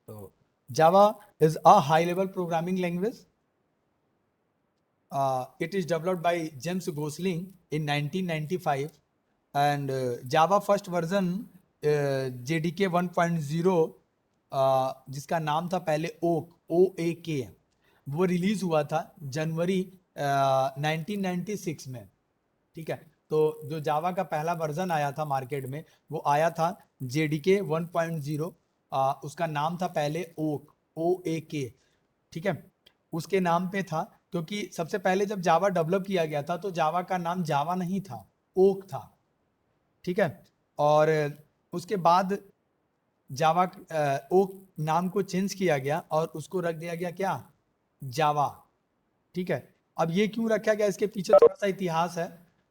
तो Java is a high-level programming language. It is developed by James Gosling in 1995, and Java first version JDK 1.0 जिसका नाम था पहले OAK, वो release हुआ था जनवरी 1996 में। ठीक है, तो जो जावा का पहला वर्जन आया था मार्केट में वो आया था JDK 1.0। उसका नाम था पहले OAK। ठीक है, उसके नाम पे था क्योंकि सबसे पहले जब जावा डेवलप किया गया था तो जावा का नाम जावा नहीं था, ओक था। ठीक है, और उसके बाद जावा ओक नाम को चेंज किया गया और उसको रख दिया गया क्या, जावा। ठीक है, अब ये क्यों रखा गया, इसके पीछे थोड़ा सा इतिहास है,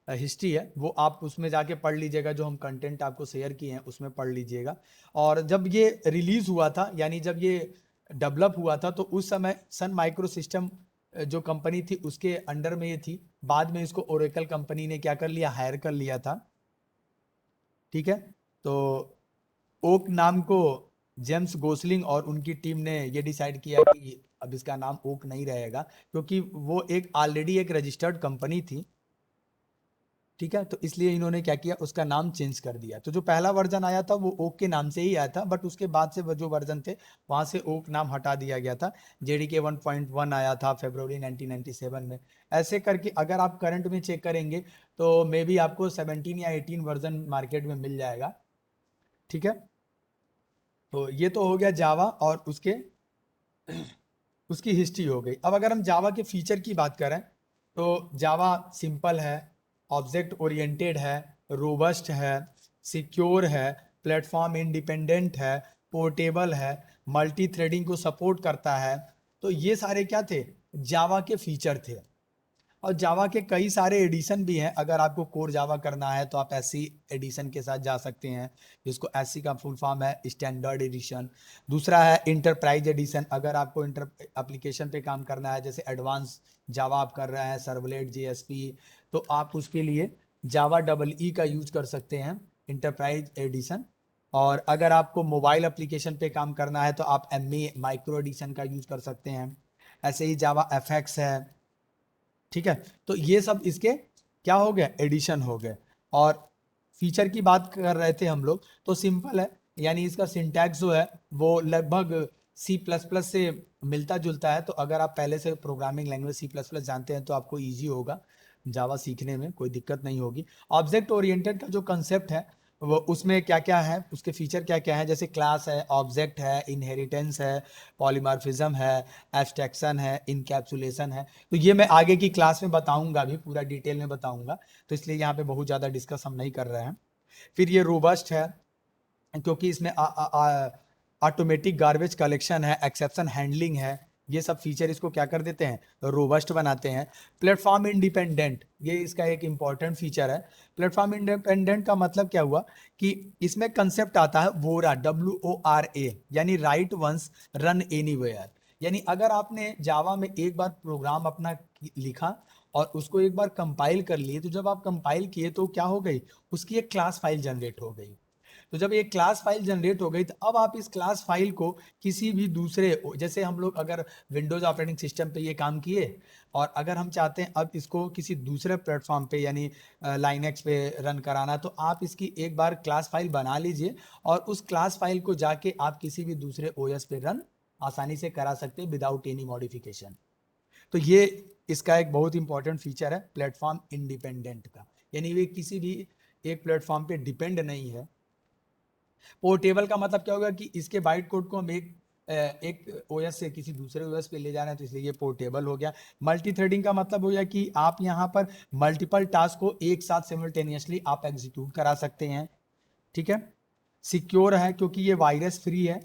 हिस्ट्री है, वो आप उसमें जाके पढ़ लीजिएगा, जो हम कंटेंट आपको शेयर किए हैं उसमें पढ़ लीजिएगा। और जब ये रिलीज हुआ था, यानी जब ये डेवलप हुआ था, तो उस समय सन माइक्रो सिस्टम जो कंपनी थी उसके अंडर में ये थी। बाद में इसको ओरेकल कंपनी ने क्या कर लिया, हायर कर लिया था। ठीक है, तो ओक नाम को जेम्स गोसलिंग और उनकी टीम ने ये डिसाइड किया कि अब इसका नाम ओक नहीं रहेगा, क्योंकि वो एक ऑलरेडी एक रजिस्टर्ड कंपनी थी। ठीक है, तो इसलिए इन्होंने क्या किया, उसका नाम चेंज कर दिया। तो जो पहला वर्जन आया था वो ओक के नाम से ही आया था, बट उसके बाद से वो जो वर्जन थे वहां से ओक नाम हटा दिया गया था। JDK 1.1 आया था फरवरी 1997 में। ऐसे करके अगर आप करंट में चेक करेंगे तो मे बी आपको 17 या 18 वर्जन मार्केट में मिल जाएगा। ठीक है, तो ये तो हो गया जावा और उसकी हिस्ट्री हो गई। अब अगर हम जावा के फीचर की बात करें तो जावा सिंपल है, ऑब्जेक्ट ओरिएंटेड है, रोबस्ट है, सिक्योर है, प्लेटफॉर्म इंडिपेंडेंट है, पोर्टेबल है, मल्टी थ्रेडिंग को सपोर्ट करता है। तो ये सारे क्या थे, जावा के फीचर थे। और जावा के कई सारे एडिशन भी हैं। अगर आपको कोर जावा करना है तो आप एससी एडिशन के साथ जा सकते हैं, जिसको एससी का फुल फॉर्म है स्टैंडर्ड एडिशन। दूसरा है इंटरप्राइज एडिशन। अगर आपको इंटर एप्लीकेशन पे काम करना है, जैसे एडवांस जावा आप कर रहे हैं, सर्वलेट JSP, तो आप उसके लिए जावा EE का यूज कर सकते हैं, इंटरप्राइज एडिशन। और अगर आपको मोबाइल एप्लीकेशन पे काम करना है तो आप ME माइक्रो एडिशन का यूज कर सकते हैं। ऐसे ही जावा FX है। ठीक है, तो ये सब इसके क्या हो गए, एडिशन हो गए। और फीचर की बात कर रहे थे हम लोग, तो सिंपल है, यानी इसका सिंटैक्स जो है वो लगभग C++ से मिलता जुलता है। तो अगर आप पहले से प्रोग्रामिंग लैंग्वेज C++ जानते हैं तो आपको इजी होगा जावा सीखने में, कोई दिक्कत नहीं होगी। ऑब्जेक्ट ओरिएंटेड का जो कंसेप्ट है वो उसमें क्या क्या है, उसके फीचर क्या क्या है, जैसे क्लास है, ऑब्जेक्ट है, इनहेरिटेंस है, पॉलीमॉर्फिज्म है, एब्स्ट्रैक्शन है, इनकैप्सुलेशन है। तो ये मैं आगे की क्लास में बताऊंगा, अभी पूरा डिटेल में बताऊंगा, तो इसलिए यहाँ पे बहुत ज़्यादा डिस्कस हम नहीं कर रहे हैं। फिर ये रोबस्ट है, क्योंकि इसमें ऑटोमेटिक गार्बेज कलेक्शन है, एक्सेप्शन हैंडलिंग है। ये सब फीचर इसको क्या कर देते हैं, रोबस्ट बनाते हैं। प्लेटफॉर्म इंडिपेंडेंट, ये इसका एक इंपॉर्टेंट फीचर है। प्लेटफॉर्म इंडिपेंडेंट का मतलब क्या हुआ कि इसमें कंसेप्ट आता है वोरा, WORA, यानी राइट वंस रन एनीवेयर। यानी अगर आपने जावा में एक बार प्रोग्राम अपना लिखा और उसको एक बार कंपाइल कर लिए, तो जब आप कंपाइल किए तो क्या हो गई, उसकी एक क्लास फाइल जनरेट हो गई। तो जब एक क्लास फाइल जनरेट हो गई तो अब आप इस क्लास फाइल को किसी भी दूसरे, जैसे हम लोग अगर विंडोज ऑपरेटिंग सिस्टम पे ये काम किए और अगर हम चाहते हैं अब इसको किसी दूसरे प्लेटफॉर्म पे यानी लाइनेक्स पे रन कराना, तो आप इसकी एक बार क्लास फाइल बना लीजिए और उस क्लास फाइल को जाके आप किसी भी दूसरे OS पे रन आसानी से करा सकते हैं विदाउट एनी मॉडिफिकेशन। तो ये इसका एक बहुत इंपॉर्टेंट फीचर है प्लेटफॉर्म इंडिपेंडेंट का, यानी वे किसी भी एक प्लेटफॉर्म पे डिपेंड नहीं है। पोर्टेबल का मतलब क्या होगा कि इसके बाइट कोड को हम एक OS से किसी दूसरे OS पे ले जा रहे हैं, तो इसलिए ये पोर्टेबल हो गया। मल्टी थ्रेडिंग का मतलब हो गया कि आप यहाँ पर मल्टीपल टास्क को एक साथ सिमुलटेनियसली आप एग्जीक्यूट करा सकते हैं। ठीक है, सिक्योर है क्योंकि ये वायरस फ्री है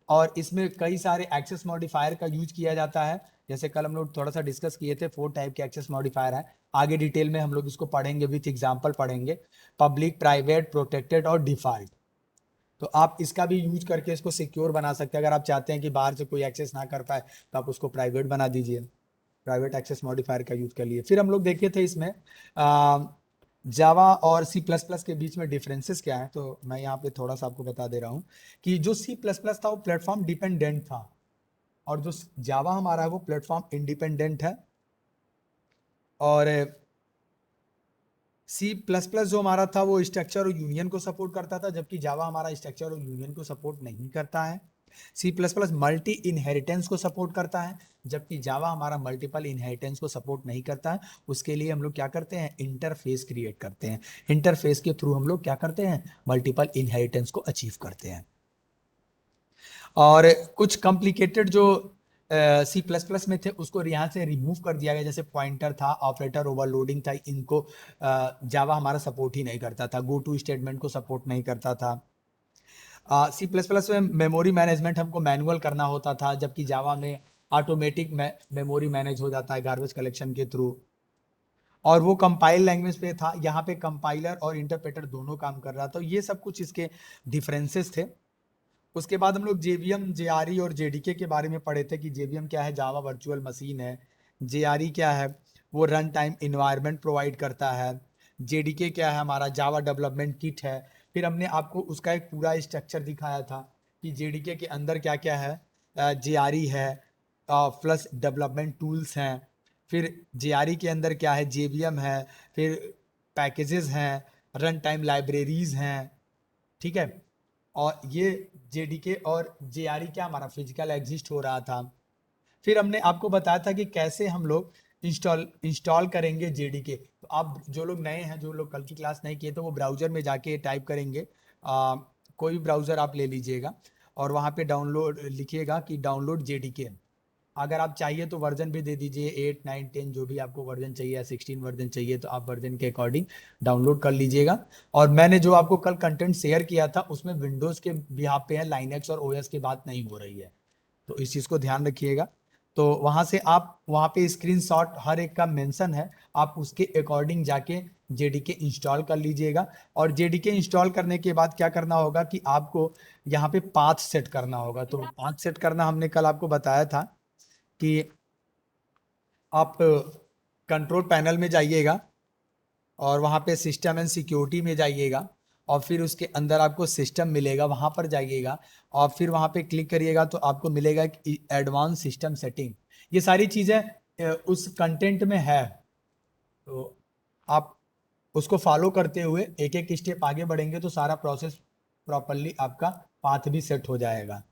और इसमें कई सारे एक्सेस मॉडिफायर का यूज किया जाता है। जैसे कल हम लोग थोड़ा सा डिस्कस किए थे, 4 टाइप के एक्सेस मॉडिफायर है। आगे डिटेल में हम लोग इसको पढ़ेंगे, विथ एग्जांपल पढ़ेंगे। पब्लिक, प्राइवेट, प्रोटेक्टेड और डिफॉल्ट। तो आप इसका भी यूज करके इसको सिक्योर बना सकते हैं। अगर आप चाहते हैं कि बाहर से कोई एक्सेस ना कर पाए तो आप उसको प्राइवेट बना दीजिए, प्राइवेट एक्सेस मॉडिफायर का यूज कर लिए। फिर हम लोग देखे थे इसमें जावा और सी प्लस प्लस के बीच में डिफरेंसेस क्या है, तो मैं यहाँ पे थोड़ा सा आपको बता दे रहा हूँ कि जो सी प्लस प्लस था वो प्लेटफॉर्म डिपेंडेंट था, और जो जावा हमारा है वो प्लेटफॉर्म इंडिपेंडेंट है। और सी प्लस प्लस जो हमारा था वो स्ट्रक्चर और यूनियन को सपोर्ट करता था, जबकि जावा हमारा स्ट्रक्चर और यूनियन को सपोर्ट नहीं करता है। C plus plus multi inheritance को सपोर्ट करता है, जबकि जावा हमारा मल्टीपल इनहेरिटेंस को सपोर्ट नहीं करता है। उसके लिए हम लोग क्या करते हैं, इंटरफेस क्रिएट करते हैं। इंटरफेस के थ्रू हम लोग क्या करते हैं, मल्टीपल इनहेरिटेंस को अचीव करते हैं। और कुछ कॉम्प्लिकेटेड जो सी प्लस प्लस में थे उसको यहाँ से रिमूव कर दिया गया, जैसे पॉइंटर था, ऑपरेटर ओवरलोडिंग था, इनको जावा हमारा सपोर्ट ही नहीं करता था। गो टू स्टेटमेंट को सपोर्ट नहीं करता था। सी प्लस प्लस में मेमोरी मैनेजमेंट हमको मैनुअल करना होता था, जबकि जावा में ऑटोमेटिक मेमोरी मैनेज हो जाता है गार्बेज कलेक्शन के थ्रू। और वो कंपाइल लैंग्वेज पे था, यहाँ पे कंपाइलर और इंटरप्रेटर दोनों काम कर रहा था। तो ये सब कुछ इसके डिफरेंसेस थे। उसके बाद हम लोग जेवीएम, जेआरई और जेडीके के बारे में पढ़े थे कि जेवीएम क्या है, जावा वर्चुअल मशीन है। जेआरई क्या है, वो रन टाइम इन्वायरमेंट प्रोवाइड करता है। जेडीके क्या है, हमारा जावा डेवलपमेंट किट है। फिर हमने आपको उसका एक पूरा स्ट्रक्चर दिखाया था कि जेडीके के अंदर क्या क्या है। जेआरई है, प्लस डेवलपमेंट टूल्स हैं। फिर जेआरई के अंदर क्या है, जेवीएम है। फिर पैकेजेस हैं, रन टाइम लाइब्रेरीज हैं, ठीक है। और ये जेडीके और जेआरई क्या हमारा फिजिकल एग्जिस्ट हो रहा था। फिर हमने आपको बताया था कि कैसे हम लोग इंस्टॉल करेंगे जेडीके। तो आप जो लोग नए हैं, जो लोग कल की क्लास नहीं किए, तो वो ब्राउजर में जाके टाइप करेंगे, कोई भी ब्राउजर आप ले लीजिएगा और वहाँ पे डाउनलोड लिखिएगा कि डाउनलोड जेडीके। अगर आप चाहिए तो वर्जन भी दे दीजिए, 8 9 10 जो भी आपको वर्जन चाहिए, या 16 वर्जन चाहिए, तो आप वर्जन के अकॉर्डिंग डाउनलोड कर लीजिएगा। और मैंने जो आपको कल कंटेंट शेयर किया था उसमें विंडोज़ के बिहाफ पे है, लाइनेक्स और ओएस की बात नहीं हो रही है, तो इस चीज़ को ध्यान रखिएगा। तो वहाँ से आप, वहाँ पे स्क्रीनशॉट हर एक का मेंशन है, आप उसके अकॉर्डिंग जाके जेडीके इंस्टॉल कर लीजिएगा। और जेडीके इंस्टॉल करने के बाद क्या करना होगा कि आपको यहाँ पे पाथ सेट करना होगा। तो पाथ सेट करना हमने कल आपको बताया था कि आप कंट्रोल पैनल में जाइएगा और वहाँ पे सिस्टम एंड सिक्योरिटी में जाइएगा, और फिर उसके अंदर आपको सिस्टम मिलेगा, वहाँ पर जाइएगा और फिर वहाँ पे क्लिक करिएगा तो आपको मिलेगा एडवांस सिस्टम सेटिंग। ये सारी चीज़ें उस कंटेंट में है, तो आप उसको फॉलो करते हुए एक एक स्टेप आगे बढ़ेंगे तो सारा प्रोसेस प्रॉपरली आपका पाथ भी सेट हो जाएगा।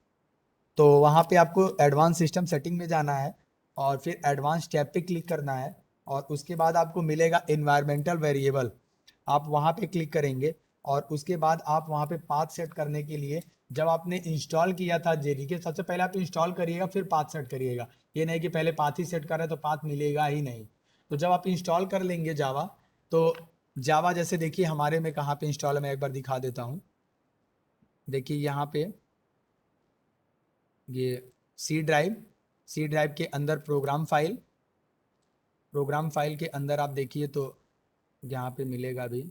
तो वहाँ पे आपको एडवांस सिस्टम सेटिंग में जाना है और फिर एडवांस टैब पे क्लिक करना है, और उसके बाद आपको मिलेगा इन्वायरमेंटल वेरिएबल। आप वहाँ पे क्लिक करेंगे और उसके बाद आप वहाँ पे पाथ सेट करने के लिए, जब आपने इंस्टॉल किया था जेडीके, सबसे पहले आप इंस्टॉल करिएगा फिर पाथ सेट करिएगा। ये नहीं कि पहले पाथ ही सेट कर रहे तो पाथ मिलेगा ही नहीं। तो जब आप इंस्टॉल कर लेंगे जावा, तो जावा जैसे देखिए हमारे में कहाँ पे इंस्टॉल है, मैं एक बार दिखा देता हूँ। देखिए यहाँ पे ये सी ड्राइव, सी ड्राइव के अंदर प्रोग्राम फाइल, प्रोग्राम फाइल के अंदर आप देखिए तो यहाँ पे मिलेगा भी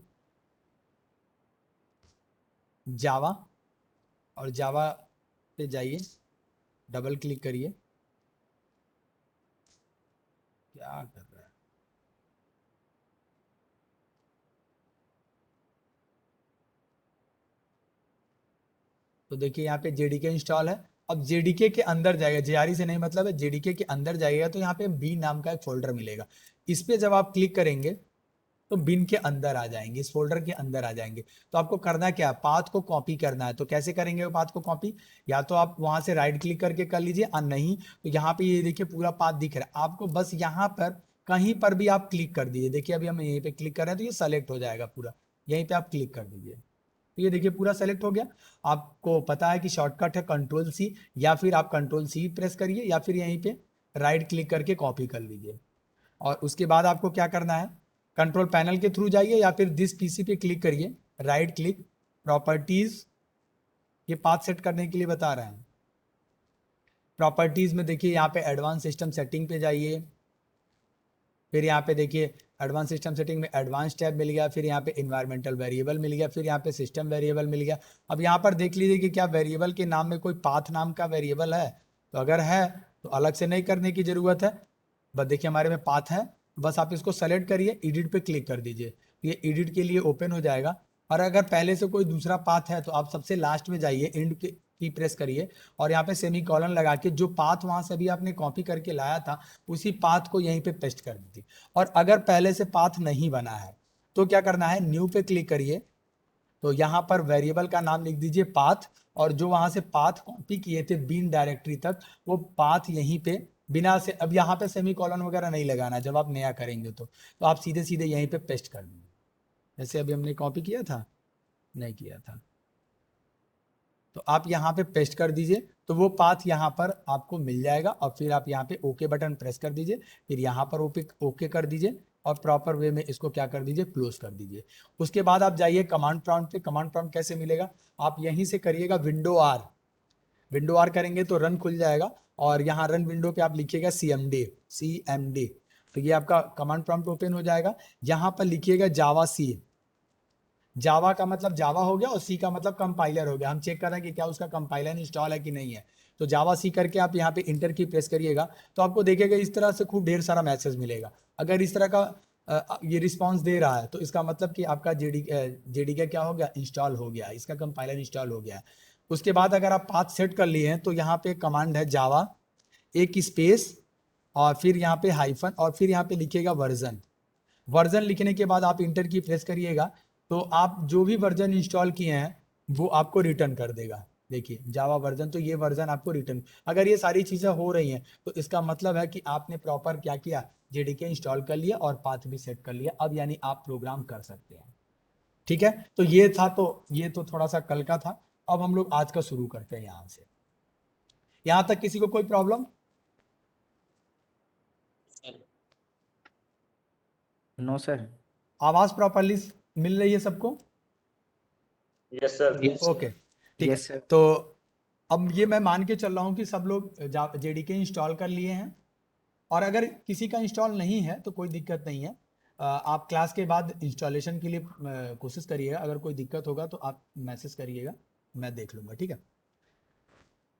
जावा, और जावा पे जाइए, डबल क्लिक करिए। क्या कर रहा है, तो देखिए यहाँ पे जेडीके इंस्टॉल है। अब जेडीके के अंदर जाएगा, जेआरई से नहीं मतलब है, जेडीके के अंदर जाएगा तो यहाँ पे बी नाम का एक फोल्डर मिलेगा। इस पे जब आप क्लिक करेंगे तो बिन के अंदर आ जाएंगे, इस फोल्डर के अंदर आ जाएंगे। तो आपको करना क्या है, पाथ को कॉपी करना है। तो कैसे करेंगे वो पाथ को कॉपी, या तो आप वहां से राइट क्लिक करके कर लीजिए, और नहीं तो यहाँ पे ये देखिए पूरा पाथ दिख रहा है आपको, बस यहाँ पर कहीं पर भी आप क्लिक कर दीजिए। देखिए अभी हम यहीं पे क्लिक कर रहे हैं तो ये सेलेक्ट हो जाएगा पूरा, यहीं पे आप क्लिक कर दीजिए तो ये देखिए पूरा सेलेक्ट हो गया। आपको पता है कि शॉर्टकट है कंट्रोल सी, या फिर आप कंट्रोल सी प्रेस करिए, या फिर यहीं पे राइट क्लिक करके कॉपी कर लीजिए। और उसके बाद आपको क्या करना है, कंट्रोल पैनल के थ्रू जाइए या फिर दिस पीसी पे क्लिक करिए, राइट क्लिक, प्रॉपर्टीज, ये पाथ सेट करने के लिए बता रहे हैं। प्रॉपर्टीज में देखिए यहाँ पे एडवांस सिस्टम सेटिंग पे जाइए, फिर यहाँ पे देखिए एडवांस सिस्टम सेटिंग में एडवांस टैब मिल गया, फिर यहाँ पे इन्वायरमेंटल वेरिएबल मिल गया, फिर यहाँ पे सिस्टम वेरिएबल मिल गया। अब यहाँ पर देख लीजिए कि क्या वेरिएबल के नाम में कोई पाथ नाम का वेरिएबल है, तो अगर है तो अलग से नहीं करने की जरूरत है, बस देखिए हमारे में पाथ है, बस आप इसको सेलेक्ट करिए, एडिट पे क्लिक कर दीजिए। ये एडिट के लिए ओपन हो जाएगा। और अगर पहले से कोई दूसरा पाथ है तो आप सबसे लास्ट में जाइए, एंड की प्रेस करिए और यहाँ पे सेमी कॉलन लगा के जो पाथ वहां से अभी आपने कॉपी करके लाया था उसी पाथ को यहीं पे पेस्ट कर दीजिए। और अगर पहले से पाथ नहीं बना है तो क्या करना है, न्यू पे क्लिक करिए, तो यहाँ पर वेरिएबल का नाम लिख दीजिए पाथ, और जो वहां से पाथ कॉपी किए थे बिन डायरेक्टरी तक वो पाथ यहीं पे बिना से, अब यहाँ पे सेमी कॉलन वगैरह नहीं लगाना जब आप नया करेंगे तो आप सीधे सीधे यहीं पे पेस्ट कर दीजिए, जैसे अभी हमने कॉपी किया था, नहीं किया था, तो आप यहाँ पे पेस्ट कर दीजिए, तो वो पाथ यहाँ पर आपको मिल जाएगा। और फिर आप यहाँ पे ओके बटन प्रेस कर दीजिए, फिर यहाँ पर ओके कर दीजिए और प्रॉपर वे में इसको क्या कर दीजिए, क्लोज कर दीजिए। उसके बाद आप जाइए कमांड प्रॉम्प्ट पे। कमांड प्रॉम्प्ट कैसे मिलेगा, आप यहीं से करिएगा विंडो आर, विंडो आर करेंगे तो रन खुल जाएगा और यहाँ रन विंडो पे आप लिखिएगा CMD, तो ये आपका कमांड प्रॉम्प्ट ओपन हो जाएगा। यहाँ पर लिखिएगा जावा सी, जावा का मतलब जावा हो गया और सी का मतलब कंपाइलर हो गया। हम चेक कर रहे हैं कि क्या उसका कंपाइलर इंस्टॉल है कि नहीं है, तो जावा सी करके आप यहाँ पे इंटर की प्रेस करिएगा तो आपको देखिएगा इस तरह से खूब ढेर सारा मैसेज मिलेगा। अगर इस तरह का ये रिस्पांस दे रहा है तो इसका मतलब कि आपका जेडी का क्या हो गया, इंस्टॉल हो गया, इसका कंपाइलर इंस्टॉल हो गया है। उसके बाद अगर आप पाथ सेट कर लिए हैं तो यहाँ पे कमांड है जावा एक स्पेस और फिर यहाँ पे हाइफन और फिर यहाँ पे लिखिएगा वर्जन। वर्जन लिखने के बाद आप इंटर की प्रेस करिएगा तो आप जो भी वर्जन इंस्टॉल किए हैं वो आपको रिटर्न कर देगा। देखिए जावा वर्जन, तो ये वर्जन आपको रिटर्न, अगर ये सारी चीजें हो रही हैं तो इसका मतलब है कि आपने प्रॉपर क्या किया, जेडीके इंस्टॉल कर लिया और पाथ भी सेट कर लिया। अब यानी आप प्रोग्राम कर सकते हैं। ठीक है, तो ये था, तो ये तो थोड़ा सा कल का था। अब हम लोग आज का शुरू करते हैं यहाँ से। यहाँ तक किसी को कोई प्रॉब्लम? No sir. आवाज प्रॉपरली मिल रही है सबको? Yes sir. ओके ठीक है। Yes sir. तो अब ये मैं मान के चल रहा हूँ कि सब लोग जेडीके इंस्टॉल कर लिए हैं, और अगर किसी का इंस्टॉल नहीं है तो कोई दिक्कत नहीं है। आप क्लास के बाद इंस्टॉलेशन के लिए कोशिश करिएगा, अगर कोई दिक्कत होगा तो आप मैसेज करिएगा, मैं देख लूंगा। ठीक है,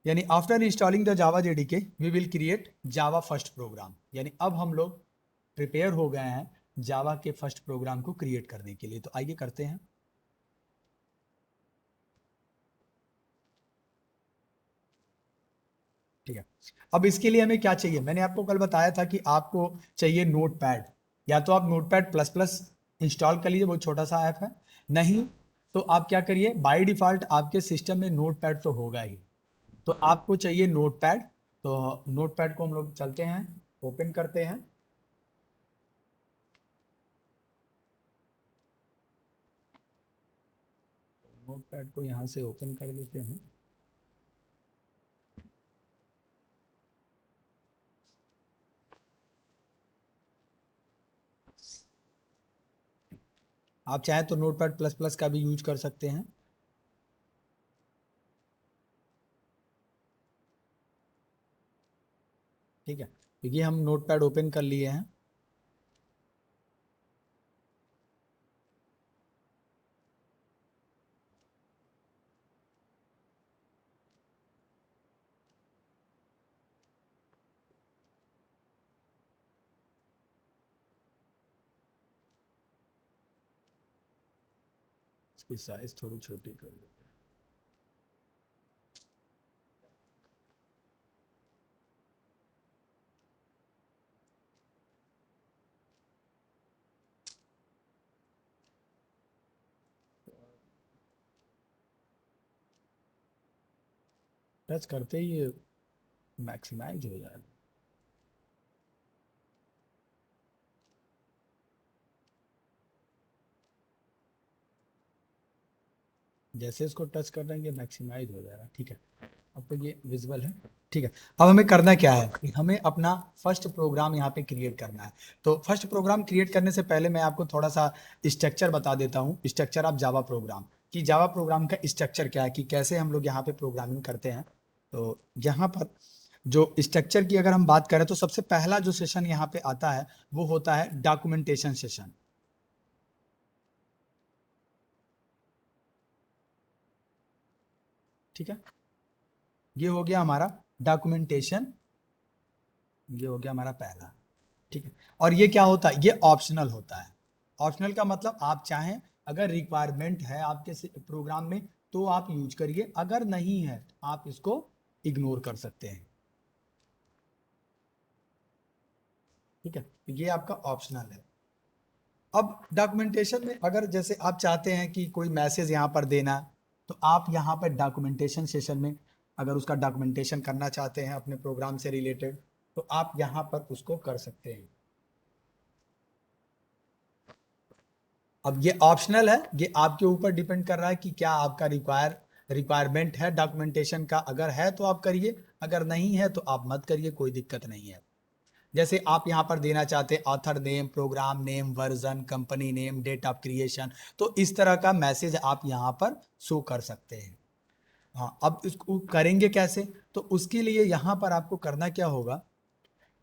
यानी after installing the Java JDK we will create Java first program, यानी अब हम लोग प्रिपेयर हो गए हैं जावा के फर्स्ट प्रोग्राम को क्रिएट करने के लिए। तो आइए करते हैं। ठीक है, अब इसके लिए हमें क्या चाहिए, मैंने आपको कल बताया था कि आपको चाहिए नोट पैड, या तो आप note pad plus plus install कर लीजिए, वो छोटा सा ऐप है, नहीं तो आप क्या करिए, बाय डिफॉल्ट आपके सिस्टम में नोट पैड तो होगा ही, तो आपको चाहिए नोट पैड। तो नोट पैड को हम लोग चलते हैं, ओपन करते हैं। नोट पैड को यहाँ से ओपन कर लेते हैं। आप चाहें तो नोट पैड प्लस प्लस का भी यूज कर सकते हैं। ठीक है, तो ये हम नोट पैड ओपन कर लिए हैं। इसकी साइज थोड़ी छोटी कर लेते हैं। टच करते ही ये मैक्सिमाइज हो जाएगा। जैसे इसको टच कर देंगे मैक्सिमाइज हो जाएगा। ठीक है, अब तो ये विजुअल है। ठीक है, अब हमें करना क्या है कि हमें अपना फर्स्ट प्रोग्राम यहाँ पे क्रिएट करना है। तो फर्स्ट प्रोग्राम क्रिएट करने से पहले मैं आपको थोड़ा सा स्ट्रक्चर बता देता हूँ, स्ट्रक्चर ऑफ जावा प्रोग्राम, कि जावा प्रोग्राम का स्ट्रक्चर क्या है, कि कैसे हम लोग यहाँ पे प्रोग्रामिंग करते हैं। तो यहाँ पर जो स्ट्रक्चर की अगर हम बात करें तो सबसे पहला जो सेशन यहाँ पे आता है वो होता है डॉक्यूमेंटेशन सेशन। ठीक है, ये हो गया हमारा डॉक्यूमेंटेशन, ये हो गया हमारा पहला। ठीक है, और ये क्या होता है, ये ऑप्शनल होता है। ऑप्शनल का मतलब आप चाहें, अगर रिक्वायरमेंट है आपके प्रोग्राम में तो आप यूज करिए, अगर नहीं है तो आप इसको इग्नोर कर सकते हैं। ठीक है, तो ये आपका ऑप्शनल है। अब डॉक्यूमेंटेशन में अगर जैसे आप चाहते हैं कि कोई मैसेज यहाँ पर देना, तो आप यहाँ पर डॉक्यूमेंटेशन सेशन में अगर उसका डॉक्यूमेंटेशन करना चाहते हैं अपने प्रोग्राम से रिलेटेड, तो आप यहाँ पर उसको कर सकते हैं। अब ये ऑप्शनल है, ये आपके ऊपर डिपेंड कर रहा है कि क्या आपका रिक्वायरमेंट है डॉक्यूमेंटेशन का। अगर है तो आप करिए, अगर नहीं है तो आप मत करिए, कोई दिक्कत नहीं है। जैसे आप यहाँ पर देना चाहते हैं author name, program name, version, company name, date of creation, तो इस तरह का मैसेज आप यहाँ पर शो कर सकते हैं। हाँ, अब इसको करेंगे कैसे? तो उसके लिए यहाँ पर आपको करना क्या होगा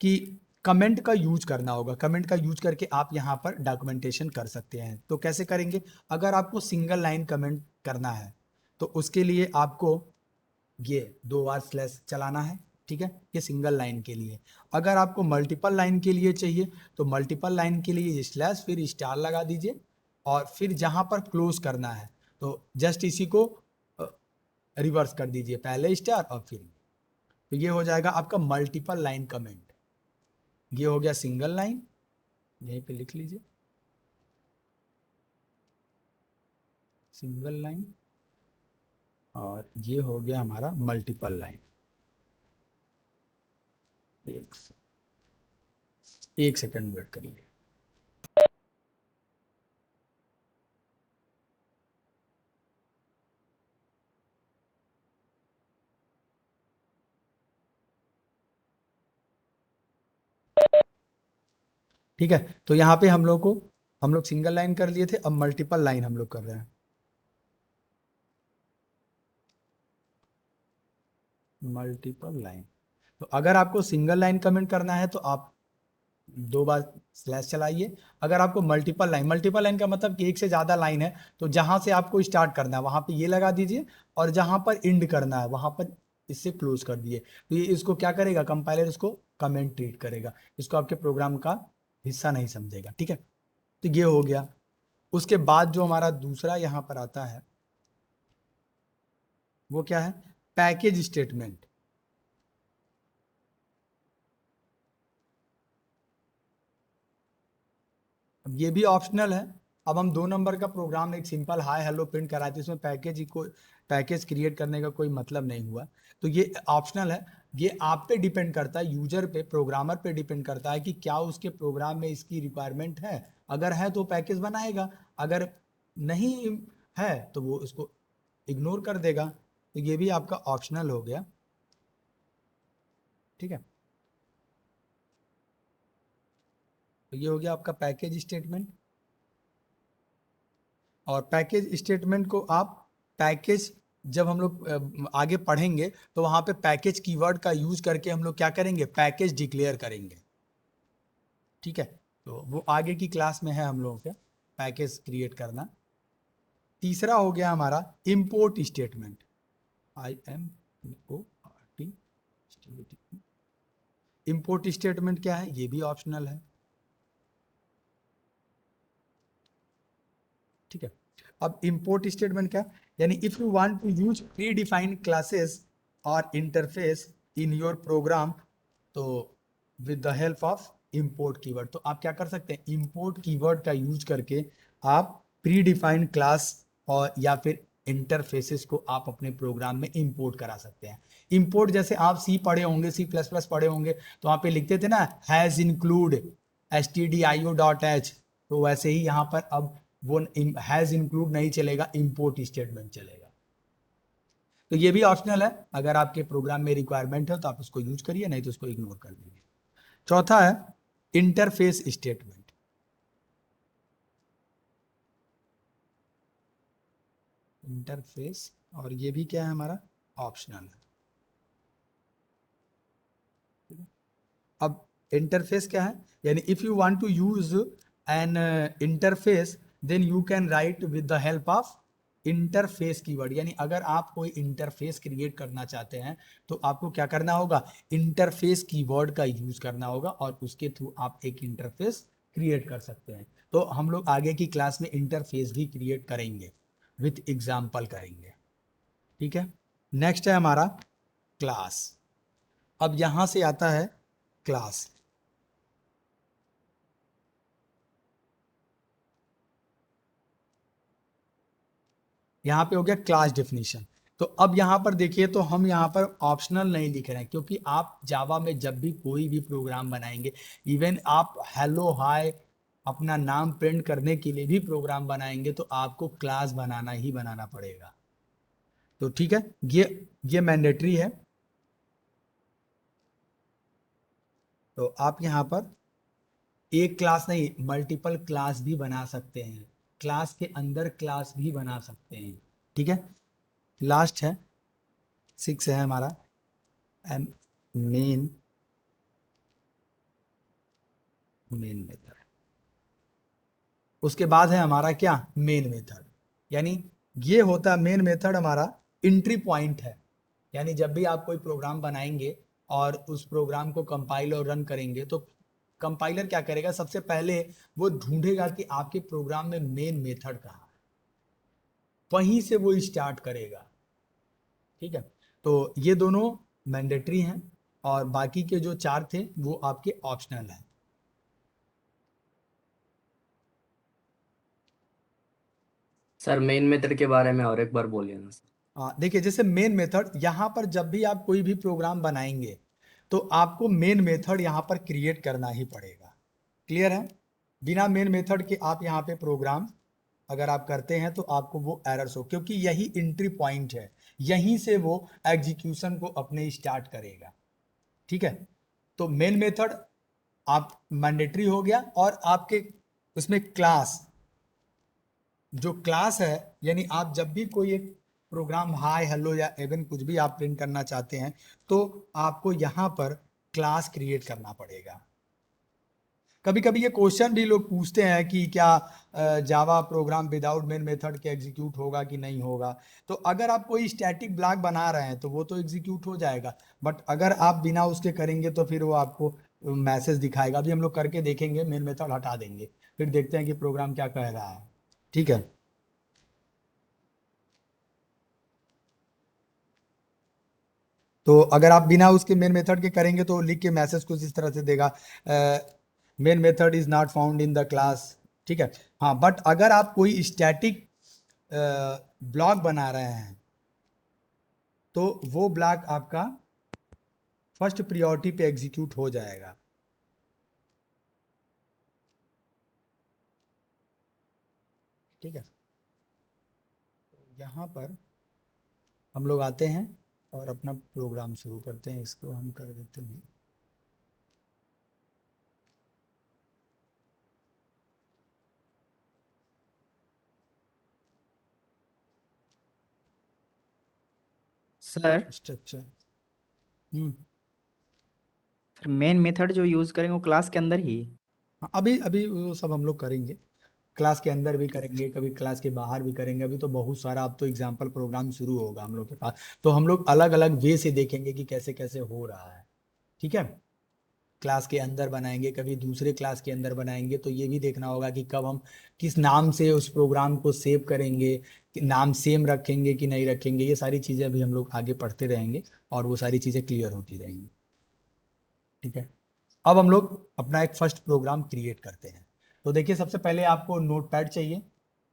कि कमेंट का यूज करना होगा। कमेंट का यूज करके आप यहाँ पर डॉक्यूमेंटेशन कर सकते हैं। तो कैसे करेंगे? अगर आपको सिंगल लाइन कमेंट करना है तो उसके लिए आपको ये 2 बार स्लैश चलाना है। ठीक है, ये सिंगल लाइन के लिए। अगर आपको मल्टीपल लाइन के लिए चाहिए तो मल्टीपल लाइन के लिए ये स्लैश फिर स्टार लगा दीजिए, और फिर जहां पर क्लोज करना है तो जस्ट इसी को रिवर्स कर दीजिए, पहले स्टार और फिर, तो ये हो जाएगा आपका मल्टीपल लाइन कमेंट। ये हो गया सिंगल लाइन, यहीं पे लिख लीजिए सिंगल लाइन, और ये हो गया हमारा मल्टीपल लाइन। एक सेकंड वेट करिए। ठीक है, तो यहाँ पे हम लोग सिंगल लाइन कर लिए थे, अब मल्टीपल लाइन हम लोग कर रहे हैं। मल्टीपल लाइन, तो अगर आपको सिंगल लाइन कमेंट करना है तो आप 2 बार स्लैश चलाइए। अगर आपको मल्टीपल लाइन का मतलब कि एक से ज्यादा लाइन है, तो जहां से आपको स्टार्ट करना है वहां पे ये लगा दीजिए, और जहां पर एंड करना है वहां पर इससे क्लोज कर दिए। तो ये इसको क्या करेगा, कंपाइलर इसको कमेंट ट्रीट करेगा, इसको आपके प्रोग्राम का हिस्सा नहीं समझेगा। ठीक है, तो ये हो गया। उसके बाद जो हमारा दूसरा यहाँ पर आता है वो क्या है? Package statement. अब ये भी ऑप्शनल है। अब हम 2 नंबर का प्रोग्राम एक सिंपल हाय हेलो प्रिंट कराए थे, इसमें पैकेज क्रिएट करने का कोई मतलब नहीं हुआ, तो ये ऑप्शनल है। ये आप पे डिपेंड करता है, यूजर पे, प्रोग्रामर पे डिपेंड करता है कि क्या उसके प्रोग्राम में इसकी रिक्वायरमेंट है। अगर है तो पैकेज बनाएगा, अगर नहीं है तो वो इसको इग्नोर कर देगा। तो ये भी आपका ऑप्शनल हो गया। ठीक है, तो ये हो गया आपका पैकेज स्टेटमेंट। और पैकेज स्टेटमेंट को आप पैकेज, जब हम लोग आगे पढ़ेंगे तो वहां पे पैकेज कीवर्ड का यूज करके हम लोग क्या करेंगे, पैकेज डिक्लेयर करेंगे। ठीक है, तो वो आगे की क्लास में है हम लोगों के, पैकेज क्रिएट करना। तीसरा हो गया हमारा import statement. IMPORT। Import statement क्या है? ये भी ऑप्शनल है। ठीक है, अब इंपोर्ट स्टेटमेंट क्या, यानी if you want to use predefined classes और इंटरफेस इन योर प्रोग्राम, तो with the help of import keyword, तो आप क्या कर सकते हैं, इंपोर्ट कीवर्ड का यूज करके आप प्री डिफाइंड क्लास और या फिर इंटरफेसेस को आप अपने प्रोग्राम में इंपोर्ट करा सकते हैं। इंपोर्ट जैसे आप सी पढ़े होंगे, C++ पढ़े होंगे, तो वहाँ पे लिखते थे ना हैज इंक्लूड stdio.h, तो वैसे ही यहाँ पर अब वो हैज इंक्लूड नहीं चलेगा, इंपोर्ट स्टेटमेंट चलेगा। तो ये भी ऑप्शनल है, अगर आपके प्रोग्राम में रिक्वायरमेंट है तो आप उसको यूज करिए, नहीं तो उसको इग्नोर कर दीजिए। चौथा है इंटरफेस स्टेटमेंट। इंटरफेस, और ये भी क्या है हमारा, ऑप्शनल है। अब इंटरफेस क्या है, यानी if you want to use an interface then you can write with the help of interface keyword, यानी अगर आप कोई इंटरफेस क्रिएट करना चाहते हैं तो आपको क्या करना होगा, इंटरफेस कीवर्ड का यूज करना होगा, और उसके थ्रू आप एक इंटरफेस क्रिएट कर सकते हैं। तो हम लोग आगे की क्लास में इंटरफेस भी क्रिएट करेंगे, विथ एग्जाम्पल करेंगे। ठीक है, नेक्स्ट है हमारा क्लास। अब यहां से आता है क्लास। यहाँ पे हो गया क्लास डेफिनेशन। तो अब यहाँ पर देखिए, तो हम यहाँ पर ऑप्शनल नहीं लिख रहे हैं, क्योंकि आप जावा में जब भी कोई भी प्रोग्राम बनाएंगे, इवन आप हेलो हाय अपना नाम प्रिंट करने के लिए भी प्रोग्राम बनाएंगे, तो आपको क्लास बनाना ही बनाना पड़ेगा। तो ठीक है, ये मैंडेटरी है। तो आप यहाँ पर एक क्लास नहीं, मल्टीपल क्लास भी बना सकते हैं, क्लास के अंदर क्लास भी बना सकते हैं। ठीक है, लास्ट है 6 है हमारा मेन मेथड। उसके बाद है हमारा क्या, मेन मेथड। यानी ये होता है मेन मेथड हमारा एंट्री पॉइंट है। यानी जब भी आप कोई प्रोग्राम बनाएंगे और उस प्रोग्राम को कंपाइल और रन करेंगे, तो कंपाइलर क्या करेगा, सबसे पहले वो ढूंढेगा कि आपके प्रोग्राम में मेन मेथड कहाँ है, वहीं से वो स्टार्ट करेगा। ठीक है, तो ये दोनों मैंडेटरी हैं, और बाकी के जो 4 थे वो आपके ऑप्शनल हैं। सर मेन मेथड के बारे में और एक बार बोलिए ना सर। हाँ देखिए, जैसे मेन मेथड, यहाँ पर जब भी आप कोई भी प्रोग्राम बनाएंगे, तो आपको मेन मेथड यहाँ पर क्रिएट करना ही पड़ेगा। क्लियर है? बिना मेन मेथड के आप यहाँ पे प्रोग्राम अगर आप करते हैं तो आपको वो एरर्स हो, क्योंकि यही एंट्री पॉइंट है, यहीं से वो एग्जीक्यूशन को अपने स्टार्ट करेगा। ठीक है, तो मेन मेथड आप मैंडेटरी हो गया, और आपके उसमें क्लास, जो क्लास है, यानी आप जब भी कोई एक प्रोग्राम हाय हेलो या इवन कुछ भी आप प्रिंट करना चाहते हैं, तो आपको यहाँ पर क्लास क्रिएट करना पड़ेगा। कभी कभी ये क्वेश्चन भी लोग पूछते हैं कि क्या Java program without main method के एग्जीक्यूट होगा कि नहीं होगा। तो अगर आप कोई स्टैटिक ब्लॉक बना रहे हैं तो वो तो एग्जीक्यूट हो जाएगा, बट अगर आप बिना उसके करेंगे तो फिर वो आपको मैसेज दिखाएगा। अभी हम लोग करके देखेंगे, मेन मेथड हटा देंगे, फिर देखते हैं कि प्रोग्राम क्या कह रहा है। ठीक है, तो अगर आप बिना उसके मेन मेथड के करेंगे तो लिख के मैसेज कुछ इस तरह से देगा, main method is not found in the class. ठीक है, हाँ, बट अगर आप कोई स्टैटिक ब्लॉक बना रहे हैं, तो वो ब्लॉक आपका फर्स्ट प्रियोरिटी पे एग्जीक्यूट हो जाएगा। ठीक है, यहाँ पर हम लोग आते हैं और अपना प्रोग्राम शुरू करते हैं। इसको हम कर देते हैं सर स्ट्रक्चर। मेन मेथड जो यूज करेंगे वो क्लास के अंदर ही। हाँ, अभी अभी वो सब हम लोग करेंगे, क्लास के अंदर भी करेंगे, कभी क्लास के बाहर भी करेंगे। अभी तो बहुत सारा, अब तो एग्जाम्पल प्रोग्राम शुरू होगा हम लोग के पास, तो हम लोग अलग अलग वे से देखेंगे कि कैसे कैसे हो रहा है। ठीक है, क्लास के अंदर बनाएंगे, कभी दूसरे क्लास के अंदर बनाएंगे, तो ये भी देखना होगा कि कब हम किस नाम से उस प्रोग्राम को सेव करेंगे, कि नाम सेम रखेंगे कि नहीं रखेंगे। ये सारी चीज़ें अभी हम लोग आगे पढ़ते रहेंगे और वो सारी चीज़ें क्लियर होती रहेंगी। ठीक है, अब हम लोग अपना एक फर्स्ट प्रोग्राम क्रिएट करते हैं। तो देखिए, सबसे पहले आपको नोटपैड चाहिए,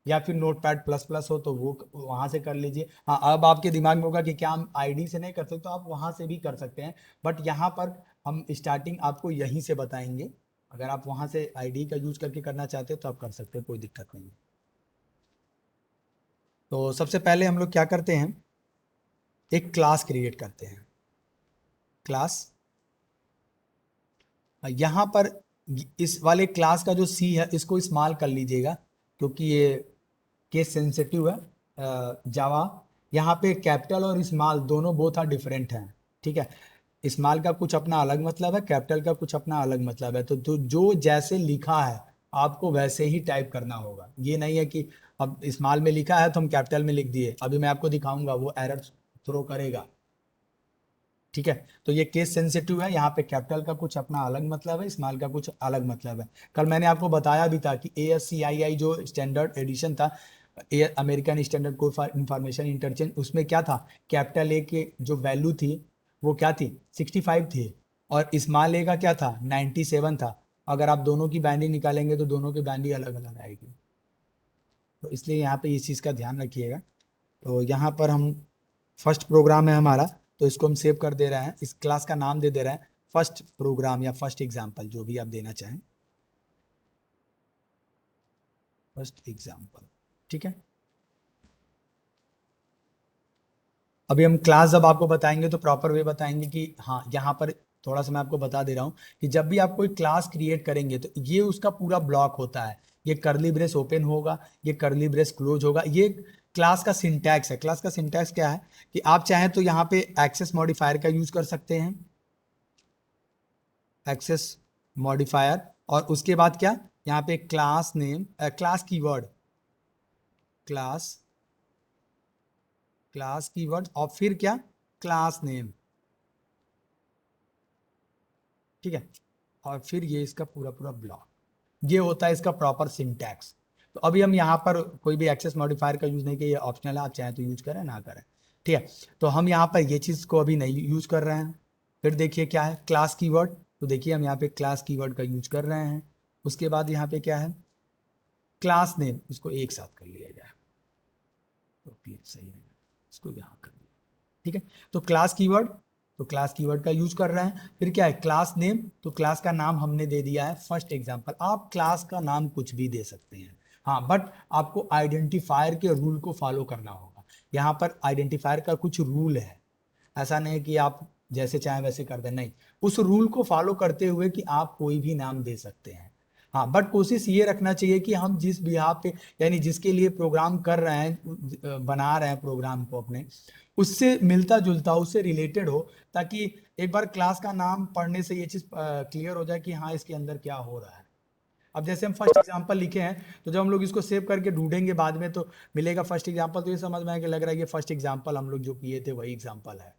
या फिर नोटपैड प्लस प्लस हो तो वो वहां से कर लीजिए। हाँ, अब आपके दिमाग में होगा कि क्या हम आईडी से नहीं कर सकते, तो आप वहां से भी कर सकते हैं, बट यहाँ पर हम स्टार्टिंग आपको यहीं से बताएंगे। अगर आप वहां से आईडी का यूज करके करना चाहते हैं तो आप कर सकते हैं, कोई दिक्कत नहीं है। तो सबसे पहले हम लोग क्या करते हैं, एक क्लास क्रिएट करते हैं। क्लास, यहाँ पर इस वाले क्लास का जो सी है इसको स्मॉल कर लीजिएगा, क्योंकि ये केस सेंसिटिव है। जावा यहाँ पे कैपिटल और स्मॉल दोनों बोथ आर डिफरेंट हैं। ठीक है, स्मॉल का कुछ अपना अलग मतलब है, कैपिटल का कुछ अपना अलग मतलब है। तो जो जैसे लिखा है आपको वैसे ही टाइप करना होगा। ये नहीं है कि अब स्मॉल में लिखा है तो हम कैपिटल में लिख दिए, अभी मैं आपको दिखाऊंगा वो एरर थ्रो करेगा। ठीक है। तो ये केस सेंसिटिव है, यहाँ पे कैपिटल का कुछ अपना अलग मतलब है, स्मॉल का कुछ अलग मतलब है। कल मैंने आपको बताया भी था कि ASCII जो स्टैंडर्ड एडिशन था, American standard code for information interchange, उसमें क्या था, कैपिटल ए की जो वैल्यू थी वो क्या थी, 65 थी, और स्मॉल ए का क्या था, 97 था। अगर आप दोनों की बाइंडिंग निकालेंगे तो दोनों की बाइंडिंग अलग अलग आएगी। तो इसलिए यहाँ पे इस चीज़ का ध्यान रखिएगा। तो यहाँ पर हम फर्स्ट प्रोग्राम है हमारा, तो इसको हम सेव कर दे रहे हैं, इस क्लास का नाम दे दे रहे हैं फर्स्ट प्रोग्राम या फर्स्ट एग्जाम्पल, जो भी आप देना चाहें, फर्स्ट एग्जाम्पल। ठीक है। अभी हम क्लास जब आपको बताएंगे तो प्रॉपर वे बताएंगे कि हाँ, यहाँ पर थोड़ा सा मैं आपको बता दे रहा हूँ कि जब भी आप कोई क्लास क्रिएट करेंगे तो ये उसका पूरा ब्लॉक होता है। ये कर्ली ब्रेस ओपन होगा, ये कर्ली ब्रेस क्लोज होगा, ये क्लास का सिंटैक्स है। क्लास का सिंटैक्स क्या है कि आप चाहें तो यहाँ पे एक्सेस मॉडिफायर का यूज कर सकते हैं, एक्सेस मॉडिफायर, और उसके बाद क्या, यहाँ पे class name, class keyword, class class keyword, और फिर क्या, क्लास नेम। ठीक है। और फिर ये इसका पूरा पूरा ब्लॉक, ये होता है इसका प्रॉपर सिंटैक्स। तो अभी हम यहाँ पर कोई भी एक्सेस मॉडिफायर का यूज नहीं किया, ये ऑप्शनल है, आप चाहें तो यूज करें ना करें। ठीक है। तो हम यहाँ पर ये चीज को अभी नहीं यूज कर रहे हैं। फिर देखिए क्या है, क्लास कीवर्ड। तो देखिए हम यहाँ पे क्लास कीवर्ड का यूज कर रहे हैं। उसके बाद यहाँ पे क्या है, क्लास नेम, इसको एक साथ कर लिया जाए तो फिर सही है, इसको यहाँ कर लिया। ठीक है। तो क्लास कीवर्ड, तो क्लास कीवर्ड का यूज कर रहे हैं। फिर क्या है, क्लास नेम, तो क्लास का नाम हमने दे दिया है फर्स्ट एग्जांपल। आप क्लास का नाम कुछ भी दे सकते हैं, हाँ, बट आपको आइडेंटिफायर के रूल को फॉलो करना होगा। यहाँ पर आइडेंटिफायर का कुछ रूल है, ऐसा नहीं है कि आप जैसे चाहें वैसे कर दें, नहीं, उस रूल को फॉलो करते हुए कि आप कोई भी नाम दे सकते हैं। हाँ, बट कोशिश ये रखना चाहिए कि हम जिस भी यहाँ पे, यानी जिसके लिए प्रोग्राम कर रहे हैं, बना रहे हैं प्रोग्राम को अपने, उससे मिलता जुलता, उससे रिलेटेड हो, ताकि एक बार क्लास का नाम पढ़ने से ये चीज क्लियर हो जाए कि हाँ इसके अंदर क्या हो रहा है। अब जैसे हम फर्स्ट एग्जांपल लिखे हैं, तो जब हम लोग इसको सेव करके ढूंढेंगे बाद में तो मिलेगा फर्स्ट एग्जांपल, तो ये समझ में आएगा, लग रहा है कि फर्स्ट एग्जांपल हम लोग जो किए थे वही एग्जांपल है।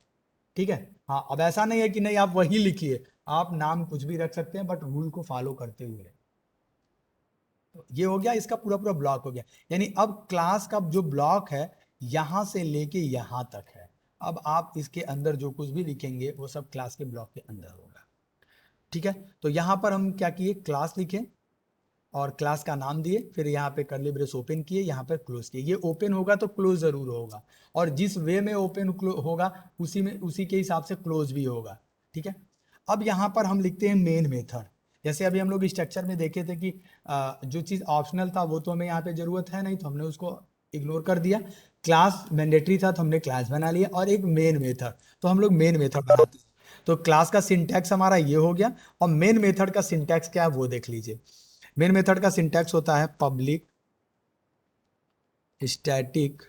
ठीक है। हाँ, अब ऐसा नहीं है कि नहीं आप वही लिखिए, आप नाम कुछ भी रख सकते हैं बट रूल को फॉलो करते हुए। तो ये हो गया, इसका पूरा पूरा ब्लॉक हो गया। यानी अब क्लास का जो ब्लॉक है यहां से लेके यहां तक है। अब आप इसके अंदर जो कुछ भी लिखेंगे वो सब क्लास के ब्लॉक के अंदर होगा। ठीक है। तो यहां पर हम क्या किए, क्लास लिखे और क्लास का नाम दिए, फिर यहाँ पे कर्ली ब्रेस ओपन किए, यहाँ पे क्लोज किए। ये ओपन होगा तो क्लोज जरूर होगा, और जिस वे में ओपन होगा उसी में, उसी के हिसाब से क्लोज भी होगा। ठीक है। अब यहाँ पर हम लिखते हैं मेन मेथड। जैसे अभी हम लोग स्ट्रक्चर में देखे थे कि जो चीज ऑप्शनल था वो तो हमें यहाँ पे जरूरत है नहीं, तो हमने उसको इग्नोर कर दिया। क्लास मैंडेटरी था तो हमने क्लास बना लिया, और एक मेन मेथड, तो हम लोग मेन मेथड बनाते हैं। तो क्लास का सिंटैक्स हमारा ये हो गया, और मेन मेथड का सिंटैक्स क्या है वो देख लीजिए। मेन मेथड का सिंटैक्स होता है public static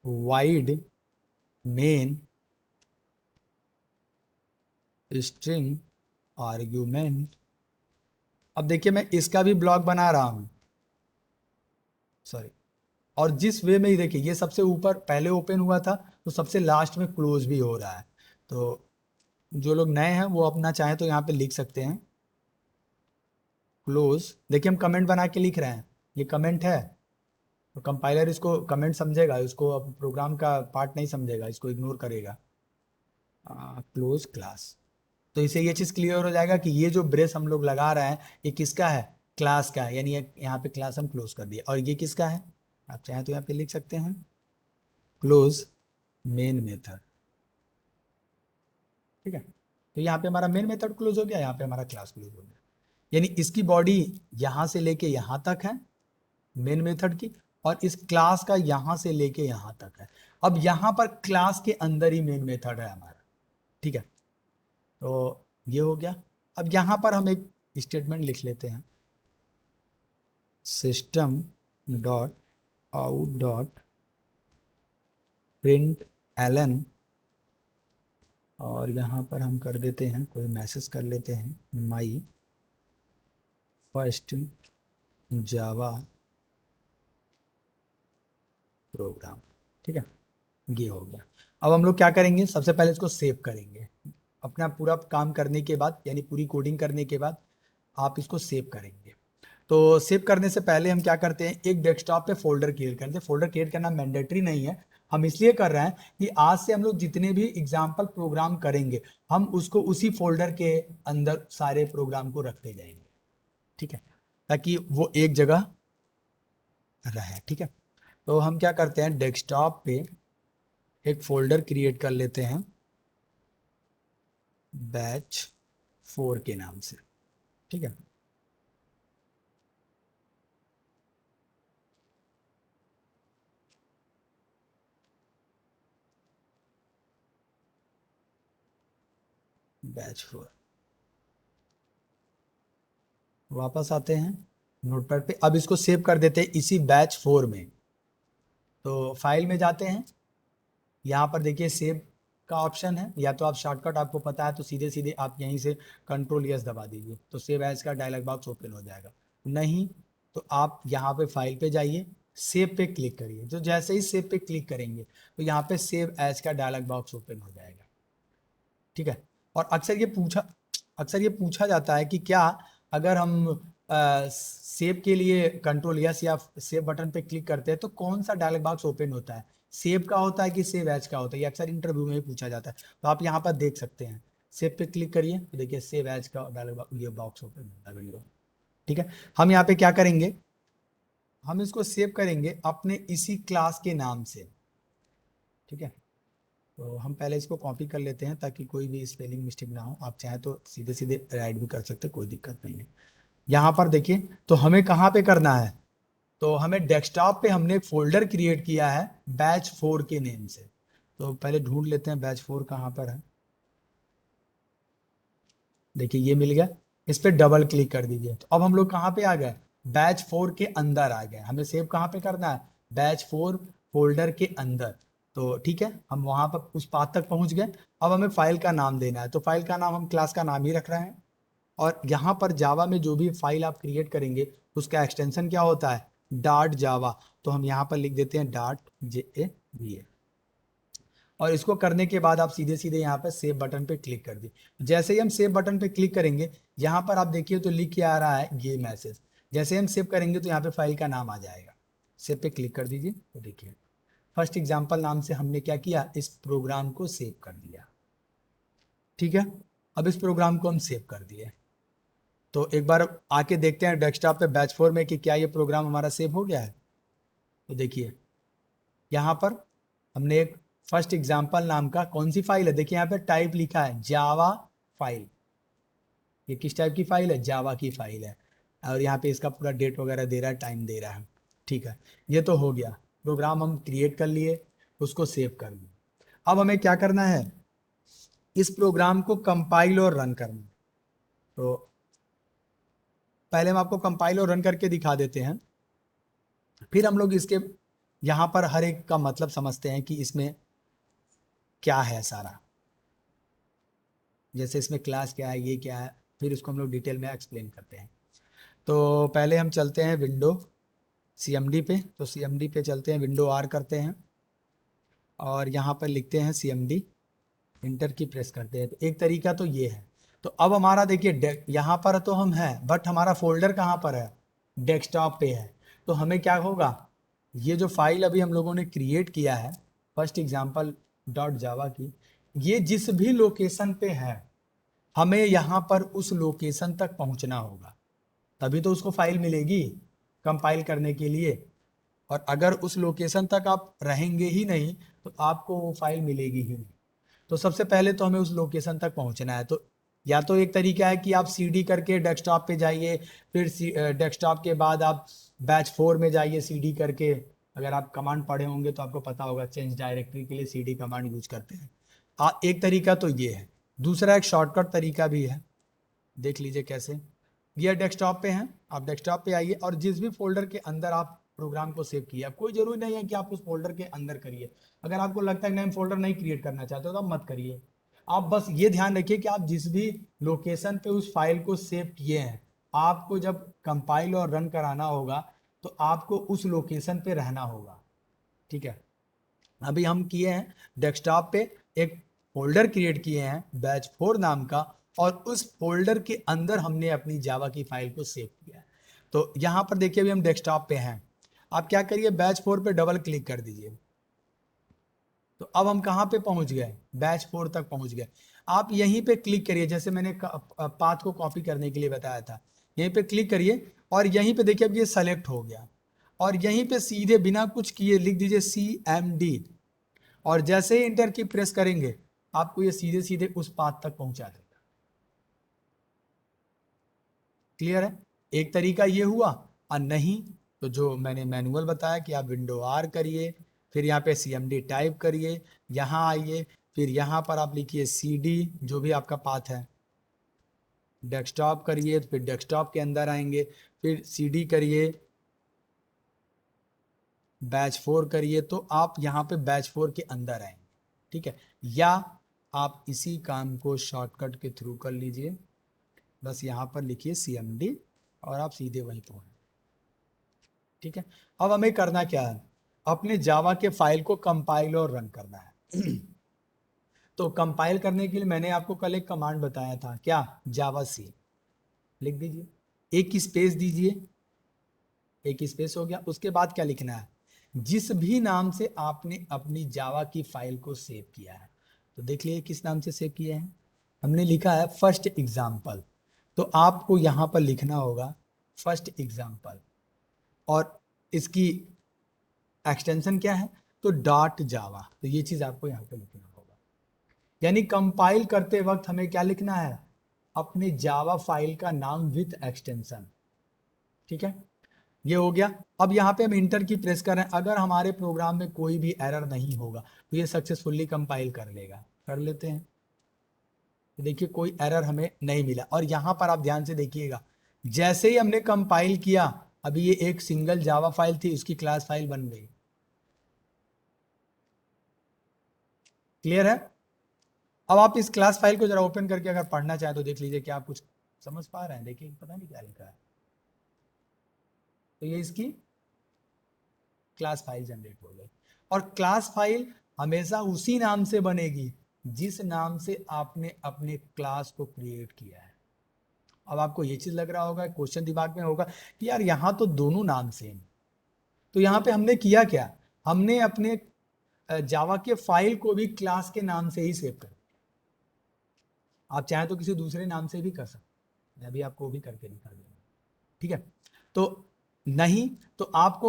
wide main string argument. अब देखिए मैं इसका भी ब्लॉक बना रहा हूं, सॉरी, और जिस वे में ही देखिए ये सबसे ऊपर पहले ओपन हुआ था तो सबसे लास्ट में क्लोज भी हो रहा है। तो जो लोग नए हैं वो अपना चाहें तो यहाँ पे लिख सकते हैं क्लोज। देखिए हम कमेंट बना के लिख रहे हैं, ये कमेंट है, तो कंपाइलर इसको कमेंट समझेगा, इसको अब प्रोग्राम का पार्ट नहीं समझेगा, इसको इग्नोर करेगा। क्लोज क्लास, तो इसे ये चीज क्लियर हो जाएगा कि ये जो ब्रेस हम लोग लगा रहे हैं ये किसका है, क्लास का है। यानी यहाँ पे क्लास हम क्लोज कर दिया, और ये किसका है, आप चाहें तो यहाँ पे लिख सकते हैं क्लोज मेन मेथड। ठीक है। तो यहाँ पे हमारा मेन मेथड क्लोज हो गया, यहाँ पे हमारा क्लास क्लोज हो गया। यानी इसकी बॉडी यहां से लेके यहां तक है मेन मेथड की, और इस क्लास का यहां से लेके यहां तक है। अब यहां पर क्लास के अंदर ही मेन मेथड है हमारा। ठीक है। तो ये हो गया। अब यहां पर हम एक स्टेटमेंट लिख लेते हैं, system dot out dot println, और यहाँ पर हम कर देते हैं, कोई मैसेज कर लेते हैं, माई फर्स्ट जावा प्रोग्राम। ठीक है, ये हो गया। अब हम लोग क्या करेंगे, सबसे पहले इसको सेव करेंगे। अपना पूरा काम करने के बाद, यानी पूरी कोडिंग करने के बाद आप इसको सेव करेंगे। तो सेव करने से पहले हम क्या करते हैं, एक डेस्कटॉप पे फोल्डर क्रिएट करते हैं। फोल्डर क्रिएट करना मैंडेटरी नहीं है, हम इसलिए कर रहे हैं कि आज से हम लोग जितने भी एग्जाम्पल प्रोग्राम करेंगे हम उसको उसी फोल्डर के अंदर सारे प्रोग्राम को रखते जाएंगे, ठीक है, ताकि वो एक जगह रहे, ठीक है। तो हम क्या करते हैं, डेस्कटॉप पे एक फोल्डर क्रिएट कर लेते हैं बैच 4 के नाम से, ठीक है। बैच 4 वापस आते हैं नोटपैड पे, अब इसको सेव कर देते हैं इसी बैच 4 में। तो फाइल में जाते हैं, यहाँ पर देखिए सेव का ऑप्शन है, या तो आप शॉर्टकट आपको पता है तो सीधे सीधे आप यहीं से कंट्रोल यस दबा दीजिए तो सेव एज का डायलॉग बॉक्स ओपन हो जाएगा। नहीं तो आप यहाँ पे फाइल पे जाइए, सेव पे क्लिक करिए, तो जैसे ही सेव पे क्लिक करेंगे तो यहाँ पे सेव एज का डायलॉग बॉक्स ओपन हो जाएगा, ठीक है। और अक्सर ये पूछा जाता है कि क्या अगर हम सेव के लिए कंट्रोल यस या सेव बटन पे क्लिक करते हैं तो कौन सा डायलॉग बॉक्स ओपन होता है, सेव का होता है कि सेव एज का होता है, ये अक्सर इंटरव्यू में भी पूछा जाता है। तो आप यहाँ पर देख सकते हैं, सेव पे क्लिक करिए तो देखिए सेव एज का डायलॉग बॉक्स ओपन होता है विंडो, ठीक है। हम यहाँ पे क्या करेंगे, हम इसको सेव करेंगे अपने इसी क्लास के नाम से, ठीक है। तो हम पहले इसको कॉपी कर लेते हैं ताकि कोई भी स्पेलिंग मिस्टेक ना हो, आप चाहें तो सीधे सीधे राइट भी कर सकते हैं, कोई दिक्कत नहीं है। यहाँ पर देखिए तो हमें कहाँ पे करना है, तो हमें डेस्कटॉप पे हमने एक फोल्डर क्रिएट किया है बैच 4 के नेम से। तो पहले ढूंढ लेते हैं बैच 4 कहाँ पर है, देखिए ये मिल गया, इस पर डबल क्लिक कर दीजिए। तो अब हम लोग कहाँ पे आ गए, बैच 4 के अंदर आ गए। हमें सेव कहाँ पे करना है, बैच 4 फोल्डर के अंदर। तो ठीक है, हम वहां पर उस पाथ तक पहुंच गए। अब हमें फाइल का नाम देना है, तो फाइल का नाम हम क्लास का नाम ही रख रहे हैं। और यहाँ पर जावा में जो भी फाइल आप क्रिएट करेंगे उसका एक्सटेंशन क्या होता है, डॉट जावा। तो हम यहाँ पर लिख देते हैं .java। और इसको करने के बाद आप सीधे सीधे यहाँ पर सेव बटन पे क्लिक कर दिए। जैसे ही हम सेव बटन पे क्लिक करेंगे यहाँ पर आप देखिए तो लिख के आ रहा है ये मैसेज, जैसे हम सेव करेंगे तो यहाँ पे फाइल का नाम आ जाएगा। सेव पे क्लिक कर दीजिए तो देखिए फर्स्ट एग्जाम्पल नाम से हमने क्या किया, इस प्रोग्राम को सेव कर दिया, ठीक है। अब इस प्रोग्राम को हम सेव कर दिए, तो एक बार आके देखते हैं डेस्कटॉप पे बैच 4 में कि क्या ये प्रोग्राम हमारा सेव हो गया है। तो देखिए यहाँ पर हमने एक फर्स्ट एग्जाम्पल नाम का कौन सी फाइल है, देखिए यहाँ पे टाइप लिखा है जावा फाइल। ये किस टाइप की फाइल है, जावा की फाइल है। और यहाँ पे इसका पूरा डेट वगैरह दे रहा है, टाइम दे रहा है, ठीक है। ये तो हो गया, प्रोग्राम हम क्रिएट कर लिए, उसको सेव कर लिए। अब हमें क्या करना है, इस प्रोग्राम को कंपाइल और रन करना। तो पहले हम आपको कंपाइल और रन करके दिखा देते हैं, फिर हम लोग इसके यहाँ पर हर एक का मतलब समझते हैं कि इसमें क्या है सारा, जैसे इसमें क्लास क्या है, ये क्या है, फिर इसको हम लोग डिटेल में एक्सप्लेन करते हैं। तो पहले हम चलते हैं विंडो CMD पे, तो CMD पे चलते हैं, विंडो R करते हैं और यहाँ पर लिखते हैं CMD, इंटर की प्रेस करते हैं। तो एक तरीका तो ये है। तो अब हमारा देखिए यहाँ पर तो हम हैं, बट हमारा फोल्डर कहाँ पर है, डेस्कटॉप पे है। तो हमें क्या होगा, ये जो फाइल अभी हम लोगों ने क्रिएट किया है फर्स्ट एग्जाम्पल .java की, ये जिस भी लोकेशन पे है हमें यहाँ पर उस लोकेशन तक पहुँचना होगा, तभी तो उसको फाइल मिलेगी कंपाइल करने के लिए। और अगर उस लोकेशन तक आप रहेंगे ही नहीं तो आपको वो फाइल मिलेगी ही नहीं। तो सबसे पहले तो हमें उस लोकेशन तक पहुंचना है। तो या तो एक तरीका है कि आप CD करके डेस्कटॉप पे जाइए, फिर डेस्कटॉप के बाद आप बैच 4 में जाइए CD करके। अगर आप कमांड पढ़े होंगे तो आपको पता होगा, चेंज डायरेक्टरी के लिए CD कमांड यूज करते हैं। एक तरीका तो ये है, दूसरा एक शॉर्टकट तरीका भी है, देख लीजिए कैसे। ये डेस्कटॉप पे हैं, आप डेस्कटॉप पे आइए और जिस भी फोल्डर के अंदर आप प्रोग्राम को सेव किया, कोई जरूरी नहीं है कि आप उस फोल्डर के अंदर करिए। अगर आपको लगता है कि नहीं फोल्डर नहीं क्रिएट करना चाहते हो तो आप मत करिए। आप बस ये ध्यान रखिए कि आप जिस भी लोकेशन पे उस फाइल को सेव किए हैं, आपको जब कंपाइल और रन कराना होगा तो आपको उस लोकेशन पे रहना होगा, ठीक है। अभी हम किए हैं डेस्कटॉप पे एक फोल्डर क्रिएट किए हैं बैच 4 नाम का, और उस फोल्डर के अंदर हमने अपनी जावा की फाइल को सेव किया है। तो यहाँ पर देखिए अभी हम डेस्कटॉप पे हैं। आप क्या करिए, बैच 4 पे डबल क्लिक कर दीजिए। तो अब हम कहाँ पे पहुंच गए, बैच 4 तक पहुंच गए। आप यहीं पे क्लिक करिए, जैसे मैंने पाथ को कॉपी करने के लिए बताया था, यहीं पे क्लिक करिए और यहीं पे देखिए अब ये सेलेक्ट हो गया, और यहीं पे सीधे बिना कुछ किए लिख दीजिए CMD, और जैसे ही इंटर की प्रेस करेंगे आपको ये सीधे सीधे उस पाथ तक पहुंचा देगा। क्लियर है? एक तरीका ये हुआ, और नहीं तो जो मैंने मैनुअल बताया कि आप विंडो R करिए, फिर यहाँ पे CMD टाइप करिए, यहाँ आइए, फिर यहाँ पर आप लिखिए CD, जो भी आपका पाथ है, डेस्कटॉप करिए, तो फिर डेस्कटॉप के अंदर आएंगे, फिर CD करिए, बैच 4 करिए, तो आप यहाँ पे बैच 4 के अंदर आएंगे। ठीक है, या आप इसी काम को शॉर्टकट के थ्रू कर लीजिए, बस यहाँ पर लिखिए CMD और आप सीधे वहीं पहुंचे। ठीक है, अब हमें करना क्या है, अपने जावा के फाइल को कंपाइल और रन करना है। तो कंपाइल करने के लिए मैंने आपको कल एक कमांड बताया था, क्या, जावा सी। लिख दीजिए, एक स्पेस दीजिए, एक स्पेस हो गया। उसके बाद क्या लिखना है, जिस भी नाम से आपने अपनी जावा की फाइल को सेव किया है। तो देख लिए किस नाम से सेव किया है, हमने लिखा है फर्स्ट एग्जाम्पल। तो आपको यहां पर लिखना होगा फर्स्ट एग्जाम्पल, और इसकी एक्सटेंशन क्या है, तो .java। तो ये चीज आपको यहाँ पे लिखना होगा, यानी कंपाइल करते वक्त हमें क्या लिखना है, अपने जावा फाइल का नाम विथ एक्सटेंशन। ठीक है, ये हो गया। अब यहाँ पे हम इंटर की प्रेस कर रहे हैं, अगर हमारे प्रोग्राम में कोई भी एरर नहीं होगा तो ये सक्सेसफुली कंपाइल कर लेगा। कर लेते हैं, तो देखिए कोई एरर हमें नहीं मिला। और यहाँ पर आप ध्यान से देखिएगा, जैसे ही हमने कंपाइल किया, अभी ये एक सिंगल जावा फाइल थी, उसकी क्लास फाइल बन गई। क्लियर है? अब आप इस क्लास फाइल को जरा ओपन करके अगर पढ़ना चाहें तो देख लीजिए क्या आप कुछ समझ पा रहे हैं। देखिए पता नहीं क्या लिखा है, तो ये इसकी क्लास फाइल जनरेट हो गई। और क्लास फाइल हमेशा उसी नाम से बनेगी जिस नाम से आपने अपने क्लास को क्रिएट किया है। अब आपको ये चीज लग रहा होगा, क्वेश्चन दिमाग में होगा कि यार यहाँ तो दोनों नाम सेम, तो यहाँ पे हमने किया क्या, हमने अपने जावा के फाइल को भी क्लास के नाम से ही सेव कर। आप चाहें तो किसी दूसरे नाम से भी कर सकते, मैं भी आपको भी करके दिखा दूंगा। ठीक है, तो नहीं तो आप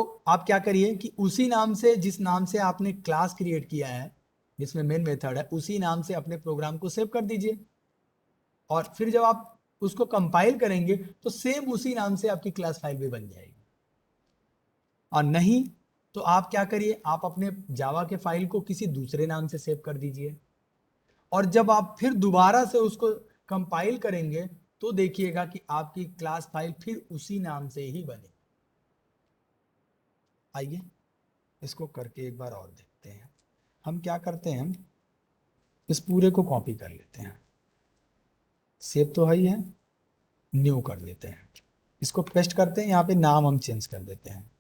क्या करिए कि उसी नाम से, जिस नाम से आपने क्लास क्रिएट किया है, जिसमें मेन मेथड है, उसी नाम से अपने प्रोग्राम को सेव कर दीजिए। और फिर जब आप उसको कंपाइल करेंगे तो सेम उसी नाम से आपकी क्लास फाइल भी बन जाएगी। और नहीं तो आप क्या करिए, आप अपने जावा के फाइल को किसी दूसरे नाम से सेव कर दीजिए, और जब आप फिर दोबारा से उसको कंपाइल करेंगे तो देखिएगा कि आपकी क्लास फाइल फिर उसी नाम से ही बने। आइए इसको करके एक बार और देखते हैं। हम क्या करते हैं, इस पूरे को कॉपी कर लेते हैं, सेव तो है ही है, न्यू कर देते हैं, इसको पेस्ट करते हैं, यहाँ पे नाम हम चेंज कर देते हैं,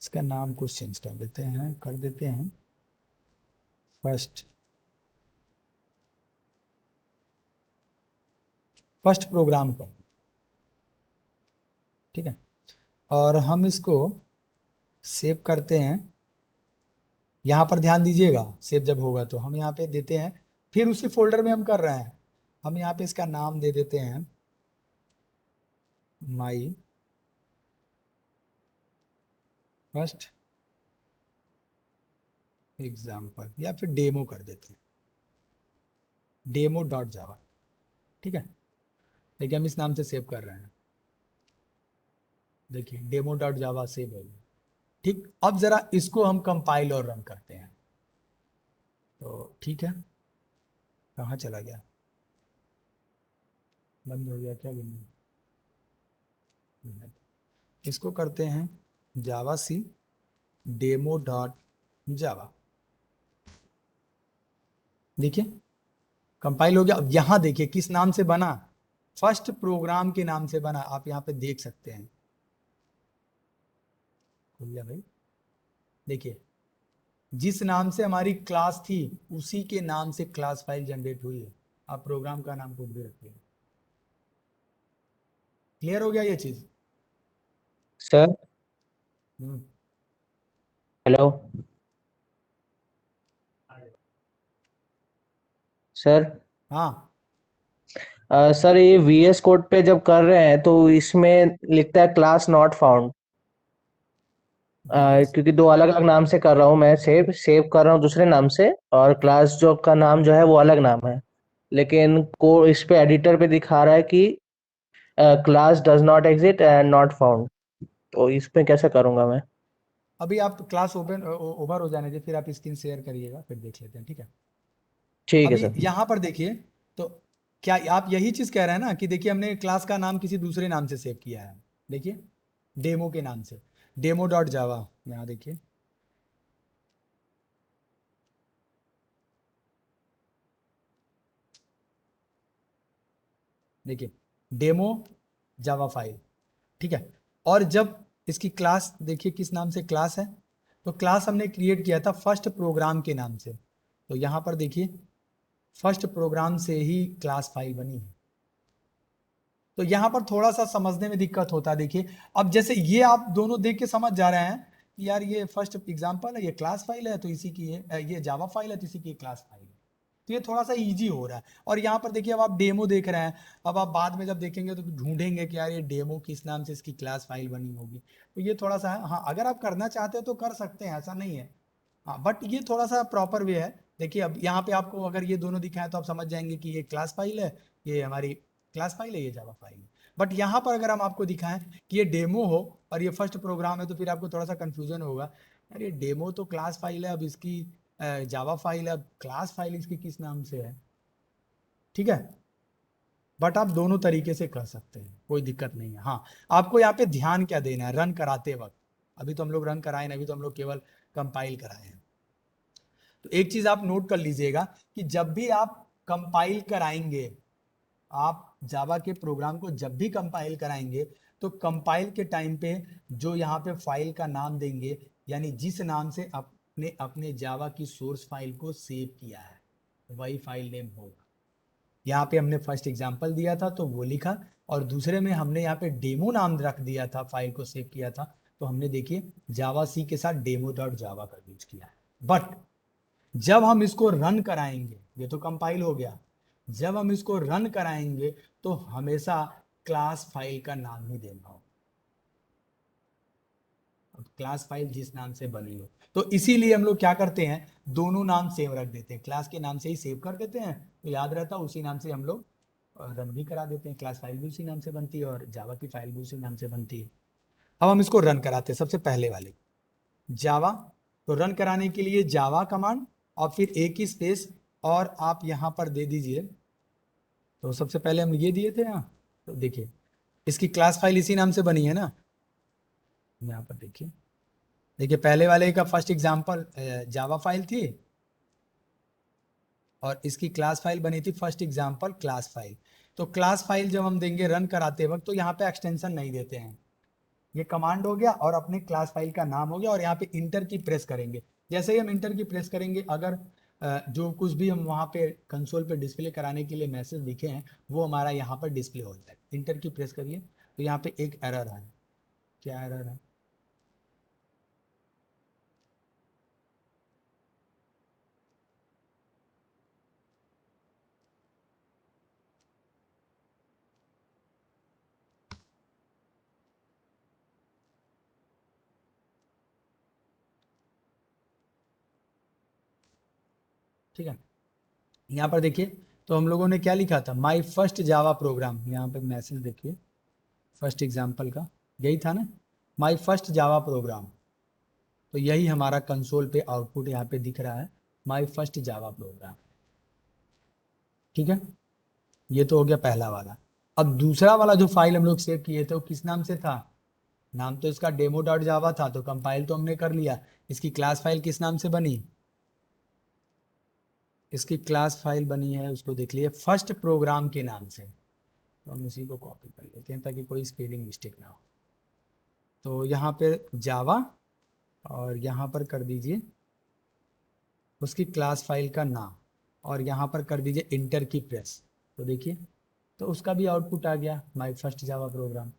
इसका नाम कुछ चेंज कर देते हैं, फर्स्ट प्रोग्राम पर। ठीक है, और हम इसको सेव करते हैं। यहाँ पर ध्यान दीजिएगा, सेव जब होगा तो हम यहाँ पे देते हैं, फिर उसी फोल्डर में हम कर रहे हैं, हम यहाँ पे इसका नाम दे देते हैं माई फर्स्ट एग्जाम्पल, या फिर डेमो कर देते हैं, demo.java। ठीक है, देखिए हम इस नाम से सेव कर रहे हैं, देखिए demo.java सेव हो गया। ठीक, अब जरा इसको हम कंपाइल और रन करते हैं। तो ठीक है, कहाँ चला गया, बंद हो गया क्या, बंद? इसको करते हैं जावा सी demo.java। देखिए कंपाइल हो गया। अब यहां देखिए किस नाम से बना, फर्स्ट प्रोग्राम के नाम से बना, आप यहां पे देख सकते हैं। खुल गया भाई, देखिए जिस नाम से हमारी क्लास थी उसी के नाम से क्लास फाइल जनरेट हुई है। आप प्रोग्राम का नाम खुद भी रखिए। क्लियर हो गया ये चीज? Sir hmm. Hello sir. हाँ सर ये VS कोड पे जब कर रहे हैं तो इसमें लिखता है क्लास नॉट फाउंड, VS क्योंकि दो अलग अलग नाम से कर रहा हूँ मैं, सेव सेव कर रहा हूँ दूसरे नाम से, और क्लास जो का नाम जो है वो अलग नाम है, लेकिन को इस पे एडिटर पे दिखा रहा है कि class does not exist and not found. तो इस पे कैसे करूंगा मैं? अभी आप क्लास ओवर हो जाने दे, फिर आप स्क्रीन शेयर करिएगा, फिर देख लेते हैं, ठीक है? ठीक है अभी सर। यहाँ पर देखिए, तो क्या आप यही चीज कह रहे हैं ना कि देखिए हमने क्लास का नाम किसी दूसरे नाम से सेव किया है, देखिए डेमो के नाम से, डेमो डॉट जावा। यहाँ देखिए, देखिए डेमो जावा फाइल, ठीक है? और जब इसकी क्लास देखिए किस नाम से क्लास है, तो क्लास हमने क्रिएट किया था फर्स्ट प्रोग्राम के नाम से। तो यहाँ पर देखिए फर्स्ट प्रोग्राम से ही क्लास फाइल बनी है। तो यहाँ पर थोड़ा सा समझने में दिक्कत होता है। देखिए अब जैसे ये आप दोनों देख के समझ जा रहे हैं कि यार ये फर्स्ट एग्जांपल है, ये क्लास फाइल है, तो इसी की ये जावा फाइल है, तो इसी की क्लास फाइल है। तो ये थोड़ा सा इजी हो रहा है। और यहाँ पर देखिए अब आप डेमो देख रहे हैं, अब आप बाद में जब देखेंगे तो ढूंढेंगे कि यार ये डेमो किस नाम से इसकी क्लास फाइल बनी होगी। तो ये थोड़ा सा है, हाँ अगर आप करना चाहते हो तो कर सकते हैं, ऐसा नहीं है। हाँ बट ये थोड़ा सा प्रॉपर वे है। देखिए अब यहाँ पे आपको अगर ये दोनों दिखाएं तो आप समझ जाएंगे कि ये क्लास फाइल है, ये हमारी क्लास फाइल है, ये जावा फाइल है। बट यहाँ पर अगर हम आपको दिखाएं कि ये डेमो हो और ये फर्स्ट प्रोग्राम है, तो फिर आपको थोड़ा सा कंफ्यूजन होगा, यार ये डेमो तो क्लास फाइल है, अब इसकी जावा फाइल है, अब क्लास फाइल इसकी किस नाम से है, ठीक है? बट आप दोनों तरीके से कर सकते हैं, कोई दिक्कत नहीं है। हाँ आपको यहाँ पे ध्यान क्या देना है रन कराते वक्त, अभी तो हम लोग रन कराए नहीं, अभी तो हम लोग केवल कंपाइल कराए हैं। तो एक चीज आप नोट कर लीजिएगा कि जब भी आप कंपाइल कराएंगे, आप जावा के प्रोग्राम को जब भी कंपाइल कराएंगे, तो कंपाइल के टाइम पे जो यहाँ पे फाइल का नाम देंगे, यानी जिस नाम से अपने अपने जावा की सोर्स फाइल को सेव किया है वही फाइल नेम होगा। यहाँ पे हमने फर्स्ट एग्जांपल दिया था तो वो लिखा, और दूसरे में हमने यहाँ पे डेमो नाम रख दिया था, फाइल को सेव किया था, तो हमने देखिए जावा सी के साथ डेमो डॉट जावा का यूज किया है। बट जब हम इसको रन कराएंगे, ये तो कंपाइल हो गया, जब हम इसको रन कराएंगे तो हमेशा क्लास फाइल का नाम ही देना होगा। अब क्लास फाइल जिस नाम से बनी हो, तो इसीलिए हम लोग क्या करते हैं, दोनों नाम सेम रख देते हैं, क्लास के नाम से ही सेव कर देते हैं, तो याद रहता है, उसी नाम से हम लोग रन भी करा देते हैं, क्लास फाइल भी उसी नाम से बनती है और जावा की फाइल भी उसी नाम से बनती है। अब हम इसको रन कराते हैं, सबसे पहले वाले जावा, तो रन कराने के लिए जावा कमांड और फिर एक ही स्पेस और आप यहाँ पर दे दीजिए। तो सबसे पहले हम ये दिए थे यहाँ, तो देखिए इसकी क्लास फाइल इसी नाम से बनी है ना, यहाँ पर देखिए, देखिए पहले वाले का फर्स्ट एग्जांपल जावा फाइल थी और इसकी क्लास फाइल बनी थी फर्स्ट एग्जांपल क्लास फाइल। तो क्लास फाइल जब हम देंगे रन कराते वक्त, तो यहाँ पे एक्सटेंशन नहीं देते हैं, ये कमांड हो गया और अपने क्लास फाइल का नाम हो गया, और यहाँ पे इंटर की प्रेस करेंगे। जैसे ही हम इंटर की प्रेस करेंगे, अगर जो कुछ भी हम वहाँ पे कंसोल पे डिस्प्ले कराने के लिए मैसेज लिखे हैं वो हमारा यहाँ पर डिस्प्ले हो जाता है। इंटर की प्रेस करिए तो यहाँ पे एक एरर है। क्या एरर है? ठीक है, यहाँ पर देखिए, तो हम लोगों ने क्या लिखा था, माई फर्स्ट जावा प्रोग्राम, यहाँ पे मैसेज देखिए फर्स्ट एग्जाम्पल का, यही था ना, माई फर्स्ट जावा प्रोग्राम। तो यही हमारा कंसोल पे आउटपुट यहाँ पे दिख रहा है, माई फर्स्ट जावा प्रोग्राम। ठीक है, ये तो हो गया पहला वाला। अब दूसरा वाला जो फाइल हम लोग सेव किए थे वो किस नाम से था, नाम तो इसका डेमो डॉट जावा था, तो कंपाइल तो हमने कर लिया। इसकी क्लास फाइल किस नाम से बनी, इसकी क्लास फाइल बनी है, उसको देख लिए, फर्स्ट प्रोग्राम के नाम से। तो हम इसी को कॉपी कर लेते हैं ताकि कोई स्पेलिंग मिस्टेक ना हो। तो यहाँ पे जावा और यहाँ पर कर दीजिए उसकी क्लास फाइल का नाम, और यहाँ पर कर दीजिए इंटर की प्रेस। तो देखिए, तो उसका भी आउटपुट आ गया, माय फर्स्ट जावा प्रोग्राम।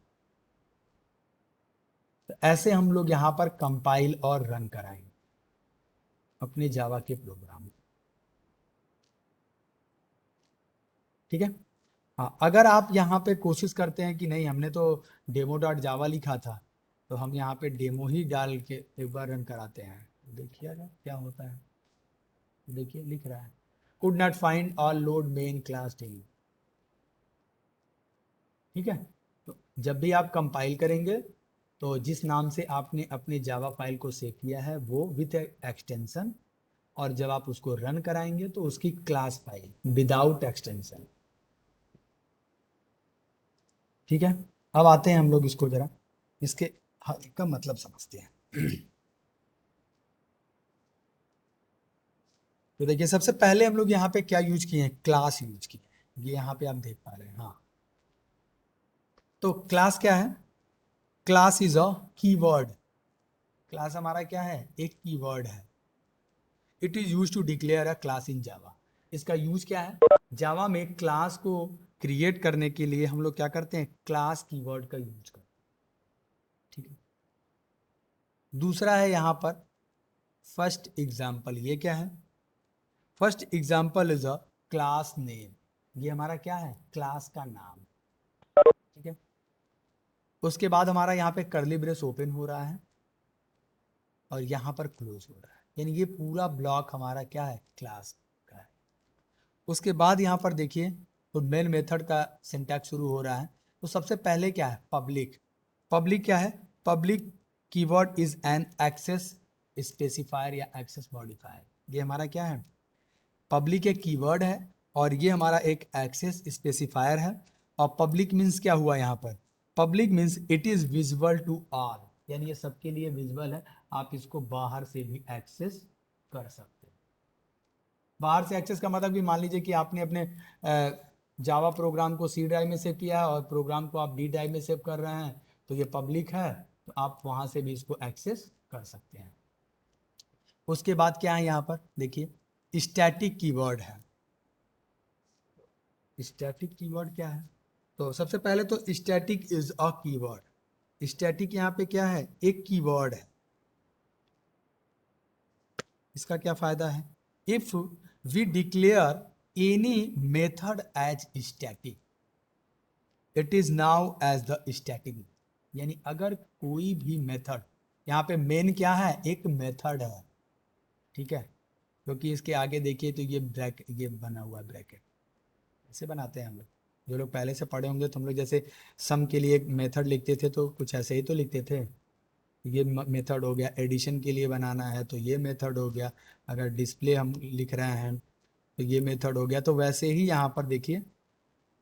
तो ऐसे हम लोग यहाँ पर कंपाइल और रन कराएंगे अपने जावा के प्रोग्राम। ठीक है। हाँ, अगर आप यहाँ पे कोशिश करते हैं कि नहीं हमने तो डेमो डॉट जावा लिखा था, तो हम यहाँ पे डेमो ही डाल के एक बार रन कराते हैं, देखिए क्या होता है। देखिए लिख रहा है कुड नॉट फाइंड और लोड मेन क्लास डेमो। ठीक है। तो जब भी आप कंपाइल करेंगे तो जिस नाम से आपने अपने जावा फाइल को सेव किया है वो विथ एक्सटेंशन, और जब आप उसको रन कराएंगे तो उसकी क्लास फाइल विदाउट एक्सटेंशन। ठीक है। अब आते हैं हम लोग इसको जरा इसके हल का मतलब समझते हैं। तो देखिए, सबसे पहले हम लोग यहाँ पे क्या यूज किए हैं, क्लास यूज किए हैं। ये यहाँ पे आप देख पा रहे हैं। हाँ, तो क्लास क्या है, class is a keyword. Class हमारा क्या है, एक कीवर्ड है। It is use to declare a class in Java. इसका यूज क्या है, जावा में क्लास को क्रिएट करने के लिए हम लोग क्या करते हैं, क्लास कीवर्ड का यूज करते हैं। ठीक है। दूसरा है यहाँ पर फर्स्ट एग्जाम्पल। ये क्या है, first example is a class name. ये हमारा क्या है, क्लास का नाम। ठीक है। उसके बाद हमारा यहाँ पे कर्ली ब्रेस ओपन हो रहा है और यहाँ पर क्लोज हो रहा है, यानी ये पूरा ब्लॉक हमारा क्या है, क्लास का है। उसके बाद यहाँ पर देखिए, तो मेन मेथड का सिंटैक्स शुरू हो रहा है। तो सबसे पहले क्या है, पब्लिक। पब्लिक क्या है, public keyword is an access specifier या एक्सेस मॉडिफायर। ये हमारा क्या है, पब्लिक एक कीवर्ड है और ये हमारा एक एक्सेस स्पेसिफायर है। और पब्लिक मीन्स क्या हुआ यहाँ पर, public means it is visible to all, यानी ये सबके लिए विजिबल है, आप इसको बाहर से भी एक्सेस कर सकते हैं। बाहर से एक्सेस का मतलब कि मान लीजिए कि आपने अपने जावा प्रोग्राम को सी ड्राइव में सेव किया है और प्रोग्राम को आप डी ड्राइव में सेव कर रहे हैं, तो ये पब्लिक है, तो आप वहां से भी इसको एक्सेस कर सकते हैं। उसके बाद क्या है यहाँ पर देखिए, स्टैटिक कीवर्ड है। स्टैटिक कीवर्ड क्या है, तो सबसे पहले तो static is a keyword. Static यहाँ पे क्या है, एक कीवर्ड है। इसका क्या फायदा है, if we declare any method as static it is now as the static. यानी अगर कोई भी मेथड, यहाँ पे मेन क्या है, एक मेथड है। ठीक है, क्योंकि इसके आगे देखिए तो ये ब्रैकेट, ये बना हुआ ब्रैकेट ऐसे बनाते हैं हम लोग। जो लोग पहले से पढ़े होंगे तो हम लोग जैसे सम के लिए एक मेथड लिखते थे तो कुछ ऐसे ही तो लिखते थे। ये मेथड हो गया, एडिशन के लिए बनाना है तो ये मेथड हो गया, अगर डिस्प्ले हम लिख रहे हैं तो ये मेथड हो गया। तो वैसे ही यहाँ पर देखिए,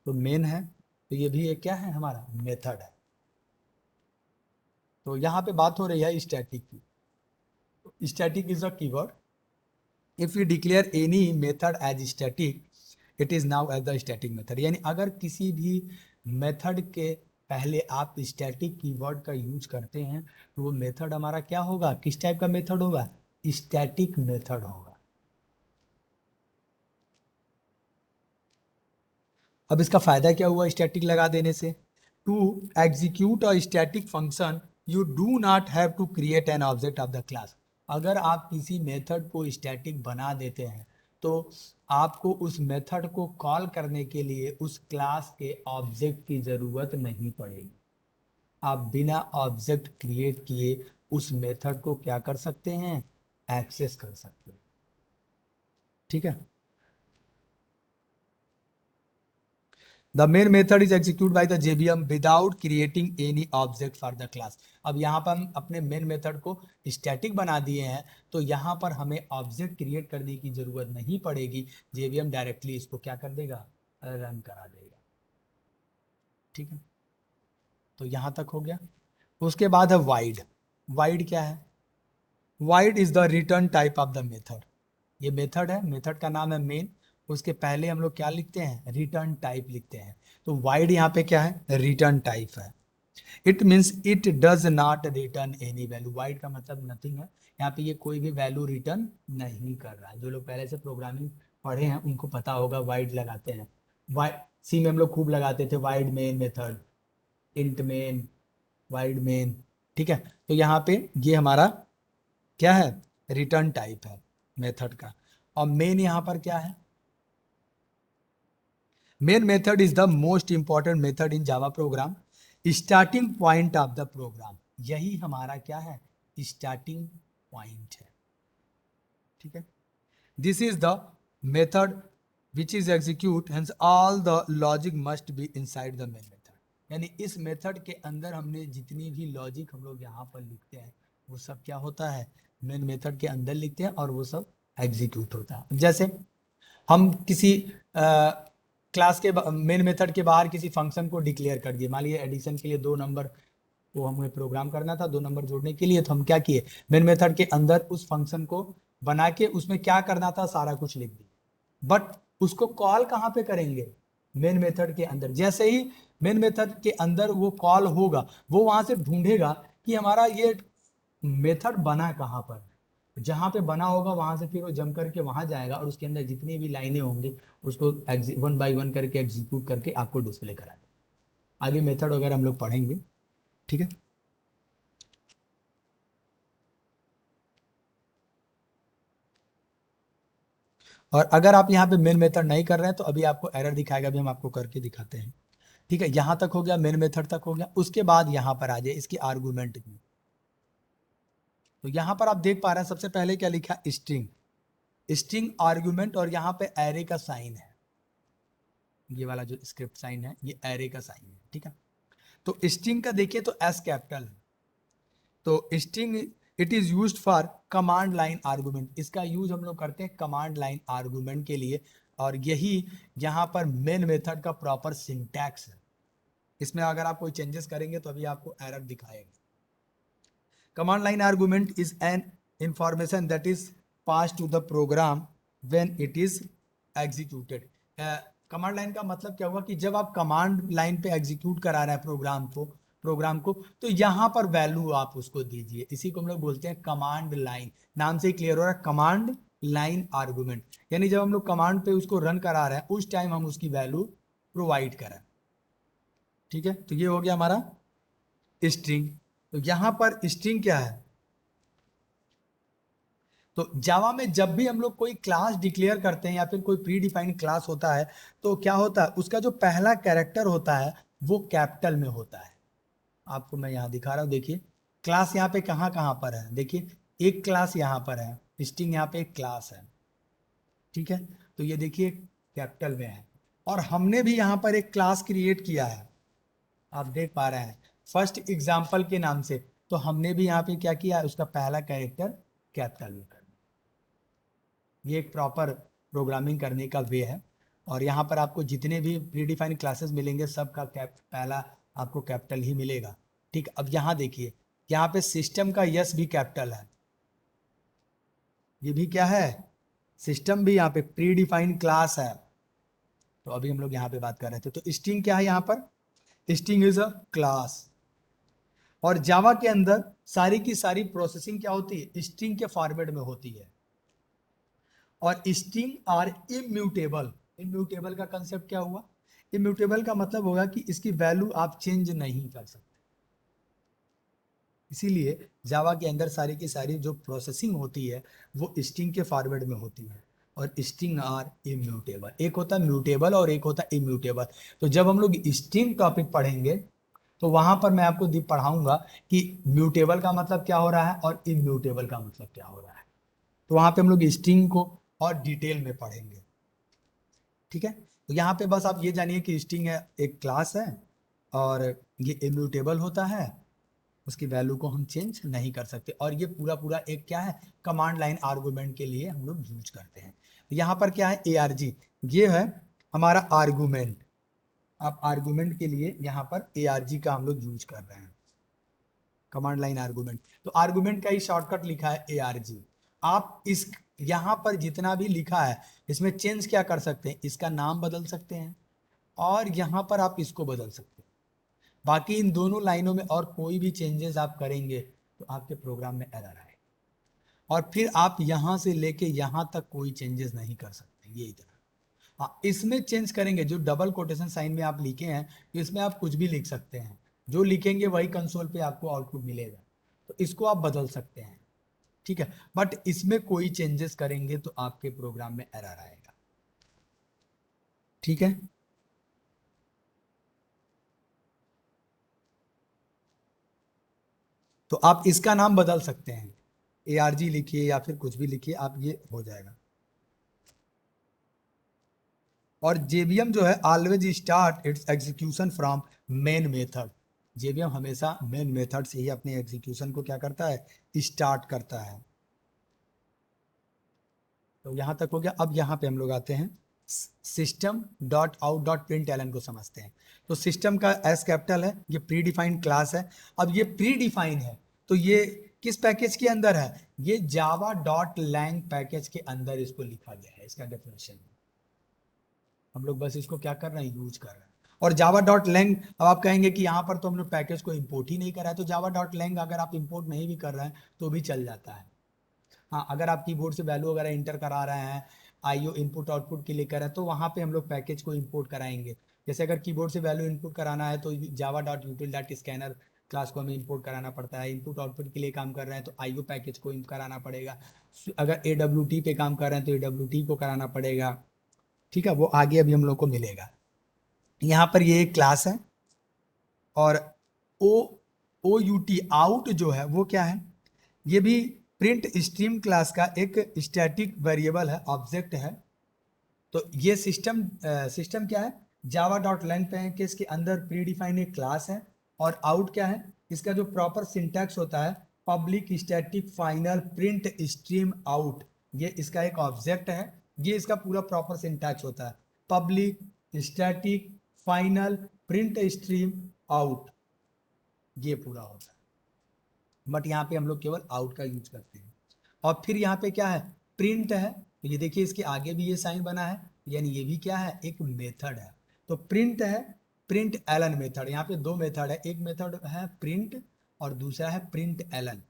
तो मेन है तो ये भी एक क्या है, हमारा मेथड है। तो यहाँ पे बात हो रही है स्टैटिक की। Static is a keyword, if you declare any method as static it is now as the static method. यानी अगर किसी भी मेथड के पहले आप स्टैटिक कीवर्ड का यूज करते हैं तो वो मेथड हमारा क्या होगा, किस टाइप का मेथड होगा, स्टैटिक मेथड होगा। अब इसका फायदा क्या हुआ स्टैटिक लगा देने से, to execute a static function you do not have to create an object of the class. अगर आप किसी मेथड को स्टैटिक बना देते हैं तो आपको उस मेथड को कॉल करने के लिए उस क्लास के ऑब्जेक्ट की जरूरत नहीं पड़ेगी। आप बिना ऑब्जेक्ट क्रिएट किए उस मेथड को क्या कर सकते हैं, एक्सेस कर सकते हैं। ठीक है। The main method is executed by the JVM without creating any object for the class। अब यहाँ पर हम अपने मेन मेथड को स्टैटिक बना दिए हैं तो यहाँ पर हमें ऑब्जेक्ट क्रिएट करने की जरूरत नहीं पड़ेगी। JVM डायरेक्टली इसको क्या कर देगा, रन करा देगा। ठीक है, तो यहाँ तक हो गया। उसके बाद है वाइड। वाइड क्या है, wide is the return type of the method. ये मेथड है, मेथड का नाम है मेन, उसके पहले हम लोग क्या लिखते हैं, रिटर्न टाइप लिखते हैं। तो वाइड यहाँ पे क्या है, रिटर्न टाइप है। It means it does not return any value. Wide का मतलब नथिंग है, यहाँ पे ये कोई भी वैल्यू रिटर्न नहीं कर रहा है। जो लोग पहले से प्रोग्रामिंग पढ़े हैं उनको पता होगा वाइड लगाते हैं। वाइड सी में हम लोग खूब लगाते थे wide main method, int main, wide main, ठीक है। तो यहाँ पे ये हमारा क्या है, रिटर्न टाइप है मेथड का। और मेन यहाँ पर क्या है, main method is the most important method in Java program, starting point of the program. यही हमारा क्या है, स्टार्टिंग पॉइंट है, ठीक है। This is the method which is execute, hence all the logic must be inside the main method. यानी इस method के अंदर हमने जितनी भी लॉजिक हम लोग यहाँ पर लिखते हैं वो सब क्या होता है, मेन मेथड के अंदर लिखते हैं और वो सब एग्जीक्यूट होता है। जैसे हम किसी क्लास के मेन मेथड के बाहर किसी फंक्शन को डिक्लेयर कर दिए, मान लीजिए एडिशन के लिए 2 नंबर को हमें प्रोग्राम करना था, 2 नंबर जोड़ने के लिए, तो हम क्या किए, मेन मेथड के अंदर उस फंक्शन को बना के उसमें क्या करना था सारा कुछ लिख दिया। बट उसको कॉल कहाँ पे करेंगे, मेन मेथड के अंदर। जैसे ही मेन मेथड के अंदर वो कॉल होगा, वो वहां से ढूंढेगा कि हमारा ये मेथड बना कहाँ पर, जहां पे बना होगा वहां से फिर वो जम करके वहां जाएगा और उसके अंदर जितनी भी लाइनें होंगी उसको 1 बाय 1 करके एग्जीक्यूट करके आपको डिस्प्ले करा देगा। आगे मेथड वगैरह हम लोग पढ़ेंगे, ठीक है। और अगर आप यहाँ पे मेन मेथड नहीं कर रहे हैं तो अभी आपको एरर दिखाएगा, अभी हम आपको करके दिखाते हैं, ठीक है। यहाँ तक हो गया, मेन मेथड तक हो गया। उसके बाद यहाँ पर आ जाए इसकी आर्गूमेंट की। तो यहाँ पर आप देख पा रहे हैं सबसे पहले क्या लिखा, स्ट्रिंग, स्ट्रिंग आर्गुमेंट, और यहाँ पे एरे का साइन है, ये वाला जो स्क्रिप्ट साइन है ये एरे का साइन है, ठीक है। तो स्ट्रिंग का देखिए तो एस कैपिटल है, तो string it is used for command line argument. इसका यूज हम लोग करते हैं कमांड लाइन आर्गुमेंट के लिए, और यही यहाँ पर मेन मेथड का प्रॉपर सिंटैक्स है। इसमें अगर आप कोई चेंजेस करेंगे तो अभी आपको एरर दिखाएगा। Command line argument is an information that is passed to the program when it is executed. Command line का मतलब क्या हुआ कि जब आप कमांड लाइन पे एग्जीक्यूट करा रहे हैं प्रोग्राम को तो यहाँ पर वैल्यू आप उसको दीजिए। इसी को हम लोग बोलते हैं कमांड लाइन। नाम से ही क्लियर हो रहा है, कमांड लाइन आर्गुमेंट, यानी जब हम लोग कमांड पे उसको रन करा रहे हैं उस टाइम हम उसकी वैल्यू प्रोवाइड करें, ठीक है। तो ये हो गया हमारा स्ट्रिंग। तो यहां पर स्ट्रिंग क्या है, तो जावा में जब भी हम लोग कोई क्लास डिक्लेयर करते हैं या फिर कोई प्री डिफाइंड क्लास होता है तो क्या होता है, उसका जो पहला कैरेक्टर होता है वो कैपिटल में होता है। आपको मैं यहां दिखा रहा हूं, देखिए क्लास यहाँ पे कहां कहां पर है, देखिए एक क्लास यहाँ पर है, स्ट्रिंग यहाँ पे एक क्लास है, ठीक है। तो ये देखिए कैपिटल में है, और हमने भी यहाँ पर एक क्लास क्रिएट किया है, आप देख पा रहे हैं फर्स्ट एग्जाम्पल के नाम से। तो हमने भी यहाँ पे क्या किया, उसका पहला कैरेक्टर कैपिटल में कर दिया। ये एक प्रॉपर प्रोग्रामिंग करने का वे है। और यहाँ पर आपको जितने भी प्रीडिफाइन क्लासेस मिलेंगे सबका पहला आपको कैपिटल ही मिलेगा, ठीक। अब यहाँ देखिए, यहाँ पे सिस्टम का यस भी कैपिटल है, ये भी क्या है, सिस्टम भी यहाँ पे प्रीडिफाइंड क्लास है। तो अभी हम लोग यहाँ पे बात कर रहे थे, तो स्ट्रिंग क्या है, यहाँ पर स्ट्रिंग इज अ क्लास। और जावा के अंदर सारी की सारी प्रोसेसिंग क्या होती है, स्ट्रिंग के फॉर्मेट में होती है। और स्ट्रिंग आर इम्यूटेबल। इम्यूटेबल का कंसेप्ट क्या हुआ, इम्यूटेबल का मतलब होगा कि इसकी वैल्यू आप चेंज नहीं कर सकते। इसीलिए जावा के अंदर सारी की सारी जो प्रोसेसिंग होती है वो स्ट्रिंग के फॉर्मेट में होती है। और स्ट्रिंग आर इम्यूटेबल, एक होता है म्यूटेबल और एक होता है इम्यूटेबल। तो जब हम लोग स्ट्रिंग टॉपिक पढ़ेंगे तो वहां पर मैं आपको पढ़ाऊंगा कि म्यूटेबल का मतलब क्या हो रहा है और इम्यूटेबल का मतलब क्या हो रहा है। तो वहां पे हम लोग स्ट्रिंग को और डिटेल में पढ़ेंगे, ठीक है। तो यहाँ पे बस आप ये जानिए कि स्ट्रिंग है एक क्लास है और ये इम्यूटेबल होता है, उसकी वैल्यू को हम चेंज नहीं कर सकते। और ये पूरा एक क्या है, कमांड लाइन आर्गूमेंट के लिए हम लोग यूज करते हैं। यहाँ पर क्या है, ARG, ये है हमारा आर्गूमेंट। आप आर्गूमेंट के लिए यहाँ पर ARG का हम लोग यूज कर रहे हैं, कमांड लाइन आर्गूमेंट। तो आर्गूमेंट का ही शॉर्टकट लिखा है ARG। आप इस यहाँ पर जितना भी लिखा है इसमें चेंज क्या कर सकते हैं, इसका नाम बदल सकते हैं और यहाँ पर आप इसको बदल सकते हैं। बाकी इन दोनों लाइनों में और कोई भी चेंजेस आप करेंगे तो आपके प्रोग्राम में एरर आएगा, और फिर आप यहां से लेके यहां तक कोई चेंजेस नहीं कर सकते, ये इतना। हाँ, इसमें चेंज करेंगे, जो डबल कोटेशन साइन में आप लिखे हैं इसमें आप कुछ भी लिख सकते हैं, जो लिखेंगे वही कंसोल पे आपको आउटपुट मिलेगा, तो इसको आप बदल सकते हैं, ठीक है। बट इसमें कोई चेंजेस करेंगे तो आपके प्रोग्राम में एरर आएगा, ठीक है। तो आप इसका नाम बदल सकते हैं, ARG लिखिए या फिर कुछ भी लिखिए, आप ये हो जाएगा। और JVM जो है always start it's execution from main method, JVM हमेशा मेन मेथड से ही अपने एग्जीक्यूशन को क्या करता है, स्टार्ट करता है। तो यहां तक हो गया। अब यहां पे हम लोग आते हैं system dot out dot println को समझते हैं। तो सिस्टम का एस कैपिटल है, ये प्री डिफाइंड क्लास है। अब ये प्री डिफाइन है तो ये किस पैकेज के अंदर है, ये जावा डॉट लैंग पैकेज के अंदर इसको लिखा गया है, इसका डेफिनेशन हम लोग बस इसको क्या कर रहे हैं, यूज कर रहे हैं। और जावा डॉट लैंग, अब आप कहेंगे कि यहाँ पर तो हमने पैकेज को इंपोर्ट ही नहीं करा है, तो जावा डॉट लैंग अगर आप इंपोर्ट नहीं भी कर रहे हैं तो भी चल जाता है। हाँ, अगर आप कीबोर्ड से वैल्यू वगैरह इंटर करा रहे हैं, आईओ इनपुट आउटपुट के लिए कर रहे हैं, तो वहाँ पे हम लोग पैकेज को इंपोर्ट कराएंगे। जैसे अगर कीबोर्ड से वैल्यू इनपुट कराना है तो Java dot यूटिल dot scanner class को हमें इंपोर्ट कराना पड़ता है। इनपुट आउटपुट के लिए काम कर रहे हैं तो आईओ पैकेज को कराना पड़ेगा। अगर AWT पे काम कर रहे हैं तो AWT को कराना पड़ेगा, ठीक है। वो आगे अभी हम लोग को मिलेगा। यहाँ पर ये एक क्लास है, और OUT आउट जो है वो क्या है, ये भी प्रिंट स्ट्रीम क्लास का एक स्टैटिक वेरिएबल है, ऑब्जेक्ट है। तो ये सिस्टम क्या है, जावा डॉट लैंग पैकेज के अंदर प्री डिफाइन एक क्लास है। और आउट क्या है, इसका जो प्रॉपर सिंटैक्स होता है, public static final print stream out, ये इसका एक ऑब्जेक्ट है। ये इसका पूरा प्रॉपर सिंटैक्स होता है, public static final print stream out, ये पूरा होता है। बट यहाँ पे हम लोग केवल आउट का यूज करते हैं। और फिर यहाँ पे क्या है, प्रिंट है। तो ये देखिए इसके आगे भी ये साइन बना है, यानी ये भी क्या है, एक मेथड है। तो प्रिंट है, प्रिंट एलन मेथड। यहाँ पे दो मेथड है, एक मेथड है प्रिंट और दूसरा है प्रिंट एलन।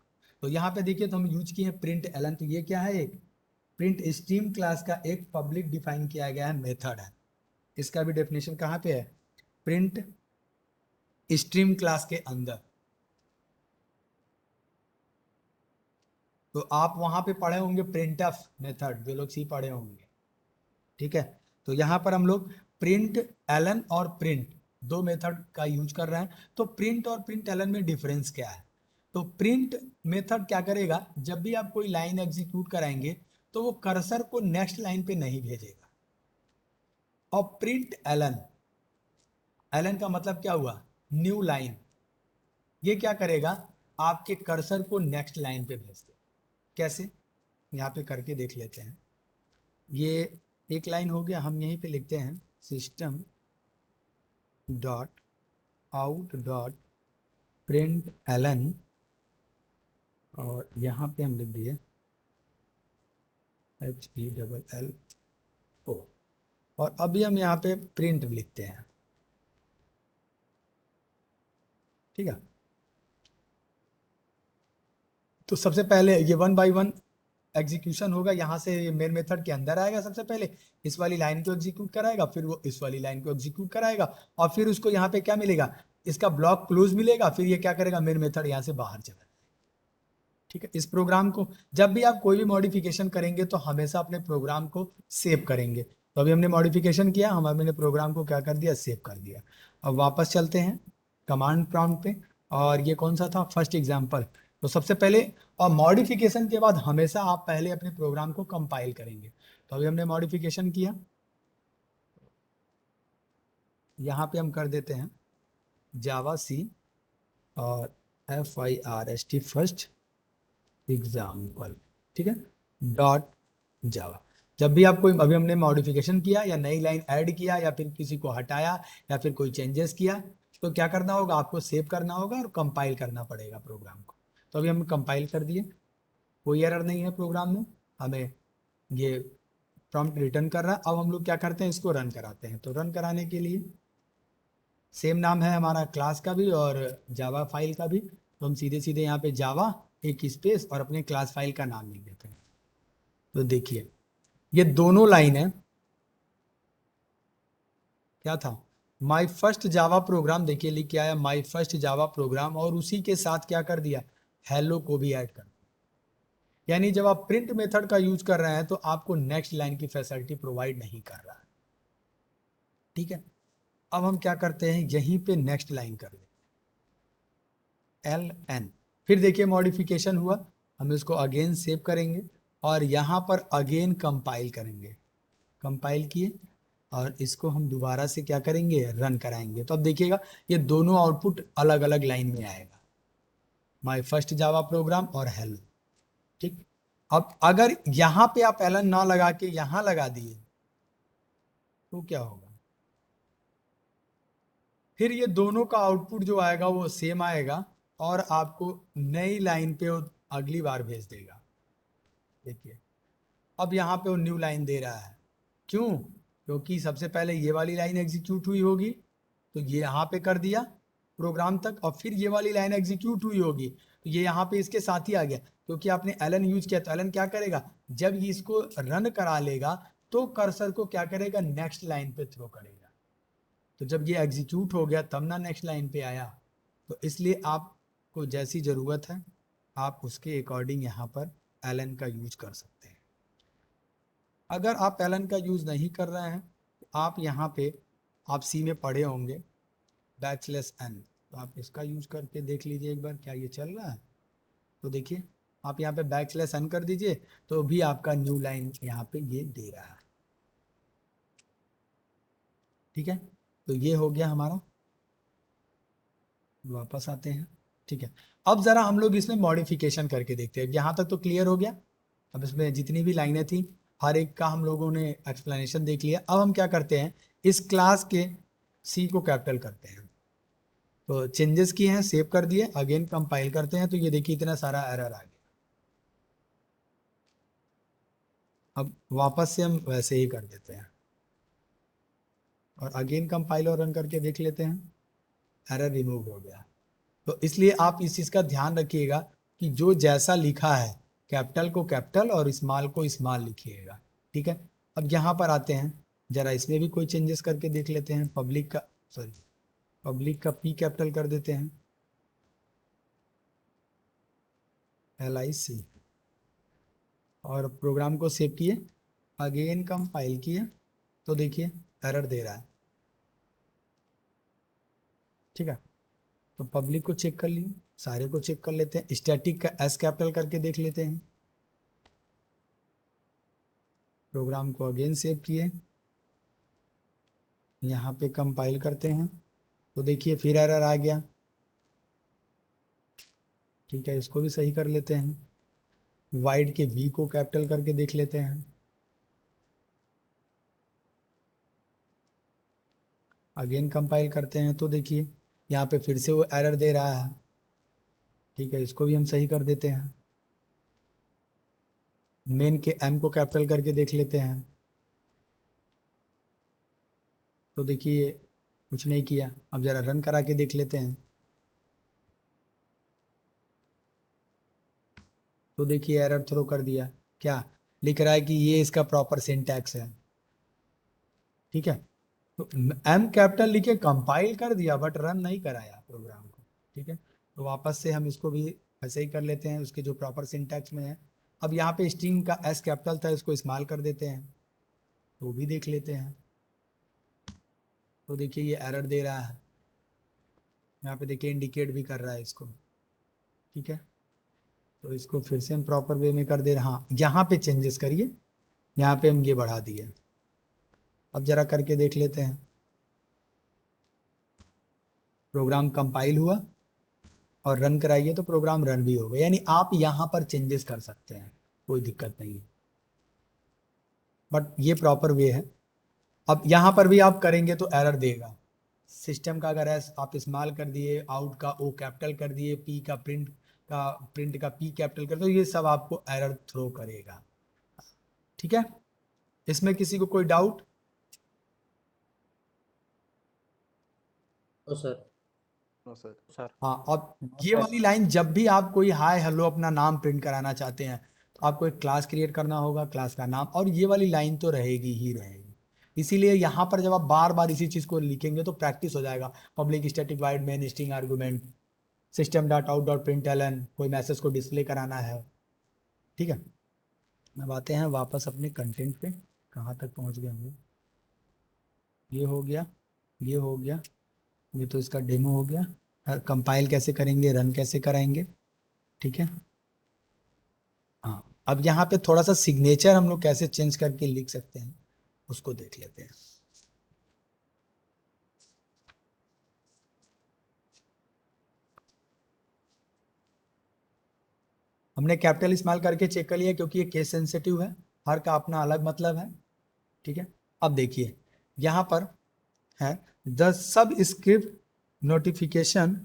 तो यहाँ पे देखिए तो हम यूज किए हैं प्रिंट एलन। तो ये क्या है, एक प्रिंट स्ट्रीम क्लास का एक पब्लिक डिफाइन किया गया है मेथड है। इसका भी डेफिनेशन कहाँ पे है, प्रिंट स्ट्रीम क्लास के अंदर। तो आप वहां पे पढ़े होंगे प्रिंटफ मेथड, जो लोग सी पढ़े होंगे, ठीक है। तो यहाँ पर हम लोग प्रिंट एलन और प्रिंट दो मेथड का यूज कर रहे हैं। तो प्रिंट और प्रिंट एलन में डिफरेंस क्या है, तो प्रिंट मेथड क्या करेगा, जब भी आप कोई लाइन एग्जीक्यूट कराएंगे तो वो कर्सर को नेक्स्ट लाइन पे नहीं भेजेगा। और प्रिंट एलन, एलन का मतलब क्या हुआ, न्यू लाइन, ये क्या करेगा, आपके कर्सर को नेक्स्ट लाइन पे भेज दे। कैसे, यहाँ पे करके देख लेते हैं। ये एक लाइन हो गया, हम यहीं पे लिखते हैं system dot out dot println, और यहाँ पे हम लिख दिए HELL, और अभी हम यहाँ पे प्रिंट लिखते हैं, ठीक है। तो सबसे पहले ये 1 बाय 1 एग्जीक्यूशन होगा, यहाँ से मेन मेथड के अंदर आएगा, सबसे पहले इस वाली लाइन को एग्जीक्यूट कराएगा, फिर वो इस वाली लाइन को एग्जीक्यूट कराएगा, और फिर उसको यहाँ पे क्या मिलेगा, इसका ब्लॉक क्लोज मिलेगा। फिर ये क्या करेगा, मेन मेथड यहाँ से बाहर चला, ठीक है। इस प्रोग्राम को जब भी आप कोई भी मॉडिफिकेशन करेंगे तो हमेशा अपने प्रोग्राम को सेव करेंगे। तो अभी हमने मॉडिफिकेशन किया, हमने प्रोग्राम को क्या कर दिया, सेव कर दिया। अब वापस चलते हैं कमांड प्रॉम्प्ट पे, और ये कौन सा था, फर्स्ट एग्जाम्पल। तो सबसे पहले, और मॉडिफिकेशन के बाद हमेशा आप पहले अपने प्रोग्राम को कंपाइल करेंगे। तो अभी हमने मॉडिफिकेशन किया, यहाँ पे हम कर देते हैं जावा सी और FIRST फर्स्ट एग्जाम्पल, ठीक है, डॉट जावा। जब भी आप कोई, अभी हमने मॉडिफिकेशन किया या नई लाइन ऐड किया या फिर किसी को हटाया या फिर कोई चेंजेस किया, तो क्या करना होगा, आपको सेव करना होगा और कंपाइल करना पड़ेगा प्रोग्राम को। तो अभी हम कंपाइल कर दिए, कोई एरर नहीं है प्रोग्राम में, हमें ये प्रॉम्प्ट रिटर्न कर रहा है। अब हम लोग क्या करते हैं, इसको रन कराते हैं। तो रन कराने के लिए सेम नाम है हमारा क्लास का भी और जावा फाइल का भी, तो हम सीधे सीधे यहाँ पे जावा एक स्पेस और अपने क्लास फाइल का नाम लिख देते हैं। तो देखिए ये दोनों लाइन है, क्या था, माय फर्स्ट जावा प्रोग्राम, देखिए लिख के आया माय फर्स्ट जावा प्रोग्राम, और उसी के साथ क्या कर दिया, हेलो को भी ऐड कर दिया। यानी जब आप प्रिंट मेथड का यूज कर रहे हैं तो आपको नेक्स्ट लाइन की फैसिलिटी प्रोवाइड नहीं कर रहा है। ठीक है, अब हम क्या करते हैं, यहीं पे नेक्स्ट लाइन कर देते LN। फिर देखिए मॉडिफिकेशन हुआ, हम इसको अगेन सेव करेंगे और यहाँ पर अगेन कंपाइल करेंगे। कंपाइल किए और इसको हम दोबारा से क्या करेंगे, रन कराएंगे। तो अब देखिएगा ये दोनों आउटपुट अलग अलग लाइन में आएगा, माय फर्स्ट जावा प्रोग्राम और हेलो। ठीक, अब अगर यहां पे आप एलन ना लगा के यहां लगा दिए तो क्या होगा, फिर ये दोनों का आउटपुट जो आएगा वो सेम आएगा और आपको नई लाइन पे वो अगली बार भेज देगा। देखिए अब यहाँ पे वो न्यू लाइन दे रहा है, क्यों, क्योंकि सबसे पहले ये वाली लाइन एग्जीक्यूट हुई होगी तो ये यहाँ पे कर दिया प्रोग्राम तक, और फिर ये वाली लाइन एग्जीक्यूट हुई होगी तो ये यहाँ पे इसके साथ ही आ गया, क्योंकि आपने एलन यूज किया। तो एलन क्या करेगा, जब ये इसको रन करा लेगा तो कर्सर को क्या करेगा, नेक्स्ट लाइन पे थ्रो करेगा। तो जब ये एग्जीक्यूट हो गया तब ना नेक्स्ट लाइन पे आया। तो इसलिए आपको जैसी ज़रूरत है आप उसके अकॉर्डिंग यहाँ पर एलन का यूज कर सकते हैं। अगर आप एलन का यूज नहीं कर रहे हैं तो आप यहाँ पे, आप सी में पढ़े होंगे \n, तो आप इसका यूज करके देख लीजिए एक बार क्या ये चल रहा है। तो देखिए आप यहाँ पे \n कर दीजिए तो भी आपका न्यू लाइन यहाँ पे ये दे रहा है। ठीक है, तो ये हो गया हमारा, वापस आते हैं। ठीक है, अब जरा हम लोग इसमें मॉडिफिकेशन करके देखते हैं। यहाँ तक तो क्लियर हो गया, अब इसमें जितनी भी लाइनें थी हर एक का हम लोगों ने एक्सप्लेनेशन देख लिया। अब हम क्या करते हैं, इस क्लास के सी को कैपिटल करते हैं। तो चेंजेस किए हैं, सेव कर दिए, अगेन कंपाइल करते हैं तो ये देखिए इतना सारा एरर आ गया। अब वापस से हम वैसे ही कर देते हैं और अगेन कंपाइल और रन करके देख लेते हैं, एरर रिमूव हो गया। तो इसलिए आप इस चीज़ का ध्यान रखिएगा कि जो जैसा लिखा है कैपिटल को कैपिटल और स्मॉल को स्मॉल लिखिएगा। ठीक है, अब यहाँ पर आते हैं, जरा इसमें भी कोई चेंजेस करके देख लेते हैं। पब्लिक का P कैपिटल कर देते हैं, LIC, और प्रोग्राम को सेव किए, अगेन कंपाइल किए तो देखिए एरर दे रहा है। ठीक है, तो पब्लिक को चेक कर लिए, सारे को चेक कर लेते हैं। स्टैटिक का S कैपिटल करके देख लेते हैं, प्रोग्राम को अगेन सेव किए, यहाँ पे कंपाइल करते हैं तो देखिए फिर एरर आ गया। ठीक है, इसको भी सही कर लेते हैं। वाइड के V को कैपिटल करके देख लेते हैं, अगेन कंपाइल करते हैं तो देखिए यहाँ पे फिर से वो एरर दे रहा है। ठीक है, इसको भी हम सही कर देते हैं। मेन के M को कैपिटल करके देख लेते हैं तो देखिए कुछ नहीं किया। अब जरा रन करा के देख लेते हैं तो देखिए एरर थ्रो कर दिया, क्या लिख रहा है कि ये इसका प्रॉपर सिंटैक्स है। ठीक है, तो M कैपिटल लिखे कंपाइल कर दिया बट रन नहीं कराया प्रोग्राम को। ठीक है, तो वापस से हम इसको भी ऐसे ही कर लेते हैं उसके जो प्रॉपर सिंटैक्स में है। अब यहाँ पे स्ट्रिंग का S कैपिटल था, इसको स्मॉल कर देते हैं तो भी देख लेते हैं। तो देखिए ये एरर दे रहा है, यहाँ पे देखिए इंडिकेट भी कर रहा है इसको। ठीक है, तो इसको फिर से हम प्रॉपर वे में कर दे रहे, हाँ यहाँ पे चेंजेस करिए, यहाँ पे हम ये बढ़ा दिए। अब जरा करके देख लेते हैं, प्रोग्राम कंपाइल हुआ और रन कराइए तो प्रोग्राम रन भी होगा। यानी आप यहाँ पर चेंजेस कर सकते हैं, कोई दिक्कत नहीं है, बट ये प्रॉपर वे है। अब यहाँ पर भी आप करेंगे तो एरर देगा। सिस्टम का अगर आप इस्तेमाल कर दिए, आउट का O कैपिटल कर दिए, P का प्रिंट का P कैपिटल कर दो, ये सब आपको एरर थ्रो करेगा। ठीक है, इसमें किसी को कोई डाउट? ओ सर। सर हाँ, अब ये वाली लाइन जब भी आप कोई हाय हेलो अपना नाम प्रिंट कराना चाहते हैं तो आपको एक क्लास क्रिएट करना होगा, क्लास का नाम, और ये वाली लाइन तो रहेगी ही रहेगी। इसीलिए यहाँ पर जब आप बार बार इसी चीज को लिखेंगे तो प्रैक्टिस हो जाएगा। Public static wide main string argument system dot out dot println, कोई मैसेज को डिस्प्ले कराना है। ठीक है, अब आते हैं वापस अपने कंटेंट पे। कहाँ तक पहुँच गए हम लोग? ये हो गया, ये हो गया, ये तो इसका डेमो हो गया। कंपाइल कैसे करेंगे, रन कैसे कराएंगे, ठीक है। हाँ, अब यहाँ पे थोड़ा सा सिग्नेचर हम लोग कैसे चेंज करके लिख सकते हैं उसको देख लेते हैं। हमने कैपिटल इस्तेमाल करके चेक कर लिया क्योंकि ये केस सेंसिटिव है, हर का अपना अलग मतलब है, ठीक है। अब देखिए यहाँ पर है the sub script notification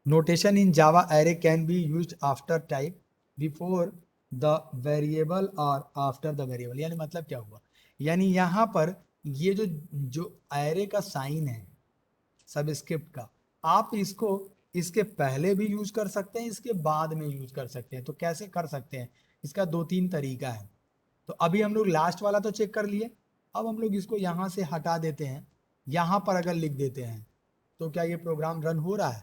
notation in Java array can be used after type before the variable or after the variable। यानी मतलब क्या हुआ, यानी यहाँ पर ये जो जो array का साइन है सबस्क्रिप्ट का, आप इसको इसके पहले भी यूज कर सकते हैं, इसके बाद में यूज कर सकते हैं। तो कैसे कर सकते हैं, इसका 2-3 तरीका है। तो अभी हम लोग लास्ट वाला तो चेक कर लिए, अब हम लोग इसको यहाँ से हटा देते हैं, यहाँ पर अगर लिख देते हैं तो क्या ये प्रोग्राम रन हो रहा है?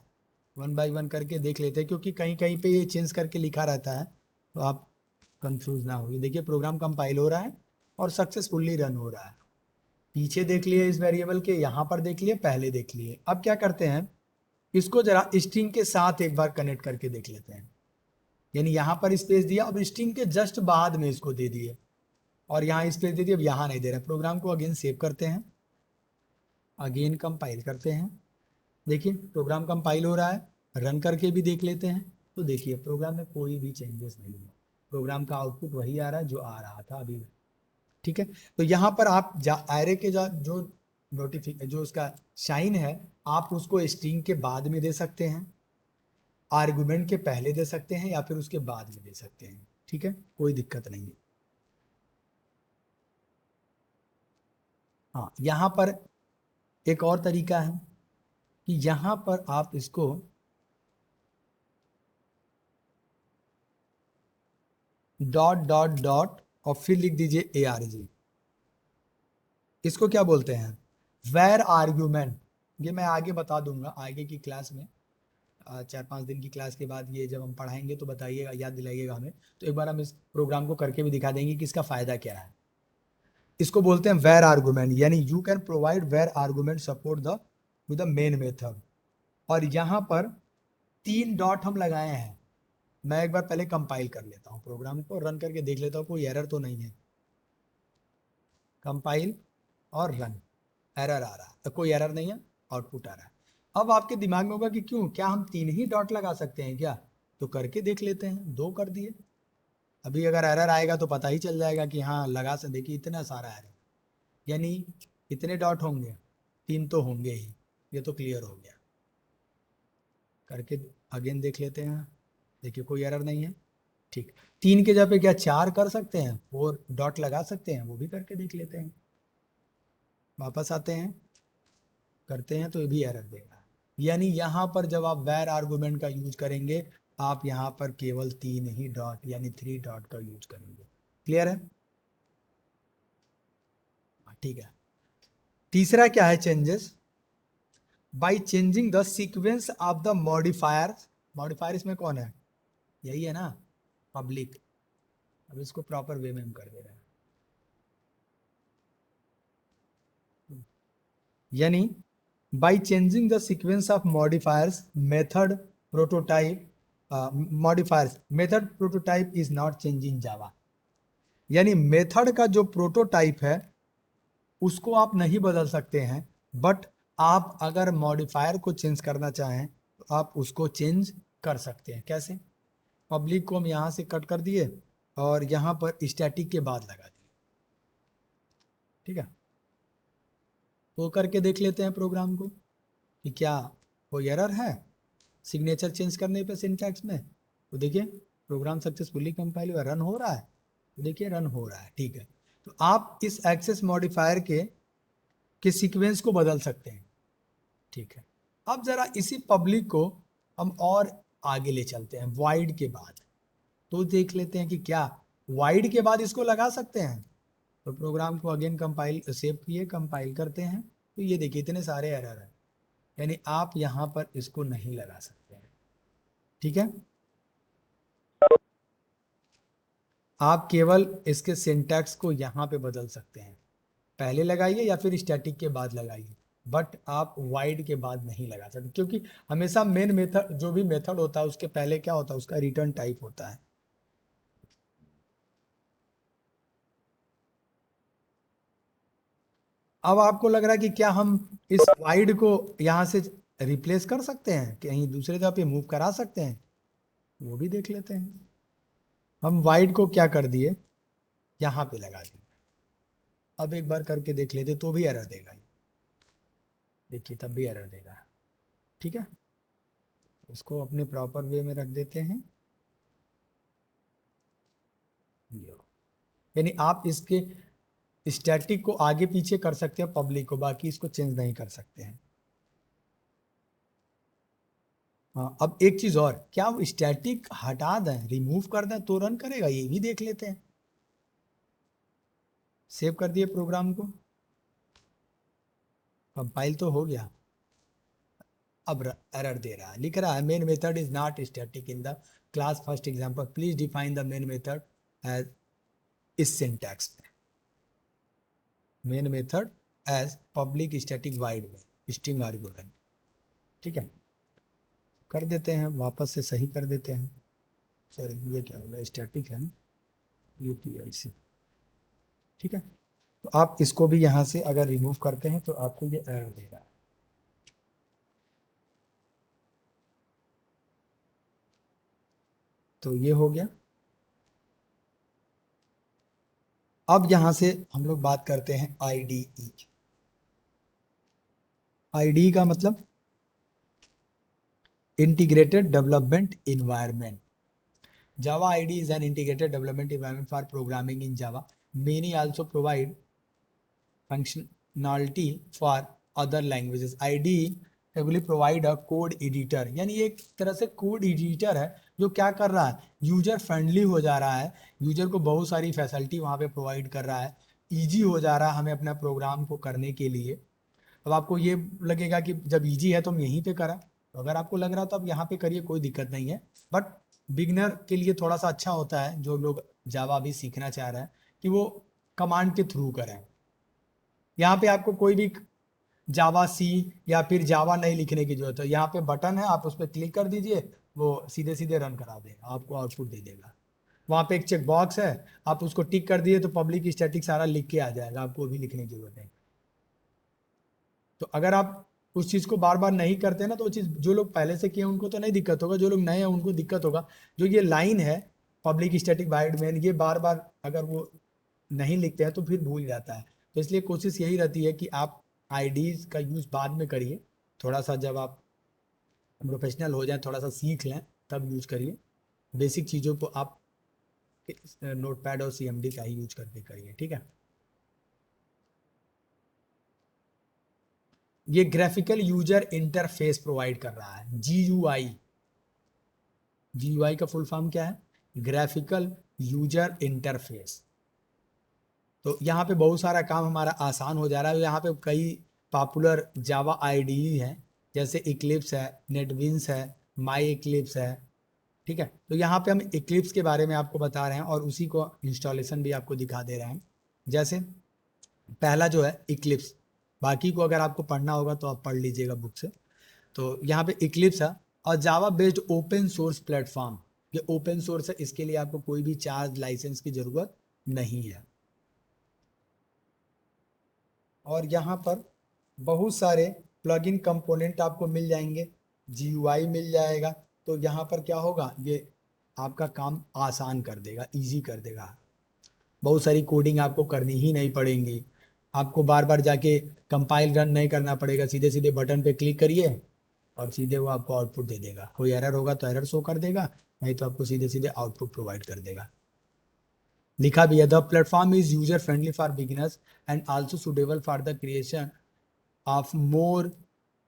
1 बाय 1 करके देख लेते हैं, क्योंकि कहीं कहीं पे ये चेंज करके लिखा रहता है तो आप कंफ्यूज ना हो। देखिए प्रोग्राम कंपाइल हो रहा है और सक्सेसफुली रन हो रहा है। पीछे देख लिए इस वेरिएबल के, यहाँ पर देख लिए, पहले देख लिए। अब क्या करते हैं, इसको जरा स्ट्रिंग के साथ एक बार कनेक्ट करके देख लेते हैं। यानी यहाँ पर स्पेस दिया, अब स्ट्रिंग के जस्ट बाद में इसको दे दिए, और यहाँ स्पेस दे दिए, अब यहाँ नहीं दे रहे। प्रोग्राम को अगेन सेव करते हैं, अगेन कंपाइल करते हैं। देखिए प्रोग्राम कंपाइल हो रहा है, रन करके भी देख लेते हैं। तो देखिए प्रोग्राम में कोई भी चेंजेस नहीं हुआ, प्रोग्राम का आउटपुट वही आ रहा है जो आ रहा था अभी, ठीक है। तो यहाँ पर आप एरे के जो जो उसका साइन है, आप उसको स्ट्रिंग के बाद में दे सकते हैं, आर्गुमेंट के पहले दे सकते हैं, या फिर उसके बाद में दे सकते हैं, ठीक है, कोई दिक्कत नहीं है। हाँ, यहाँ पर एक और तरीका है कि यहाँ पर आप इसको डॉट डॉट डॉट और फिर लिख दीजिए ARG। इसको क्या बोलते हैं, वेर आर्ग्यूमेंट। ये मैं आगे बता दूंगा आगे की क्लास में, 4-5 दिन की क्लास के बाद ये जब हम पढ़ाएंगे तो बताइएगा, याद दिलाइएगा हमें। तो एक बार हम इस प्रोग्राम को करके भी दिखा देंगे कि इसका फायदा क्या है। इसको बोलते हैं वेर आर्गुमेंट, यानी you can provide var argument support the with the main method. और यहाँ पर 3 डॉट हम लगाए हैं। मैं एक बार पहले कंपाइल कर लेता हूँ, प्रोग्राम को रन करके देख लेता हूँ कोई एरर तो नहीं है। कंपाइल और रन, एरर आ रहा है, तो कोई एरर नहीं है, आउटपुट आ रहा है। अब आपके दिमाग में होगा कि क्यों, क्या हम 3 ही डॉट लगा सकते हैं क्या? तो करके देख लेते हैं, 2 कर दिए। अभी अगर एरर आएगा तो पता ही चल जाएगा कि हाँ लगा से, देखिए इतना सारा एरर, यानी इतने डॉट होंगे, 3 तो होंगे ही, ये तो क्लियर हो गया। करके अगेन देख लेते हैं, देखिए कोई एरर नहीं है, ठीक। 3 के जगह पे क्या 4 कर सकते हैं, 4 डॉट लगा सकते हैं, वो भी करके देख लेते हैं। वापस आते हैं, करते हैं, तो ये भी एरर देगा। यानी यहाँ पर जब आप वेर आर्गुमेंट का यूज करेंगे, आप यहाँ पर केवल 3 ही डॉट यानी 3 डॉट का यूज करेंगे। क्लियर है? ठीक है। तीसरा क्या है changes, by changing the sequence of the modifier. Modifier इसमें कौन है, यही है ना, पब्लिक। अब इसको प्रॉपर वे में हम कर दे रहे हैं, यानी by changing the sequence of modifiers method prototype, modifiers method prototype is not changing Java. यानी मेथड का जो प्रोटोटाइप है उसको आप नहीं बदल सकते हैं, बट आप अगर मॉडिफायर को चेंज करना चाहें तो आप उसको चेंज कर सकते हैं। कैसे? पब्लिक को हम यहाँ से कट कर दिए और यहाँ पर स्टैटिक के बाद लगा दिए, ठीक है। तो करके देख लेते हैं प्रोग्राम को कि क्या कोई एरर है सिग्नेचर चेंज करने पे सिंटैक्स में। तो देखिए प्रोग्राम सक्सेसफुली कंपाइल हुआ, रन हो रहा है, तो देखिए रन हो रहा है, ठीक है। तो आप इस एक्सेस मॉडिफायर के के सीक्वेंस को बदल सकते हैं। ठीक है, अब जरा इसी पब्लिक को हम और आगे ले चलते हैं वाइड के बाद, तो देख लेते हैं कि क्या वाइड के बाद इसको लगा सकते हैं। तो प्रोग्राम को अगेन कंपाइल सेव किए, कंपाइल करते हैं, तो ये देखिए इतने सारे एरर हैं, यानी आप यहां पर इसको नहीं लगा सकते हैं। ठीक है, आप केवल इसके सिंटैक्स को यहां पे बदल सकते हैं, पहले लगाइए या फिर स्टैटिक के बाद लगाइए, बट आप वाइड के बाद नहीं लगा सकते, क्योंकि हमेशा मेन मेथड जो भी मेथड होता है उसके पहले क्या होता है, उसका रिटर्न टाइप होता है। अब आपको लग रहा है कि क्या हम इस वाइड को यहां से रिप्लेस कर सकते हैं, कहीं दूसरे जगह पे मूव करा सकते हैं, वो भी देख लेते हैं। हम वाइड को क्या कर दिए, यहां पे लगा दिए। अब एक बार करके देख लेते तो भी एरर देगा, देखिए तब भी एरर देगा। ठीक है, इसको अपने प्रॉपर वे में रख देते हैं, यानी आप इसके स्टैटिक को आगे पीछे कर सकते हैं, पब्लिक को, बाकी इसको चेंज नहीं कर सकते हैं। हाँ, अब एक चीज और, क्या वो स्टैटिक हटा दें, रिमूव कर दें तो रन करेगा, ये भी देख लेते हैं। सेव कर दिए प्रोग्राम को, कंपाइल तो हो गया, अब एरर दे रहा है, लिख रहा है main method is not static in the class first example, please define the main method as इस सिंटैक्स में, main method as public static void main string argument. ठीक है, कर देते हैं, वापस से सही कर देते हैं। सर ये क्या होगा, स्टैटिक है ना, UPLC। ठीक है, तो आप इसको भी यहाँ से अगर रिमूव करते हैं तो आपको ये एरर देगा। तो ये हो गया। अब यहां से हम लोग बात करते हैं IDE। IDE का मतलब integrated development environment. Java IDE is an integrated development environment for programming in Java. Many also provide functionality for other languages. IDE heavily provide a code editor, यानी एक तरह से कोड एडिटर है जो क्या कर रहा है, यूजर फ्रेंडली हो जा रहा है, यूजर को बहुत सारी फैसिलिटी वहाँ पे प्रोवाइड कर रहा है, इजी हो जा रहा है हमें अपना प्रोग्राम को करने के लिए। अब आपको ये लगेगा कि जब इजी है तो हम यहीं पे करा, तो अगर आपको लग रहा है तो आप यहाँ पे करिए, कोई दिक्कत नहीं है, बट बिगनर के लिए थोड़ा सा अच्छा होता है, जो लोग जावा भी सीखना चाह रहे हैं, कि वो कमांड के थ्रू करें। यहाँ पे आपको कोई भी जावा सी या फिर जावा नहीं लिखने की जरूरत है, यहाँ पे बटन है, आप उस पर क्लिक कर दीजिए, वो सीधे सीधे रन करा देगा, आपको आउटपुट दे देगा। वहाँ पे एक चेक बॉक्स है, आप उसको टिक कर दिए तो पब्लिक स्टैटिक सारा लिख के आ जाएगा, आपको भी लिखने की जरूरत नहीं। तो अगर आप उस चीज को बार बार नहीं करते ना, तो वो चीज जो लोग पहले से किए उनको तो नहीं दिक्कत होगा, जो लोग नए हैं उनको दिक्कत होगा। जो ये लाइन है पब्लिक स्टैटिक वाइड मेन, ये बार बार अगर वो नहीं लिखते हैं तो फिर भूल जाता है। तो इसलिए कोशिश यही रहती है कि आप IDs का यूज बाद में करिए, थोड़ा सा जब आप प्रोफेशनल हो जाए, थोड़ा सा सीख लें, तब यूज करिए। बेसिक चीज़ों को आप नोटपैड और CMD का ही यूज करके करिए। ठीक है, ये ग्राफिकल यूजर इंटरफेस प्रोवाइड कर रहा है, GUI। GUI का फुल फॉर्म क्या है, ग्राफिकल यूजर इंटरफेस। तो यहाँ पे बहुत सारा काम हमारा आसान हो जा रहा है। यहाँ पे कई पॉपुलर जावा IDE हैं, जैसे इक्लिप्स है, नेटबिन्स है, माई इक्लिप्स है। ठीक है, तो यहाँ पे हम इक्लिप्स के बारे में आपको बता रहे हैं और उसी को इंस्टॉलेशन भी आपको दिखा दे रहे हैं। जैसे पहला जो है इक्लिप्स, बाकी को अगर आपको पढ़ना होगा तो आप पढ़ लीजिएगा बुक से। तो यहाँ पे इक्लिप्स है और Java based open source platform, ये ओपन सोर्स है, इसके लिए आपको कोई भी चार्ज लाइसेंस की जरूरत नहीं है। और यहाँ पर बहुत सारे प्लगइन कंपोनेंट आपको मिल जाएंगे, GUI मिल जाएगा। तो यहाँ पर क्या होगा, ये आपका काम आसान कर देगा, इजी कर देगा। बहुत सारी कोडिंग आपको करनी ही नहीं पड़ेगी, आपको बार बार जाके कंपाइल रन नहीं करना पड़ेगा, सीधे सीधे बटन पे क्लिक करिए और सीधे वो आपको आउटपुट दे देगा। कोई एरर होगा तो एरर शो कर देगा, नहीं तो आपको सीधे सीधे आउटपुट प्रोवाइड कर देगा। लिखा भी है, the platform is user friendly for beginners and also suitable for the creation of more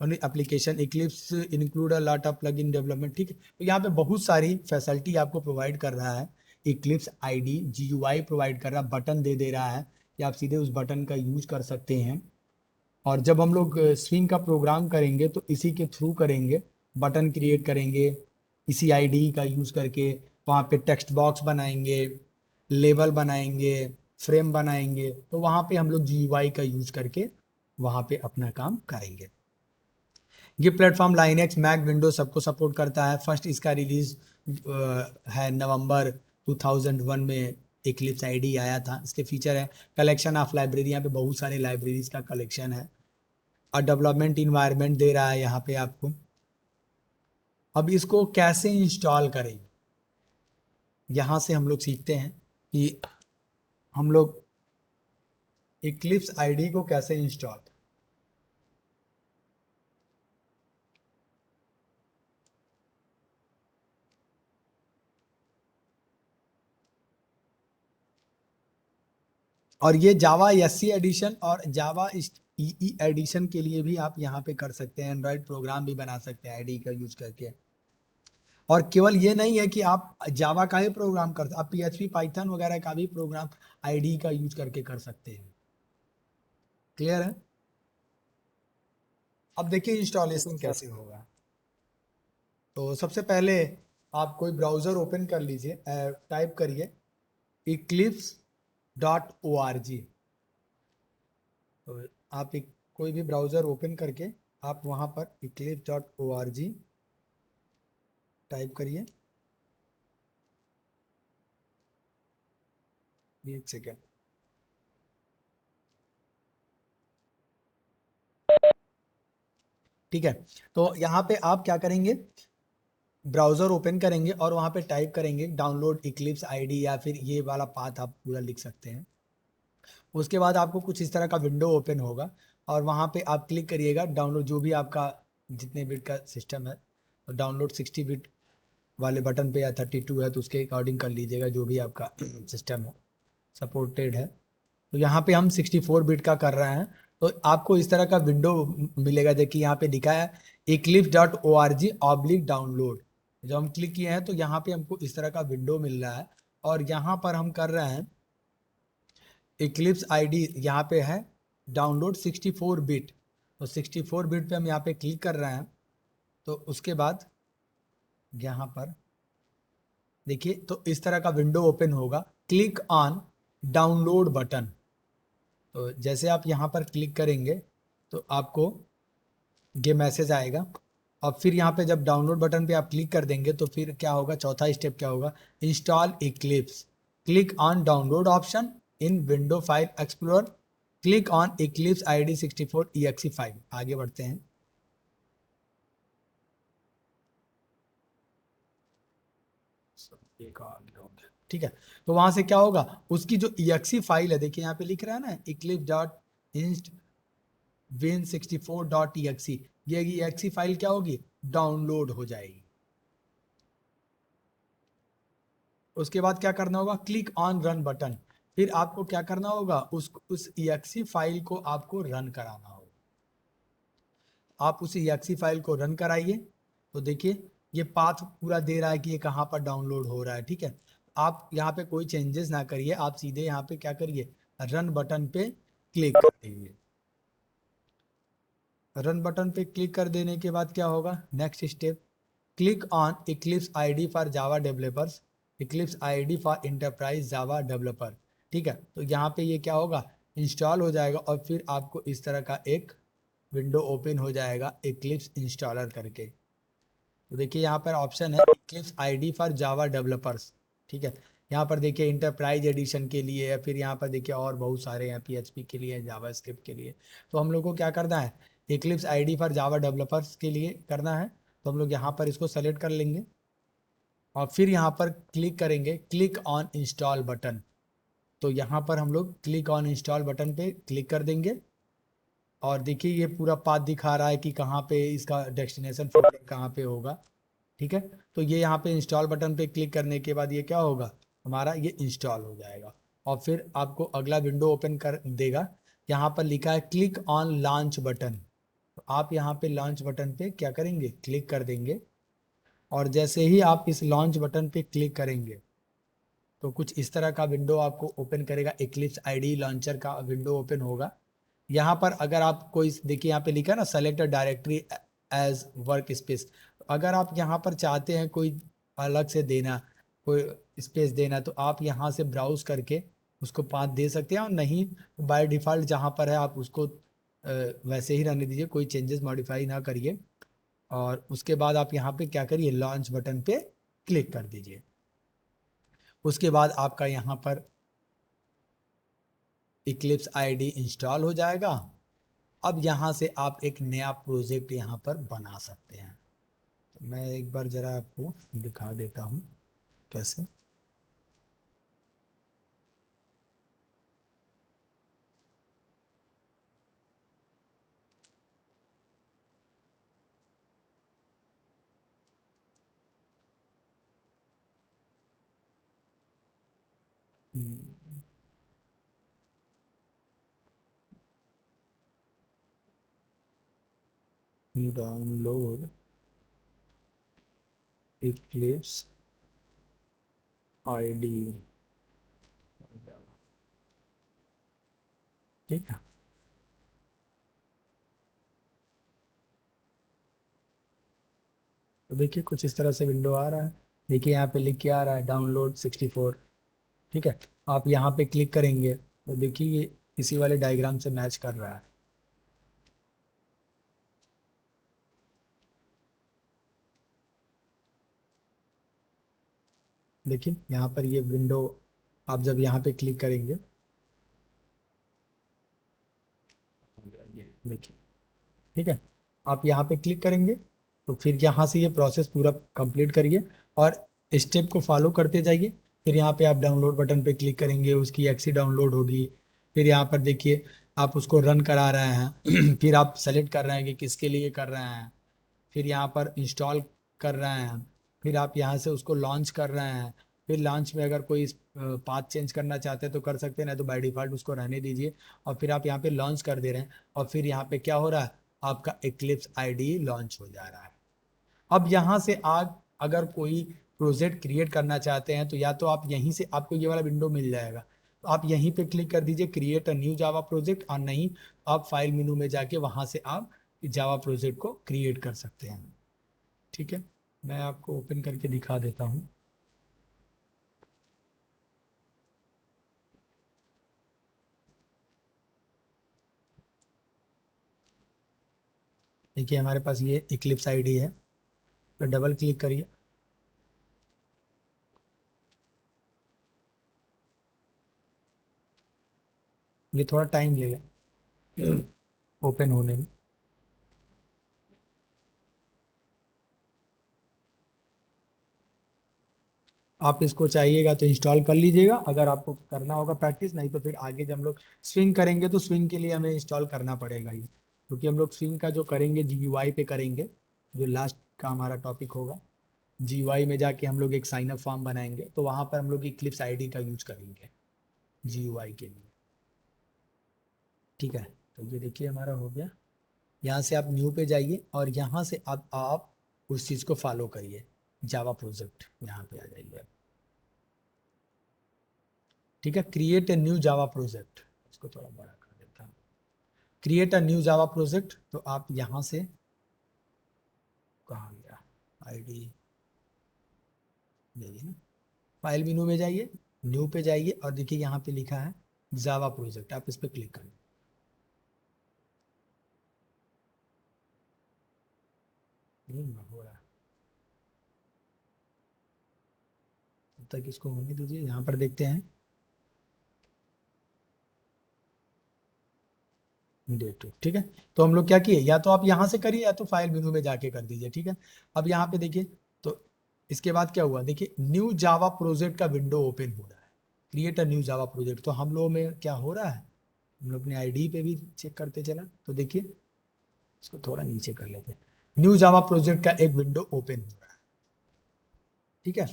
application Eclipse include a lot of plugin development, ठीक है। तो यहाँ पे बहुत सारी फैसिलिटी आपको प्रोवाइड कर रहा है। इक्लिप्स आईडी जीयूआई प्रोवाइड कर रहा है, बटन दे रहा है कि आप सीधे उस बटन का यूज कर सकते हैं। और जब हम लोग स्विंग का प्रोग्राम करेंगे तो इसी के थ्रू करेंगे, बटन क्रिएट करेंगे इसी आईडी का यूज करके, वहाँ पे टेक्स्ट बॉक्स बनाएंगे, लेबल बनाएंगे, फ्रेम बनाएंगे, तो वहाँ पे हम लोग जीयूआई का यूज करके वहाँ पे अपना काम करेंगे। ये प्लेटफॉर्म लाइनक्स मैक विंडोज सबको सपोर्ट करता है। फर्स्ट इसका रिलीज है नवंबर 2001 में इक्लिप्स आईडी आया था। इसके फीचर है कलेक्शन ऑफ लाइब्रेरी, यहाँ पे बहुत सारे लाइब्रेरीज का कलेक्शन है, और डेवलपमेंट इन्वायरमेंट दे रहा है यहाँ पे आपको। अब इसको कैसे इंस्टॉल करें, यहाँ से हम लोग सीखते हैं कि हम लोग इक्लिप्स आईडी को कैसे इंस्टॉल। और ये जावा एससी एडिशन और जावा ई एडिशन के लिए भी आप यहाँ पे कर सकते हैं, एंड्रॉयड प्रोग्राम भी बना सकते हैं आईडी का यूज करके। और केवल ये नहीं है कि आप जावा का ही प्रोग्राम कर, आप पीएचपी पाइथन वगैरह का भी प्रोग्राम आईडी का यूज करके कर सकते हैं। क्लियर है? अब देखिए इंस्टॉलेशन कैसे होगा। तो सबसे पहले आप कोई ब्राउजर ओपन कर लीजिए, टाइप करिए eclipse.org। तो आप एक कोई भी ब्राउजर ओपन करके आप वहां पर eclipse.org टाइप करिए। एक सेकेंड। ठीक है, तो यहाँ पे आप क्या करेंगे, ब्राउजर ओपन करेंगे और वहाँ पे टाइप करेंगे डाउनलोड इक्लिप्स आईडी, या फिर ये वाला पाथ आप पूरा लिख सकते हैं। उसके बाद आपको कुछ इस तरह का विंडो ओपन होगा और वहाँ पे आप क्लिक करिएगा डाउनलोड, जो भी आपका जितने बिट का सिस्टम है, तो डाउनलोड 60 बिट वाले बटन पे या 32 है तो उसके अकॉर्डिंग कर लीजिएगा, जो भी आपका सिस्टम है सपोर्टेड है। तो यहाँ पे हम 64 बिट का कर रहे हैं, तो आपको इस तरह का विंडो मिलेगा। देखिए यहाँ पे लिखा है eclipse.org/डाउनलोड। जब हम क्लिक किए हैं तो यहाँ पे हमको इस तरह का विंडो मिल रहा है, और यहाँ पर हम कर रहे हैं इक्लिप्स आईडी, यहाँ पे है डाउनलोड 64 बिट। तो 64 बिट पे हम यहाँ पे क्लिक कर रहे हैं। तो उसके बाद यहाँ पर देखिए, तो इस तरह का विंडो ओपन होगा, क्लिक ऑन डाउनलोड बटन। तो जैसे आप यहाँ पर क्लिक करेंगे तो आपको ये मैसेज आएगा, और फिर यहाँ पे जब डाउनलोड बटन पे आप क्लिक कर देंगे तो फिर क्या होगा, चौथा स्टेप क्या होगा, install Eclipse. Click on download option in window file explore, click on Eclipse ID 64 exe file. आगे बढ़ते हैं। ठीक है, तो वहां से क्या होगा, उसकी जो exe फाइल है, देखिए यहाँ पे लिख रहा है ना eclipse.inst win64.exe, ये exe फाइल क्या होगी, डाउनलोड हो जाएगी। उसके बाद क्या करना होगा, क्लिक ऑन रन बटन। फिर आपको क्या करना होगा, उस exe फाइल को आपको रन कराना होगा। आप उस exe फाइल को रन कराइए। तो देखिए ये पाथ पूरा दे रहा है कि ये कहाँ पर डाउनलोड हो रहा है। ठीक है, आप यहाँ पे कोई चेंजेस ना करिए, आप सीधे यहाँ पे क्या करिए, रन बटन पे क्लिक कर दीजिए। रन बटन पे क्लिक कर देने के बाद क्या होगा, next step, click on Eclipse ID for Java developers, Eclipse ID for enterprise Java developer. ठीक है, तो यहाँ पे ये क्या होगा, इंस्टॉल हो जाएगा, और फिर आपको इस तरह का एक विंडो ओपन हो जाएगा इक्लिप्स इंस्टॉलर करके। तो देखिए यहाँ पर ऑप्शन है Eclipse ID for Java developers. ठीक है, यहाँ पर देखिए इंटरप्राइज एडिशन के लिए है, फिर यहाँ पर देखिए और बहुत सारे हैं, पीएचपी के लिए, जावास्क्रिप्ट के लिए। तो हम लोग को क्या करना है, Eclipse ID for Java developers के लिए करना है। तो हम लोग यहाँ पर इसको सेलेक्ट कर लेंगे और फिर यहाँ पर क्लिक करेंगे, क्लिक ऑन इंस्टॉल बटन। तो यहाँ पर हम लोग क्लिक ऑन इंस्टॉल बटन पे क्लिक कर देंगे, और देखिए ये पूरा पाथ दिखा रहा है कि कहाँ पे इसका डेस्टिनेशन फोल्डर कहाँ पे होगा। ठीक है, तो ये यहाँ पे इंस्टॉल बटन पे क्लिक करने के बाद ये क्या होगा, हमारा ये इंस्टॉल हो जाएगा, और फिर आपको अगला विंडो ओपन कर देगा यहाँ पर लिखा है क्लिक ऑन लॉन्च बटन। तो आप यहाँ पे लॉन्च बटन पे क्या करेंगे, क्लिक कर देंगे। और जैसे ही आप इस लॉन्च बटन पे क्लिक करेंगे तो कुछ इस तरह का विंडो आपको ओपन करेगा, इक्लिप्स आईडी लॉन्चर का विंडो ओपन होगा। यहाँ पर अगर आप कोई, देखिए यहाँ पे लिखा है ना select directory as workspace. अगर आप यहाँ पर चाहते हैं कोई अलग से देना, कोई स्पेस देना, तो आप यहाँ से ब्राउज करके उसको पाथ दे सकते हैं। और नहीं बाय डिफॉल्ट जहाँ पर है आप उसको वैसे ही रहने दीजिए, कोई चेंजेस मॉडिफाई ना करिए। और उसके बाद आप यहाँ पे क्या करिए, लॉन्च बटन पे क्लिक कर दीजिए। उसके बाद आपका यहाँ पर इक्लिप्स आईडी इंस्टॉल हो जाएगा। अब यहाँ से आप एक नया प्रोजेक्ट यहाँ पर बना सकते हैं। तो मैं एक बार जरा आपको दिखा देता हूँ कैसे। डाउनलोड इक्लिप्स आईडी, ठीक है। तो देखिए कुछ इस तरह से विंडो आ रहा है। देखिए यहाँ पे लिख के आ रहा है डाउनलोड 64, ठीक है। आप यहाँ पे क्लिक करेंगे तो देखिए ये इसी वाले डायग्राम से मैच कर रहा है। देखिए यहाँ पर ये विंडो, आप जब यहाँ पे क्लिक करेंगे, ये देखिए, ठीक है। आप यहाँ पे क्लिक करेंगे तो फिर यहाँ से ये प्रोसेस पूरा कंप्लीट करिए और स्टेप को फॉलो करते जाइए। फिर यहाँ पे आप डाउनलोड बटन पे क्लिक करेंगे, उसकी एक्सी डाउनलोड होगी। फिर यहाँ पर देखिए आप उसको रन करा रहे हैं फिर आप सेलेक्ट कर रहे हैं कि किसके लिए कर रहे हैं। फिर यहाँ पर इंस्टॉल कर रहे हैं। फिर आप यहाँ से उसको लॉन्च कर रहे हैं। फिर लॉन्च में अगर कोई पाथ चेंज करना चाहते हैं तो कर सकते हैं, ना तो बाय डिफॉल्ट उसको रहने दीजिए। और फिर आप यहाँ पे लॉन्च कर दे रहे हैं और फिर यहाँ पे क्या हो रहा है, आपका इक्लिप्स आईडी लॉन्च हो जा रहा है। अब यहाँ से आप अगर कोई प्रोजेक्ट क्रिएट करना चाहते हैं तो या तो आप यहीं से, आपको ये वाला विंडो मिल जाएगा, तो आप यहीं पे क्लिक कर दीजिए create a new Java project. और नहीं आप फाइल मेनू में जाके वहां से आप जावा प्रोजेक्ट को क्रिएट कर सकते हैं, ठीक है। मैं आपको ओपन करके दिखा देता हूँ। देखिए हमारे पास ये इक्लिप्स आईडी है, तो डबल क्लिक करिए। ये थोड़ा टाइम लेगा ओपन होने में। आप इसको चाहिएगा तो इंस्टॉल कर लीजिएगा, अगर आपको करना होगा प्रैक्टिस, नहीं तो फिर आगे जब हम लोग स्विंग करेंगे तो स्विंग के लिए हमें इंस्टॉल करना पड़ेगा ये, क्योंकि हम लोग स्विंग का जो करेंगे जीयूआई पे करेंगे, जो लास्ट का हमारा टॉपिक होगा। जीयूआई में जाके हम लोग एक साइन अप फॉर्म बनाएंगे, तो वहां पर हम लोग इक्लिप्स आईडी का यूज करेंगे जीयूआई के लिए, ठीक है। तो ये देखिए हमारा हो गया। यहाँ से आप न्यू पे जाइए और यहाँ से आप उस चीज़ को फॉलो करिए, जावा प्रोजेक्ट यहाँ पे आ जाइए आप, ठीक है। Create a new Java project, इसको थोड़ा बड़ा कर देता हूँ। Create a new Java project, तो आप यहाँ से, कहाँ गया आईडी, जाइए ना, फाइल मेनू में जाइए, न्यू पे जाइए और देखिए यहाँ पे लिखा है जावा प्रोजेक्ट, आप इस पर क्लिक करें। हो रहा है, तब तक इसको होने दीजिए। यहाँ पर देखते हैं डेट, ठीक है। तो हम लोग क्या किए, या तो आप यहाँ से करिए या तो फाइल मेनू में जाके कर दीजिए, ठीक है। अब यहाँ पे देखिए, तो इसके बाद क्या हुआ, देखिए न्यू जावा प्रोजेक्ट का विंडो ओपन हो रहा है। Create a new Java project, तो हम लोग में क्या हो रहा है, हम लोग अपने आईडी पे भी चेक करते चला, तो देखिए इसको थोड़ा नीचे कर लेते हैं। न्यू जावा प्रोजेक्ट का एक विंडो ओपन हो रहा है, ठीक है।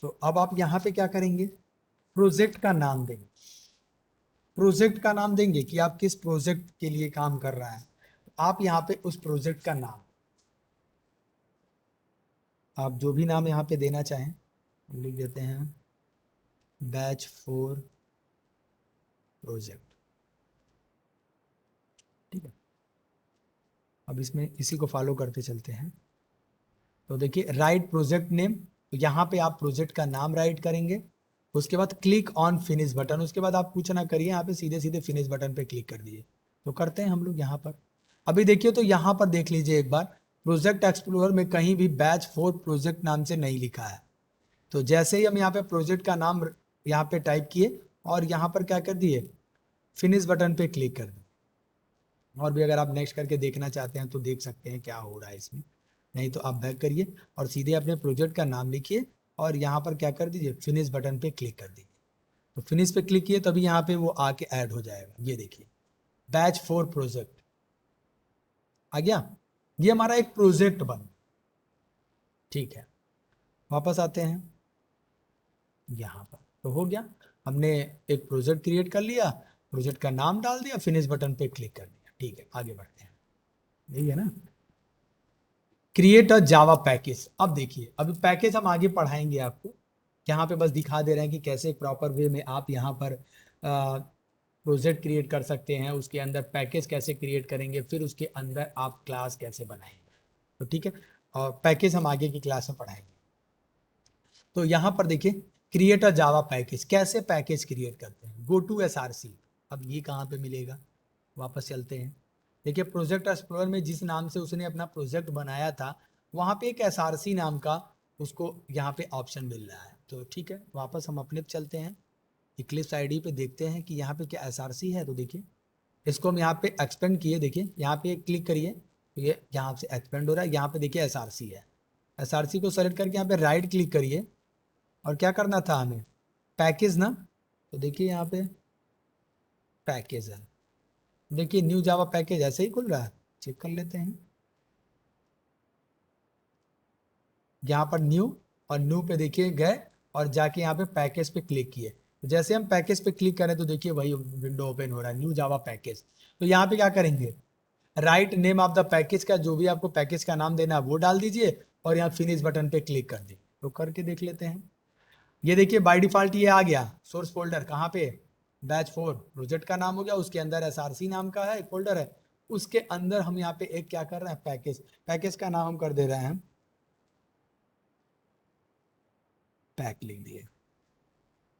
तो अब आप यहाँ पे क्या करेंगे, प्रोजेक्ट का नाम देंगे, प्रोजेक्ट का नाम देंगे कि आप किस प्रोजेक्ट के लिए काम कर रहा है, आप यहाँ पे उस प्रोजेक्ट का नाम, आप जो भी नाम यहाँ पे देना चाहें लिख देते हैं बैच 4 प्रोजेक्ट। ठीक है, अब इसमें इसी को फॉलो करते चलते हैं। तो देखिए राइट प्रोजेक्ट नेम, तो यहाँ पे आप प्रोजेक्ट का नाम राइट करेंगे, उसके बाद क्लिक ऑन फिनिश बटन, उसके बाद आप कुछ ना करिए, यहाँ पे सीधे सीधे फिनिश बटन पे क्लिक कर दीजिए। तो करते हैं हम लोग यहाँ पर। अभी देखिए तो यहाँ पर देख लीजिए एक बार, प्रोजेक्ट एक्सप्लोरर में कहीं भी बैच 4 प्रोजेक्ट नाम से नहीं लिखा है। तो जैसे ही हम यहाँ पे प्रोजेक्ट का नाम यहाँ पे टाइप किए और यहाँ पर क्या कर दिए, फिनिश बटन पे क्लिक कर दिए। और भी अगर आप नेक्स्ट करके देखना चाहते हैं तो देख सकते हैं क्या हो रहा है इसमें, नहीं तो आप बैक करिए और सीधे अपने प्रोजेक्ट का नाम लिखिए और यहाँ पर क्या कर दीजिए, फिनिश बटन पे क्लिक कर दीजिए। तो फिनिश पे क्लिक किए तभी यहाँ पे वो आके ऐड हो जाएगा। ये देखिए बैच 4 प्रोजेक्ट आ गया, ये हमारा एक प्रोजेक्ट बन। ठीक है, वापस आते हैं यहाँ पर, तो हो गया, हमने एक प्रोजेक्ट क्रिएट कर लिया, प्रोजेक्ट का नाम डाल दिया, फिनिश बटन पे क्लिक कर दिया। ठीक है, आगे बढ़ते हैं, यही है ना। Create a Java package. अब देखिए अभी पैकेज हम आगे पढ़ाएंगे आपको, यहाँ पे बस दिखा दे रहे हैं कि कैसे प्रॉपर वे में आप यहाँ पर प्रोजेक्ट क्रिएट कर सकते हैं, उसके अंदर पैकेज कैसे क्रिएट करेंगे, फिर उसके अंदर आप क्लास कैसे बनाएंगे। तो ठीक है, और पैकेज हम आगे की क्लास में पढ़ाएंगे। तो यहाँ पर देखिए क्रिएट अ जावा पैकेज, कैसे पैकेज क्रिएट करते हैं। गो टू SRC, अब ये कहाँ पे मिलेगा, वापस चलते हैं। देखिए प्रोजेक्ट एक्सप्लोरर में जिस नाम से उसने अपना प्रोजेक्ट बनाया था वहाँ पे एक SRC नाम का उसको यहाँ पे ऑप्शन मिल रहा है। तो ठीक है, वापस हम अपने पे चलते हैं, इक्लिप्स आईडी पे देखते हैं कि यहाँ पे क्या SRC है। तो देखिए इसको हम यहाँ पे एक्सपेंड किए, देखिए यहाँ पे क्लिक करिए, तो ये यहाँ से एक्सपेंड हो रहा है। यहाँ पे देखिए SRC है, SRC को सेलेक्ट करके यहाँ पे राइट क्लिक करिए और क्या करना था हमें, पैकेज ना। तो देखिए यहाँ पे पैकेज है, देखिए न्यू जावा पैकेज ऐसे ही खुल रहा है, चेक कर लेते हैं। यहाँ पर न्यू और न्यू पे देखिए गए और जाके यहाँ पे पैकेज पे क्लिक किए। तो जैसे हम पैकेज पे क्लिक करें तो देखिए वही विंडो ओपन हो रहा है, न्यू जावा पैकेज। तो यहाँ पे क्या करेंगे, write name of the package का जो भी आपको पैकेज का नाम देना है वो डाल दीजिए और यहाँ फिनिश बटन पे क्लिक कर दीजिए। तो करके देख लेते हैं। ये देखिए बाय डिफॉल्ट ये आ गया सोर्स फोल्डर, कहाँ पे, बैच 4 प्रोजेक्ट का नाम हो गया, उसके अंदर SRC नाम का है एक फोल्डर है, उसके अंदर हम यहाँ पे एक क्या कर रहे हैं, पैकेज, पैकेज का नाम हम कर दे रहे हैं पैक, लिख दिए।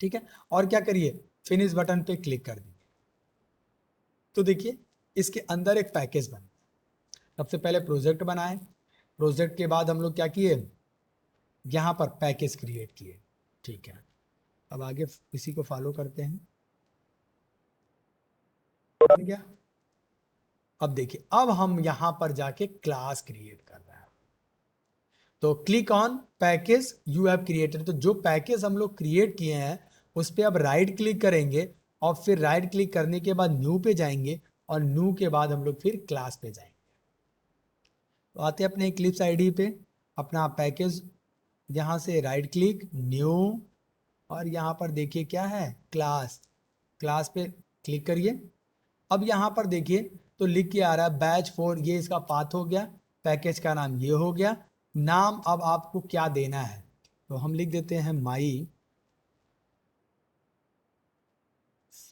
ठीक है, और क्या करिए, फिनिश बटन पे क्लिक कर दीजिए। तो देखिए इसके अंदर एक पैकेज बना। सबसे पहले प्रोजेक्ट बनाए, प्रोजेक्ट के बाद हम लोग क्या किए, यहाँ पर पैकेज क्रिएट किए। ठीक है, अब आगे इसी को फॉलो करते हैं। बन गया। अब देखिए अब हम यहाँ पर जाके क्लास क्रिएट कर रहे हैं। तो click on package you have created, तो जो पैकेज हम लोग क्रिएट किए हैं उस पर अब राइट क्लिक करेंगे और फिर राइट क्लिक करने के बाद न्यू पे जाएंगे और न्यू के बाद हम लोग फिर क्लास पे जाएंगे। तो आते हैं अपने इक्लिप्स आईडी पे, अपना पैकेज, यहाँ से राइट क्लिक न्यू और यहाँ पर देखिए क्या है, क्लास, क्लास पे क्लिक करिए। अब यहाँ पर देखिए तो लिख के आ रहा है बैच 4, ये इसका पाथ हो गया, पैकेज का नाम ये हो गया। नाम अब आपको क्या देना है, तो हम लिख देते हैं माई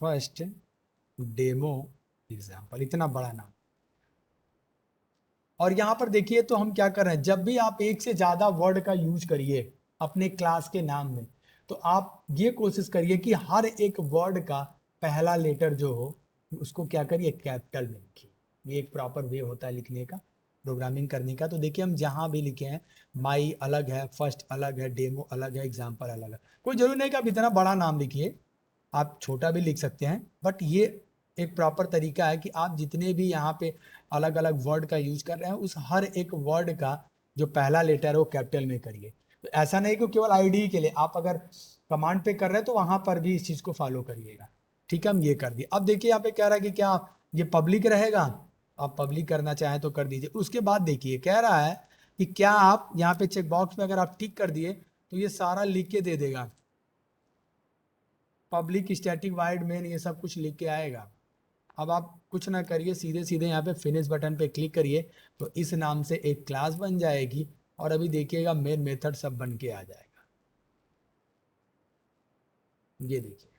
फर्स्ट डेमो एग्जाम्पल, इतना बड़ा नाम। और यहाँ पर देखिए तो हम क्या कर रहे हैं, जब भी आप एक से ज्यादा वर्ड का यूज करिए अपने क्लास के नाम में तो आप ये कोशिश करिए कि हर एक वर्ड का पहला लेटर जो हो उसको क्या करिए, कैपिटल में लिखिए। ये एक प्रॉपर वे होता है लिखने का, प्रोग्रामिंग करने का। तो देखिए हम जहाँ भी लिखे हैं, माई अलग है, फर्स्ट अलग है, डेमो अलग है, एग्जाम्पल अलग है। कोई जरूरी नहीं कि आप इतना बड़ा नाम लिखिए, आप छोटा भी लिख सकते हैं, बट ये एक प्रॉपर तरीका है कि आप जितने भी यहाँ पे अलग अलग वर्ड का यूज कर रहे हैं उस हर एक वर्ड का जो पहला लेटर है वो कैपिटल में करिए। तो ऐसा नहीं कि केवल आईडी के लिए, आप अगर कमांड पे कर रहे हैं तो वहां पर भी इस चीज को फॉलो करिएगा। ठीक है, हम ये कर दिए। अब देखिए यहाँ पे कह रहा है कि क्या ये पब्लिक रहेगा, आप पब्लिक करना चाहें तो कर दीजिए। उसके बाद देखिए कह रहा है कि क्या आप यहाँ पे चेक बॉक्स में अगर आप टिक कर दिए तो ये सारा लिख के दे देगा पब्लिक स्टैटिक वाइड मेन ये सब कुछ लिख के आएगा। अब आप कुछ ना करिए, सीधे सीधे यहाँ पे फिनिश बटन पे क्लिक करिए तो इस नाम से एक क्लास बन जाएगी और अभी देखिएगा मेन मेथड सब बन के आ जाएगा। ये देखिए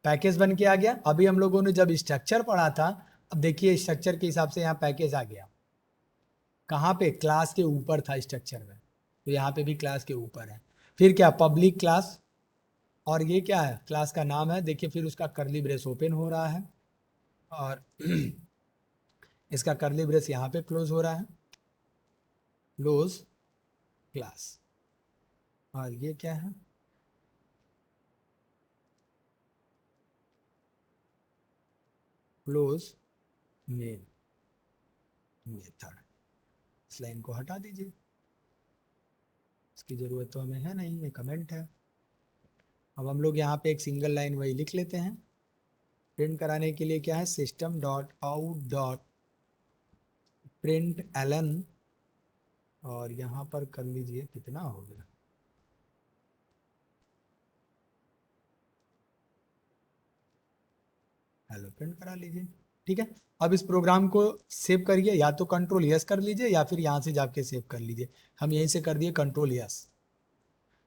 पैकेज बन के आ गया। अभी हम लोगों ने जब स्ट्रक्चर पढ़ा था, अब देखिए स्ट्रक्चर के हिसाब से यहाँ पैकेज आ गया। कहाँ पे? क्लास के ऊपर था स्ट्रक्चर में, तो यहाँ पे भी क्लास के ऊपर है। फिर क्या? पब्लिक क्लास, और ये क्या है? क्लास का नाम है। देखिए फिर उसका कर्ली ब्रेस ओपन हो रहा है और इसका कर्ली ब्रेस यहाँ पे क्लोज हो रहा है, क्लोज क्लास। और ये क्या है? Close main method. इस लाइन को हटा दीजिए, इसकी जरूरत तो हमें है नहीं, ये कमेंट है। अब हम लोग यहाँ पे एक सिंगल लाइन वही लिख लेते हैं। प्रिंट कराने के लिए क्या है? System dot out dot println, और यहाँ पर कर लीजिए, कितना हो गया? हेलो प्रिंट करा लीजिए। ठीक है, अब इस प्रोग्राम को सेव करिए, या तो कंट्रोल यस कर लीजिए या फिर यहाँ से जाके सेव कर लीजिए। हम यहीं से कर दिए कंट्रोल यस।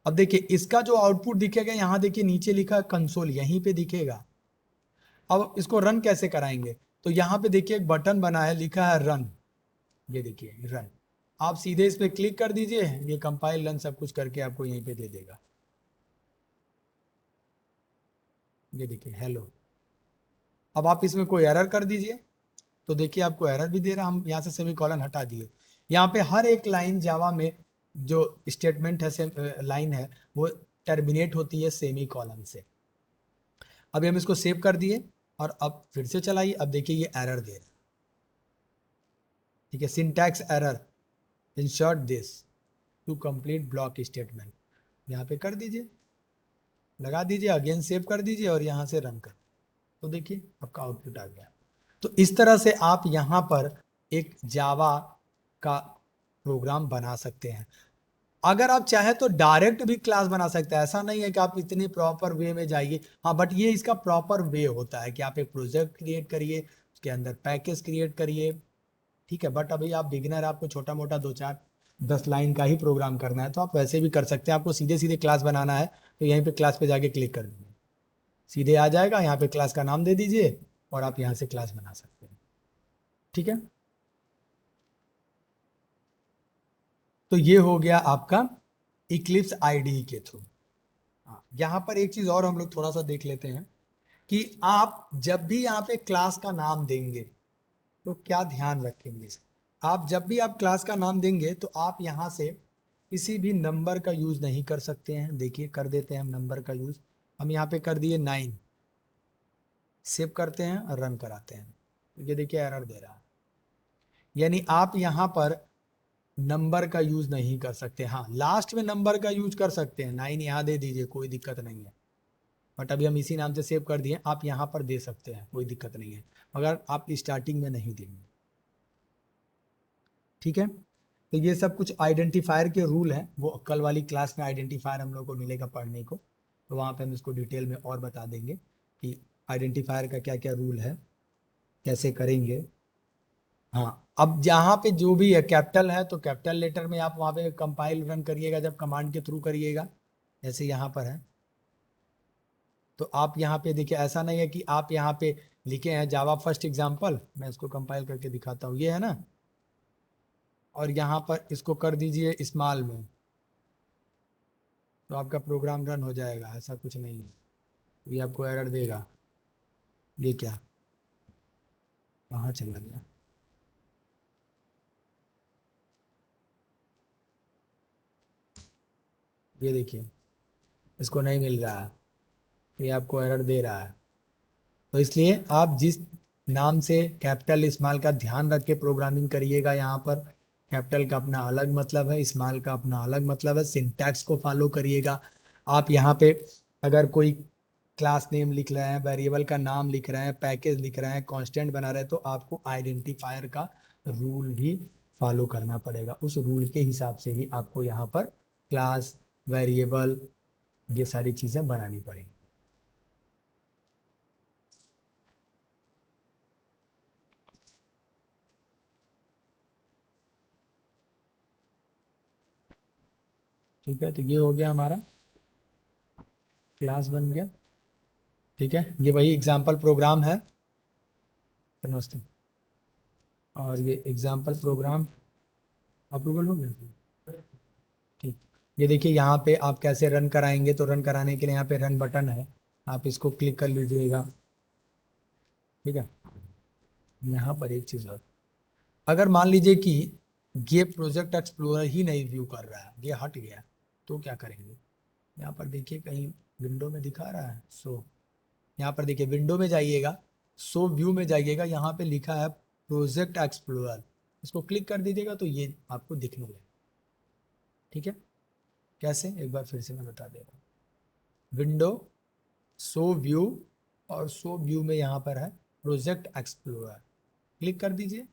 अब देखिए इसका जो आउटपुट दिखेगा, यहाँ देखिए नीचे लिखा कंसोल, यहीं पे दिखेगा। अब इसको रन कैसे कराएंगे? तो यहाँ पे देखिए एक बटन बना है, लिखा है रन। ये देखिए रन, आप सीधे इस पे क्लिक कर दीजिए, ये कंपाइल रन सब कुछ करके आपको यहीं पे दे देगा। ये देखिए हेलो। अब आप इसमें कोई एरर कर दीजिए तो देखिए आपको एरर भी दे रहा। हम यहाँ से सेमीकोलन हटा दिए। यहाँ पे हर एक लाइन जावा में जो स्टेटमेंट है, लाइन है, वो टर्मिनेट होती है सेमीकोलन से। अभी हम इसको सेव कर दिए और अब फिर से चलाइए। अब देखिए ये एरर दे रहा है। ठीक है, syntax error, insert this to complete block statement. यहाँ पे कर दीजिए, लगा दीजिए, अगेन सेव कर दीजिए और यहाँ से रन कर, तो देखिए आपका आउटपुट आ गया। तो इस तरह से आप यहाँ पर एक जावा का प्रोग्राम बना सकते हैं। अगर आप चाहे तो डायरेक्ट भी क्लास बना सकते हैं, ऐसा नहीं है कि आप इतने प्रॉपर वे में जाइए। हाँ, बट ये इसका प्रॉपर वे होता है कि आप एक प्रोजेक्ट क्रिएट करिए, उसके अंदर पैकेज क्रिएट करिए। ठीक है, बट अभी आप बिगिनर, आपको छोटा मोटा 2-4-10 लाइन का ही प्रोग्राम करना है तो आप वैसे भी कर सकते हैं। आपको सीधे सीधे क्लास बनाना है तो यहीं पे क्लास पे जाके क्लिक कर दीजिए, सीधे आ जाएगा। यहाँ पे क्लास का नाम दे दीजिए और आप यहाँ से क्लास बना सकते हैं। ठीक है, तो ये हो गया आपका इक्लिप्स IDE के थ्रू। यहाँ पर एक चीज और हम लोग थोड़ा सा देख लेते हैं कि आप जब भी यहाँ पे क्लास का नाम देंगे तो क्या ध्यान रखेंगे। आप जब भी आप क्लास का नाम देंगे तो आप यहाँ से किसी भी नंबर का यूज नहीं कर सकते हैं। देखिए कर देते हैं हम नंबर का यूज। हम यहाँ पे कर दिए 9, सेव करते हैं और रन कराते हैं। ये देखिए एरर दे रहा है, यानी आप यहाँ पर नंबर का यूज नहीं कर सकते। हाँ, लास्ट में नंबर का यूज कर सकते हैं, 9 यहाँ दे दीजिए, कोई दिक्कत नहीं है। बट अभी हम इसी नाम से सेव कर दिए, आप यहाँ पर दे सकते हैं, कोई दिक्कत नहीं है, मगर आप स्टार्टिंग में नहीं देंगे। ठीक है, तो ये सब कुछ आइडेंटिफायर के रूल हैं, वो कल वाली क्लास में आइडेंटिफायर हम लोग को मिलेगा पढ़ने को, तो वहाँ पे हम इसको डिटेल में और बता देंगे कि आइडेंटिफायर का क्या क्या रूल है, कैसे करेंगे। हाँ, अब जहाँ पे जो भी है कैपिटल है तो कैपिटल लेटर में आप वहाँ पे कंपाइल रन करिएगा, जब कमांड के थ्रू करिएगा, जैसे यहाँ पर है। तो आप यहाँ पे देखिए, ऐसा नहीं है कि आप यहाँ पे लिखे हैं जावा फर्स्ट एग्जाम्पल, मैं इसको कंपाइल करके दिखाता हूँ, ये है ना, और यहाँ पर इसको कर दीजिए स्मॉल में, तो आपका प्रोग्राम रन हो जाएगा। ऐसा कुछ नहीं है, ये आपको एरर देगा। ये क्या, कहाँ चला गया? ये देखिए इसको नहीं मिल रहा है, ये आपको एरर दे रहा है। तो इसलिए आप जिस नाम से कैपिटल स्मॉल का ध्यान रख के प्रोग्रामिंग करिएगा। यहाँ पर कैपिटल का अपना अलग मतलब है, स्मॉल का अपना अलग मतलब है, सिंटैक्स को फॉलो करिएगा। आप यहाँ पे अगर कोई क्लास नेम लिख रहे हैं, वेरिएबल का नाम लिख रहे हैं, पैकेज लिख रहे हैं, कांस्टेंट बना रहे हैं, तो आपको आइडेंटिफायर का रूल भी फॉलो करना पड़ेगा। उस रूल के हिसाब से ही आपको यहाँ पर क्लास, वेरिएबल, ये सारी चीज़ें बनानी पड़ेंगी। ठीक है, तो ये हो गया हमारा क्लास बन गया। ठीक है, ये वही एग्जाम्पल प्रोग्राम है। नमस्ते। और ये एग्जाम्पल प्रोग्राम अप्रूवल हो गया। ठीक, ये देखिए यहाँ पे आप कैसे रन कराएंगे, तो रन कराने के लिए यहाँ पे रन बटन है, आप इसको क्लिक कर लीजिएगा। ठीक है, यहाँ पर एक चीज़ और, अगर मान लीजिए कि ये प्रोजेक्ट एक्सप्लोरर ही नहीं व्यू कर रहा है, ये हट गया, तो क्या करेंगे? यहाँ पर देखिए कहीं विंडो में दिखा रहा है सो, यहाँ पर देखिए विंडो में जाइएगा, सो व्यू में जाइएगा, यहाँ पे लिखा है प्रोजेक्ट एक्सप्लोरर, इसको क्लिक कर दीजिएगा तो ये आपको दिखने लगेगा। ठीक है, कैसे, एक बार फिर से मैं बता दे रहा हूँ। विंडो, सो व्यू, और सो व्यू में यहाँ पर है प्रोजेक्ट एक्सप्लोरर, क्लिक कर दीजिए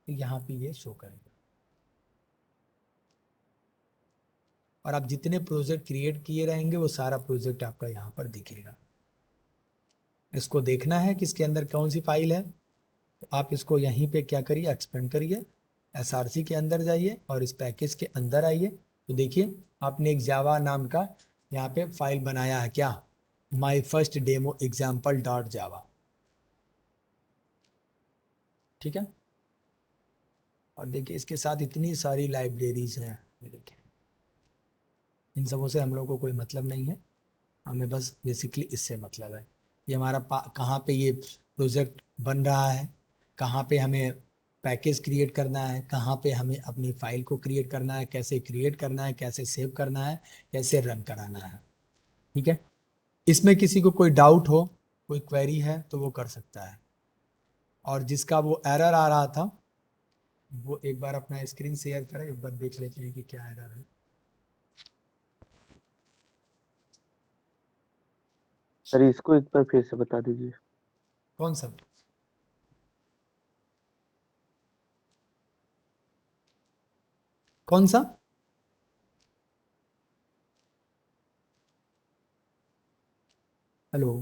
तो यहाँ पे ये शो करेगा। और आप जितने प्रोजेक्ट क्रिएट किए रहेंगे वो सारा प्रोजेक्ट आपका यहाँ पर दिखेगा। इसको देखना है कि इसके अंदर कौन सी फाइल है, तो आप इसको यहीं पे क्या करिए, एक्सपेंड करिए, एसआरसी के अंदर जाइए और इस पैकेज के अंदर आइए, तो देखिए आपने एक जावा नाम का यहाँ पे फाइल बनाया है, क्या, my first demo example dot जावा। ठीक है, और देखिए इसके साथ इतनी सारी लाइब्रेरीज हैं, ये देखिए, इन सबों से हम लोग को कोई मतलब नहीं है, हमें बस बेसिकली इससे मतलब है, ये हमारा कहाँ पे ये प्रोजेक्ट बन रहा है, कहाँ पे हमें पैकेज क्रिएट करना है, कहाँ पे हमें अपनी फाइल को क्रिएट करना है, कैसे क्रिएट करना है, कैसे सेव करना है, कैसे रन कराना है। ठीक है, इसमें किसी को कोई डाउट हो, कोई क्वेरी है तो वो कर सकता है। और जिसका वो एरर आ रहा था वो एक बार अपना स्क्रीन शेयर करें, एक बार देख लेते हैं कि क्या एरर है। सर इसको एक बार फिर से बता दीजिए। कौन सा? कौन सा? हेलो।